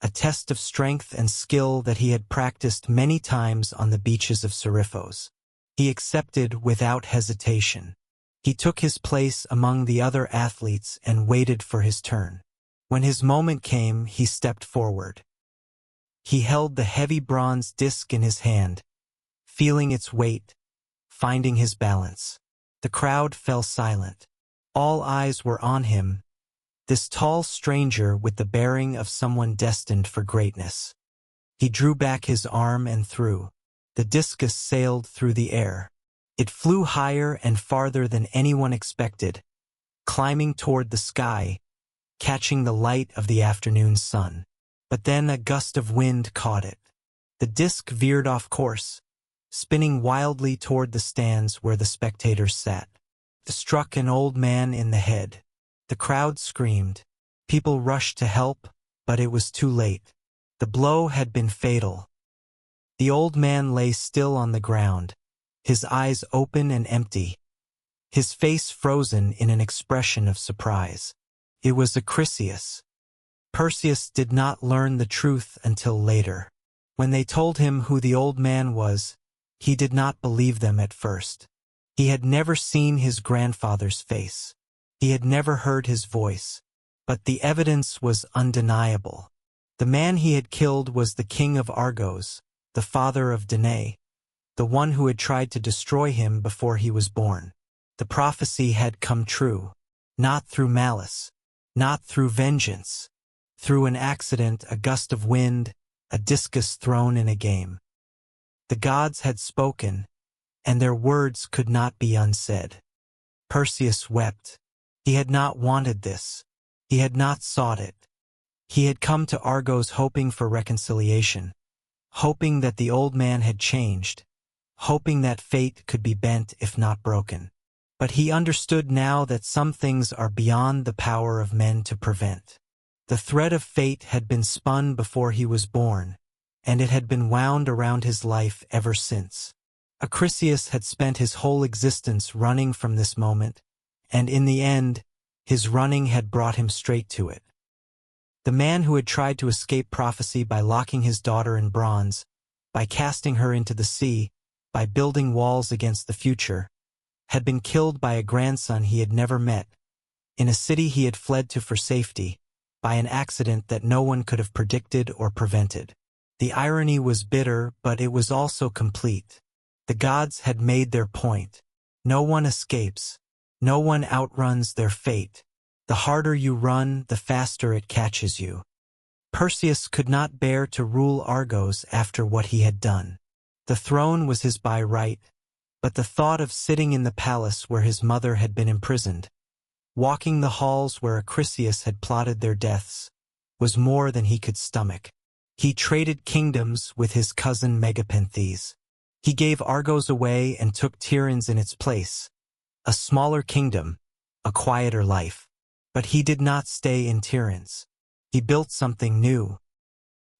a test of strength and skill that he had practiced many times on the beaches of Seriphos. He accepted without hesitation. He took his place among the other athletes and waited for his turn. When his moment came, he stepped forward. He held the heavy bronze disc in his hand, feeling its weight, finding his balance. The crowd fell silent. All eyes were on him, this tall stranger with the bearing of someone destined for greatness. He drew back his arm and threw. The discus sailed through the air. It flew higher and farther than anyone expected, climbing toward the sky, catching the light of the afternoon sun. But then a gust of wind caught it. The disc veered off course, spinning wildly toward the stands where the spectators sat. It struck an old man in the head. The crowd screamed. People rushed to help, but it was too late. The blow had been fatal. The old man lay still on the ground, his eyes open and empty, his face frozen in an expression of surprise. It was Acrisius. Perseus did not learn the truth until later. When they told him who the old man was, he did not believe them at first. He had never seen his grandfather's face. He had never heard his voice. But the evidence was undeniable. The man he had killed was the king of Argos, the father of Danae, the one who had tried to destroy him before he was born. The prophecy had come true, not through malice, not through vengeance, through an accident, a gust of wind, a discus thrown in a game. The gods had spoken, and their words could not be unsaid. Perseus wept. He had not wanted this. He had not sought it. He had come to Argos hoping for reconciliation, hoping that the old man had changed, hoping that fate could be bent if not broken. But he understood now that some things are beyond the power of men to prevent. The thread of fate had been spun before he was born, and it had been wound around his life ever since. Acrisius had spent his whole existence running from this moment, and in the end, his running had brought him straight to it. The man who had tried to escape prophecy by locking his daughter in bronze, by casting her into the sea, by building walls against the future, had been killed by a grandson he had never met, in a city he had fled to for safety, by an accident that no one could have predicted or prevented. The irony was bitter, but it was also complete. The gods had made their point. No one escapes. No one outruns their fate. The harder you run, the faster it catches you. Perseus could not bear to rule Argos after what he had done. The throne was his by right, but the thought of sitting in the palace where his mother had been imprisoned, walking the halls where Acrisius had plotted their deaths, was more than he could stomach. He traded kingdoms with his cousin Megapenthes. He gave Argos away and took Tiryns in its place, a smaller kingdom, a quieter life. But he did not stay in Tiryns. He built something new.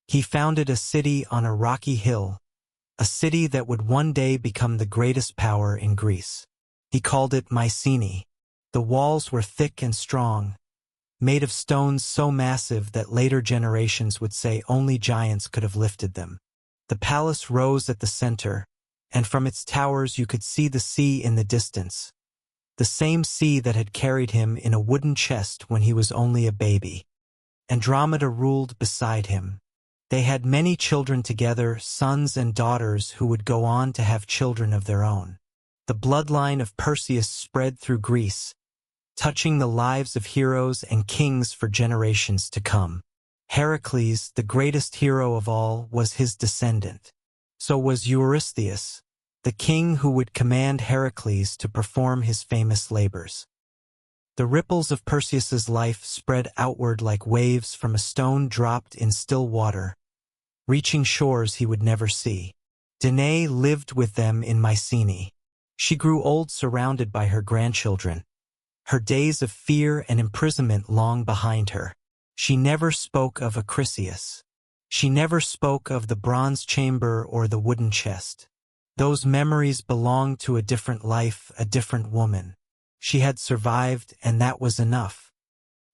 He founded a city on a rocky hill, a city that would one day become the greatest power in Greece. He called it Mycenae. The walls were thick and strong, made of stones so massive that later generations would say only giants could have lifted them. The palace rose at the center, and from its towers you could see the sea in the distance, the same sea that had carried him in a wooden chest when he was only a baby. Andromeda ruled beside him. They had many children together, sons and daughters who would go on to have children of their own. The bloodline of Perseus spread through Greece, touching the lives of heroes and kings for generations to come. Heracles, the greatest hero of all, was his descendant. So was Eurystheus, the king who would command Heracles to perform his famous labors. The ripples of Perseus's life spread outward like waves from a stone dropped in still water, reaching shores he would never see. Danae lived with them in Mycenae. She grew old surrounded by her grandchildren, her days of fear and imprisonment long behind her. She never spoke of Acrisius. She never spoke of the bronze chamber or the wooden chest. Those memories belonged to a different life, a different woman. She had survived, and that was enough.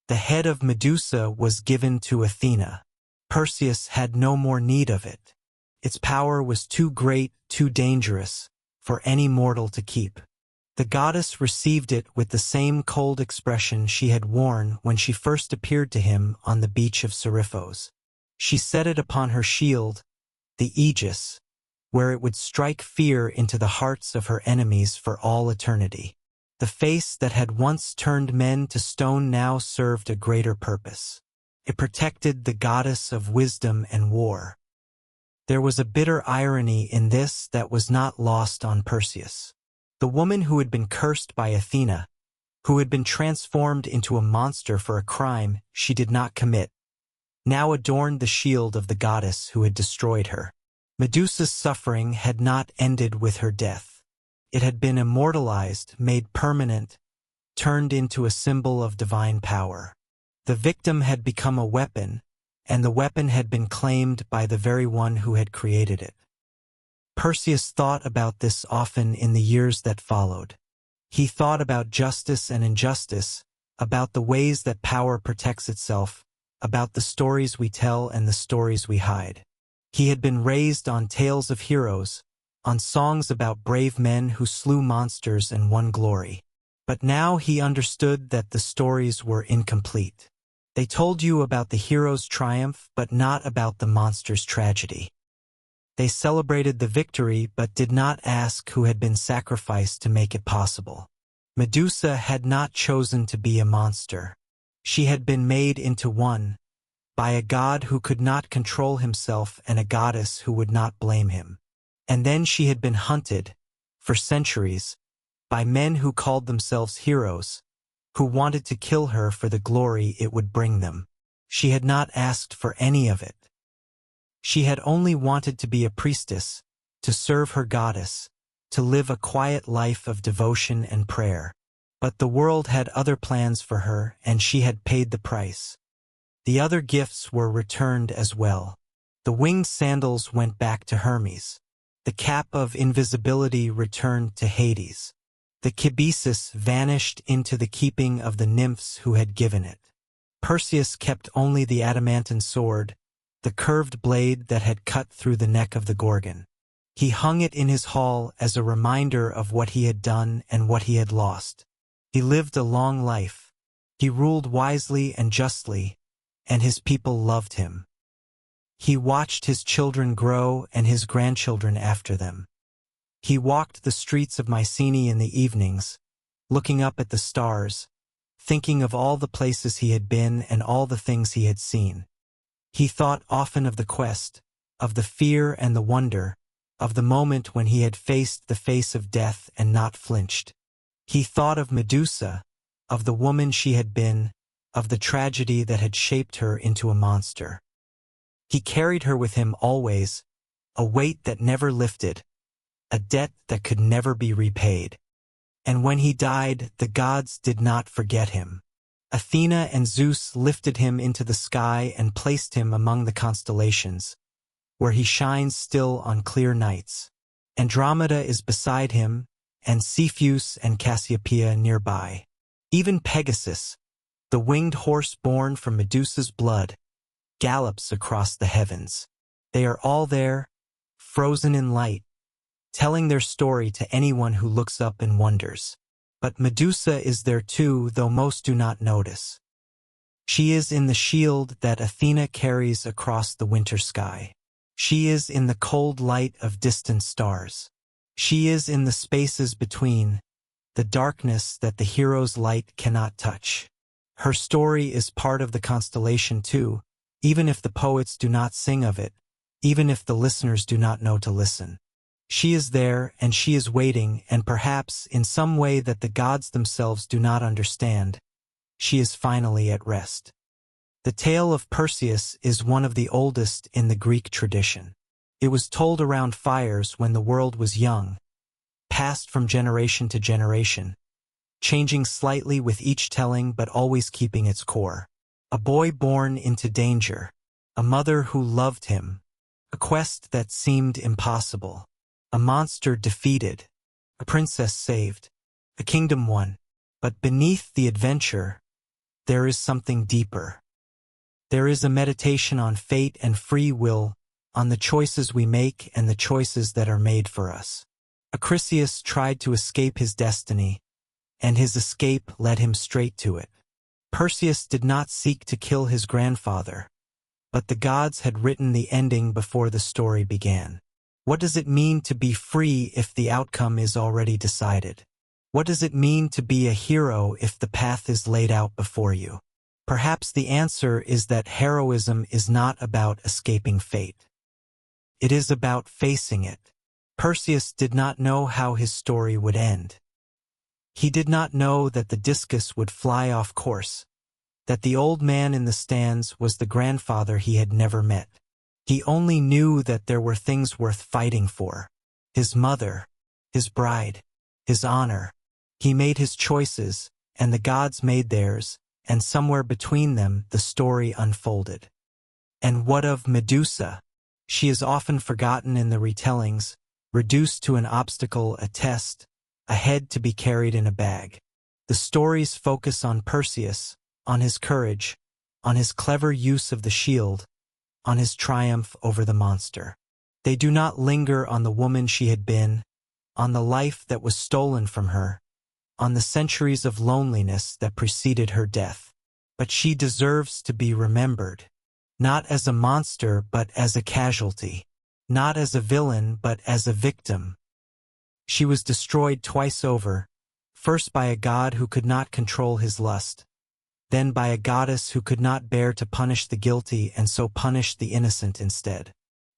The head of Medusa was given to Athena. Perseus had no more need of it. Its power was too great, too dangerous, for any mortal to keep. The goddess received it with the same cold expression she had worn when she first appeared to him on the beach of Seriphos. She set it upon her shield, the aegis, where it would strike fear into the hearts of her enemies for all eternity. The face that had once turned men to stone now served a greater purpose. It protected the goddess of wisdom and war. There was a bitter irony in this that was not lost on Perseus. The woman who had been cursed by Athena, who had been transformed into a monster for a crime she did not commit, now adorned the shield of the goddess who had destroyed her. Medusa's suffering had not ended with her death. It had been immortalized, made permanent, turned into a symbol of divine power. The victim had become a weapon, and the weapon had been claimed by the very one who had created it. Perseus thought about this often in the years that followed. He thought about justice and injustice, about the ways that power protects itself, about the stories we tell and the stories we hide. He had been raised on tales of heroes, on songs about brave men who slew monsters and won glory. But now he understood that the stories were incomplete. They told you about the hero's triumph, but not about the monster's tragedy. They celebrated the victory, but did not ask who had been sacrificed to make it possible. Medusa had not chosen to be a monster. She had been made into one, by a god who could not control himself and a goddess who would not blame him. And then she had been hunted, for centuries, by men who called themselves heroes, who wanted to kill her for the glory it would bring them. She had not asked for any of it. She had only wanted to be a priestess, to serve her goddess, to live a quiet life of devotion and prayer. But the world had other plans for her, and she had paid the price. The other gifts were returned as well. The winged sandals went back to Hermes. The cap of invisibility returned to Hades. The kibisis vanished into the keeping of the nymphs who had given it. Perseus kept only the adamantine sword, the curved blade that had cut through the neck of the Gorgon. He hung it in his hall as a reminder of what he had done and what he had lost. He lived a long life. He ruled wisely and justly, and his people loved him. He watched his children grow and his grandchildren after them. He walked the streets of Mycenae in the evenings, looking up at the stars, thinking of all the places he had been and all the things he had seen. He thought often of the quest, of the fear and the wonder, of the moment when he had faced the face of death and not flinched. He thought of Medusa, of the woman she had been, of the tragedy that had shaped her into a monster. He carried her with him always, a weight that never lifted, a debt that could never be repaid. And when he died, the gods did not forget him. Athena and Zeus lifted him into the sky and placed him among the constellations, where he shines still on clear nights. Andromeda is beside him, and Cepheus and Cassiopeia nearby. Even Pegasus, the winged horse born from Medusa's blood, gallops across the heavens. They are all there, frozen in light, telling their story to anyone who looks up and wonders. But Medusa is there too, though most do not notice. She is in the shield that Athena carries across the winter sky. She is in the cold light of distant stars. She is in the spaces between, the darkness that the hero's light cannot touch. Her story is part of the constellation too, even if the poets do not sing of it, even if the listeners do not know to listen. She is there, and she is waiting, and perhaps, in some way that the gods themselves do not understand, she is finally at rest. The tale of Perseus is one of the oldest in the Greek tradition. It was told around fires when the world was young, passed from generation to generation, changing slightly with each telling but always keeping its core. A boy born into danger, a mother who loved him, a quest that seemed impossible, a monster defeated, a princess saved, a kingdom won. But beneath the adventure, there is something deeper. There is a meditation on fate and free will, on the choices we make and the choices that are made for us. Acrisius tried to escape his destiny, and his escape led him straight to it. Perseus did not seek to kill his grandfather, but the gods had written the ending before the story began. What does it mean to be free if the outcome is already decided? What does it mean to be a hero if the path is laid out before you? Perhaps the answer is that heroism is not about escaping fate. It is about facing it. Perseus did not know how his story would end. He did not know that the discus would fly off course, that the old man in the stands was the grandfather he had never met. He only knew that there were things worth fighting for. His mother, his bride, his honor. He made his choices, and the gods made theirs, and somewhere between them the story unfolded. And what of Medusa? She is often forgotten in the retellings, reduced to an obstacle, a test, a head to be carried in a bag. The stories focus on Perseus, on his courage, on his clever use of the shield, on his triumph over the monster. They do not linger on the woman she had been, on the life that was stolen from her, on the centuries of loneliness that preceded her death. But she deserves to be remembered, not as a monster but as a casualty, not as a villain but as a victim. She was destroyed twice over, first by a god who could not control his lust, then by a goddess who could not bear to punish the guilty and so punished the innocent instead.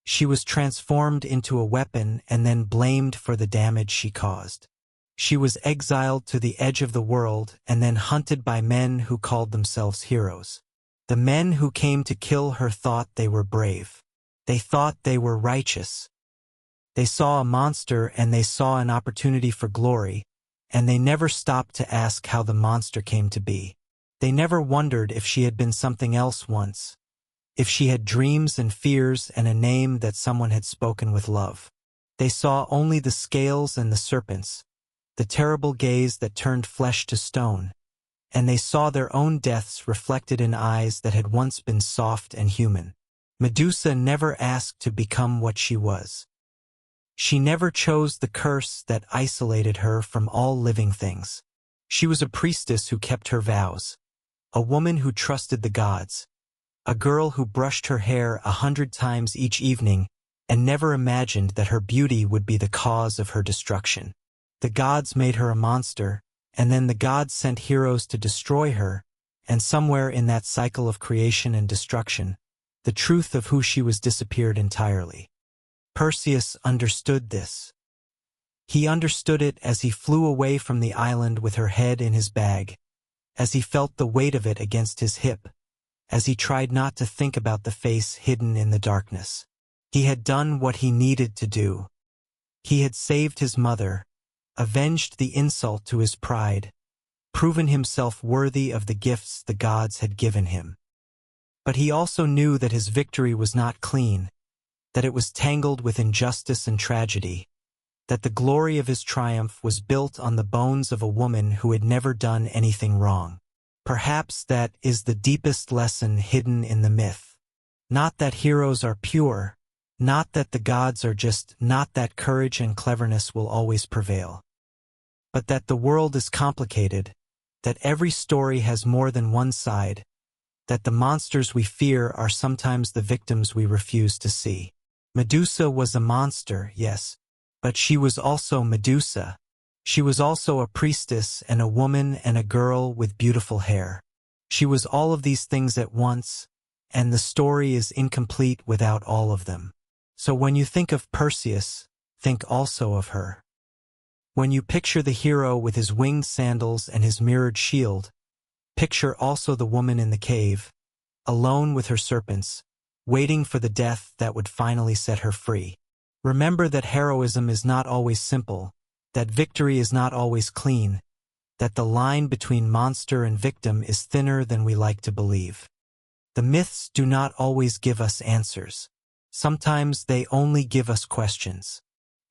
She was transformed into a weapon and then blamed for the damage she caused. She was exiled to the edge of the world and then hunted by men who called themselves heroes. The men who came to kill her thought they were brave. They thought they were righteous. They saw a monster and they saw an opportunity for glory, and they never stopped to ask how the monster came to be. They never wondered if she had been something else once, if she had dreams and fears and a name that someone had spoken with love. They saw only the scales and the serpents, the terrible gaze that turned flesh to stone, and they saw their own deaths reflected in eyes that had once been soft and human. Medusa never asked to become what she was. She never chose the curse that isolated her from all living things. She was a priestess who kept her vows, a woman who trusted the gods, a girl who brushed her hair 100 times each evening and never imagined that her beauty would be the cause of her destruction. The gods made her a monster, and then the gods sent heroes to destroy her, and somewhere in that cycle of creation and destruction, the truth of who she was disappeared entirely. Perseus understood this. He understood it as he flew away from the island with her head in his bag, as he felt the weight of it against his hip, as he tried not to think about the face hidden in the darkness. He had done what he needed to do. He had saved his mother, avenged the insult to his pride, proven himself worthy of the gifts the gods had given him. But he also knew that his victory was not clean, that it was tangled with injustice and tragedy, that the glory of his triumph was built on the bones of a woman who had never done anything wrong. Perhaps that is the deepest lesson hidden in the myth. Not that heroes are pure, not that the gods are just, not that courage and cleverness will always prevail. But that the world is complicated, that every story has more than one side, that the monsters we fear are sometimes the victims we refuse to see. Medusa was a monster, yes, but she was also Medusa. She was also a priestess and a woman and a girl with beautiful hair. She was all of these things at once, and the story is incomplete without all of them. So when you think of Perseus, think also of her. When you picture the hero with his winged sandals and his mirrored shield, picture also the woman in the cave, alone with her serpents, waiting for the death that would finally set her free. Remember that heroism is not always simple, that victory is not always clean, that the line between monster and victim is thinner than we like to believe. The myths do not always give us answers. Sometimes they only give us questions.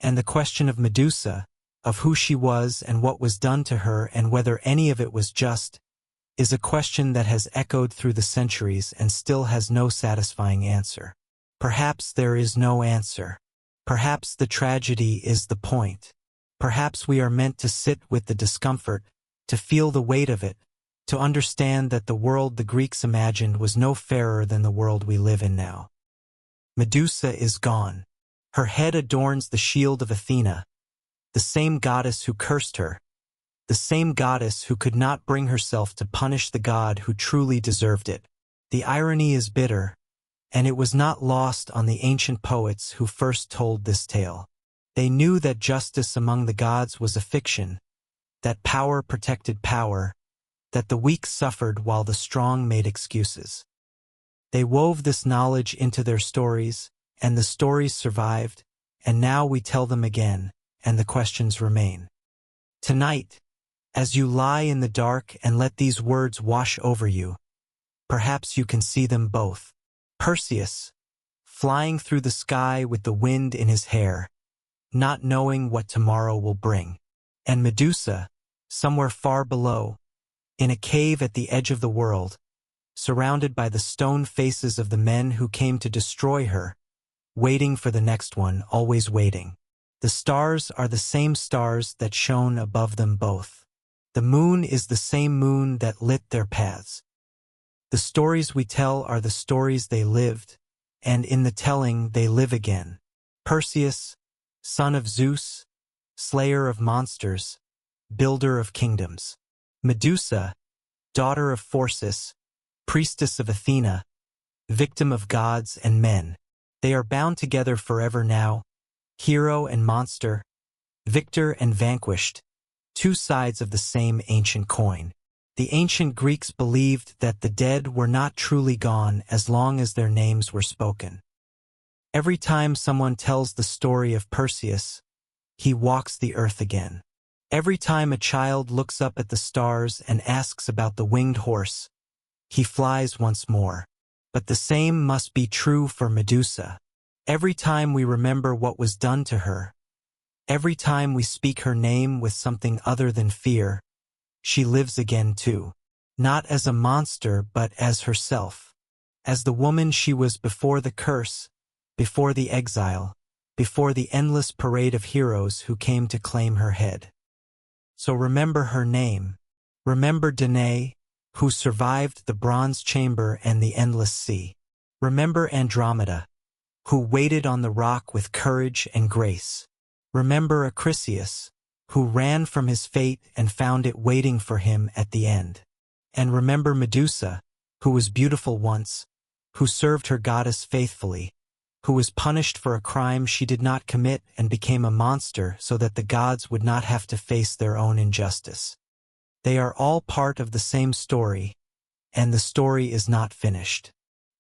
And the question of Medusa, of who she was and what was done to her and whether any of it was just, is a question that has echoed through the centuries and still has no satisfying answer. Perhaps there is no answer. Perhaps the tragedy is the point. Perhaps we are meant to sit with the discomfort, to feel the weight of it, to understand that the world the Greeks imagined was no fairer than the world we live in now. Medusa is gone. Her head adorns the shield of Athena, the same goddess who cursed her, the same goddess who could not bring herself to punish the god who truly deserved it. The irony is bitter, and it was not lost on the ancient poets who first told this tale. They knew that justice among the gods was a fiction, that power protected power, that the weak suffered while the strong made excuses. They wove this knowledge into their stories, and the stories survived, and now we tell them again, and the questions remain. Tonight, as you lie in the dark and let these words wash over you, perhaps you can see them both. Perseus, flying through the sky with the wind in his hair, not knowing what tomorrow will bring. And Medusa, somewhere far below, in a cave at the edge of the world, surrounded by the stone faces of the men who came to destroy her, waiting for the next one, always waiting. The stars are the same stars that shone above them both. The moon is the same moon that lit their paths. The stories we tell are the stories they lived, and in the telling they live again. Perseus, son of Zeus, slayer of monsters, builder of kingdoms. Medusa, daughter of Phorcys, priestess of Athena, victim of gods and men. They are bound together forever now, hero and monster, victor and vanquished, two sides of the same ancient coin. The ancient Greeks believed that the dead were not truly gone as long as their names were spoken. Every time someone tells the story of Perseus, he walks the earth again. Every time a child looks up at the stars and asks about the winged horse, he flies once more. But the same must be true for Medusa. Every time we remember what was done to her, every time we speak her name with something other than fear, she lives again too. Not as a monster but as herself. As the woman she was before the curse, before the exile, before the endless parade of heroes who came to claim her head. So remember her name. Remember Danae, who survived the bronze chamber and the endless sea. Remember Andromeda, who waited on the rock with courage and grace. Remember Acrisius, who ran from his fate and found it waiting for him at the end. And remember Medusa, who was beautiful once, who served her goddess faithfully, who was punished for a crime she did not commit and became a monster so that the gods would not have to face their own injustice. They are all part of the same story, and the story is not finished.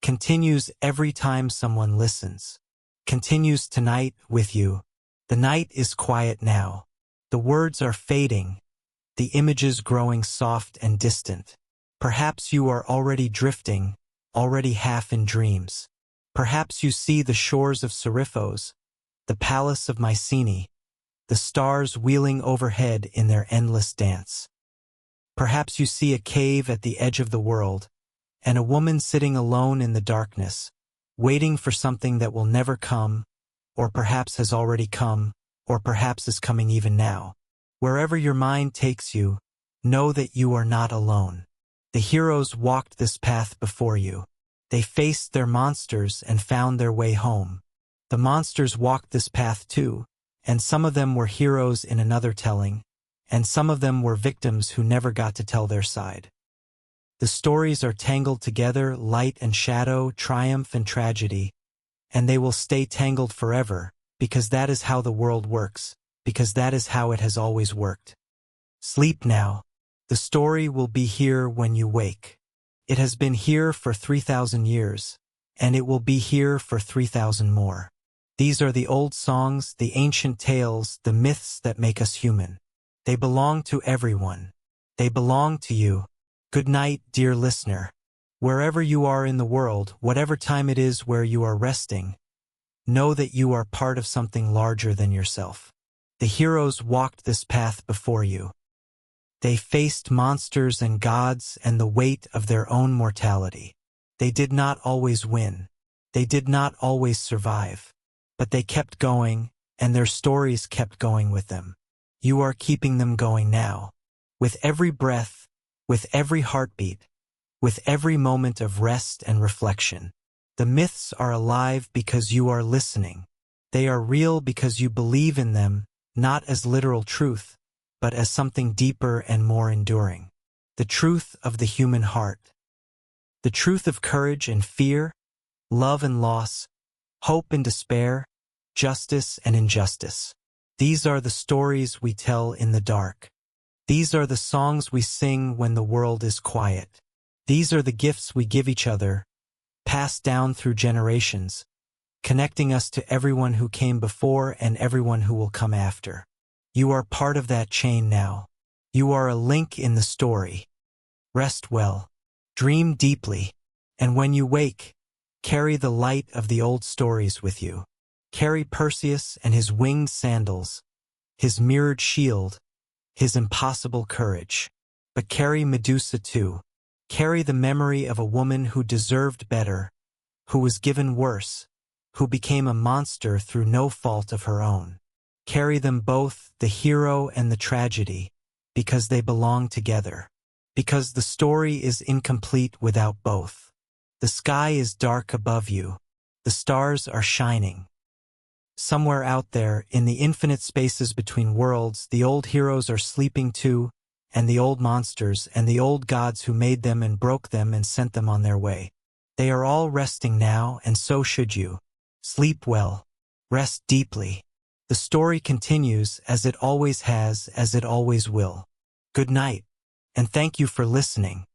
Continues every time someone listens. Continues tonight with you. The night is quiet now. The words are fading. the images growing soft and distant. Perhaps you are already drifting, already half in dreams. Perhaps you see the shores of Seriphos, the palace of Mycenae, the stars wheeling overhead in their endless dance. Perhaps you see a cave at the edge of the world, and a woman sitting alone in the darkness, waiting for something that will never come, or perhaps has already come, or perhaps is coming even now. Wherever your mind takes you, know that you are not alone. The heroes walked this path before you. They faced their monsters and found their way home. The monsters walked this path too, and some of them were heroes in another telling, and some of them were victims who never got to tell their side. The stories are tangled together, light and shadow, triumph and tragedy, and they will stay tangled forever, because that is how the world works, because that is how it has always worked. Sleep now. The story will be here when you wake. It has been here for 3,000 years, and it will be here for 3,000 more. These are the old songs, the ancient tales, the myths that make us human. They belong to everyone. They belong to you. Good night, dear listener. Wherever you are in the world, whatever time it is where you are resting, know that you are part of something larger than yourself. The heroes walked this path before you. They faced monsters and gods and the weight of their own mortality. They did not always win. They did not always survive. But they kept going, and their stories kept going with them. You are keeping them going now. With every breath, with every heartbeat, with every moment of rest and reflection. The myths are alive because you are listening. They are real because you believe in them, not as literal truth, but as something deeper and more enduring. The truth of the human heart. The truth of courage and fear, love and loss, hope and despair, justice and injustice. These are the stories we tell in the dark. These are the songs we sing when the world is quiet. These are the gifts we give each other, passed down through generations, connecting us to everyone who came before and everyone who will come after. You are part of that chain now. You are a link in the story. Rest well, dream deeply, and when you wake, carry the light of the old stories with you. Carry Perseus and his winged sandals, his mirrored shield, his impossible courage. But carry Medusa too. Carry the memory of a woman who deserved better, who was given worse, who became a monster through no fault of her own. Carry them both, the hero and the tragedy, because they belong together. Because the story is incomplete without both. The sky is dark above you. The stars are shining. Somewhere out there, in the infinite spaces between worlds, the old heroes are sleeping too, and the old monsters and the old gods who made them and broke them and sent them on their way. They are all resting now, and so should you. Sleep well. Rest deeply. The story continues as it always has, as it always will. Good night, and thank you for listening.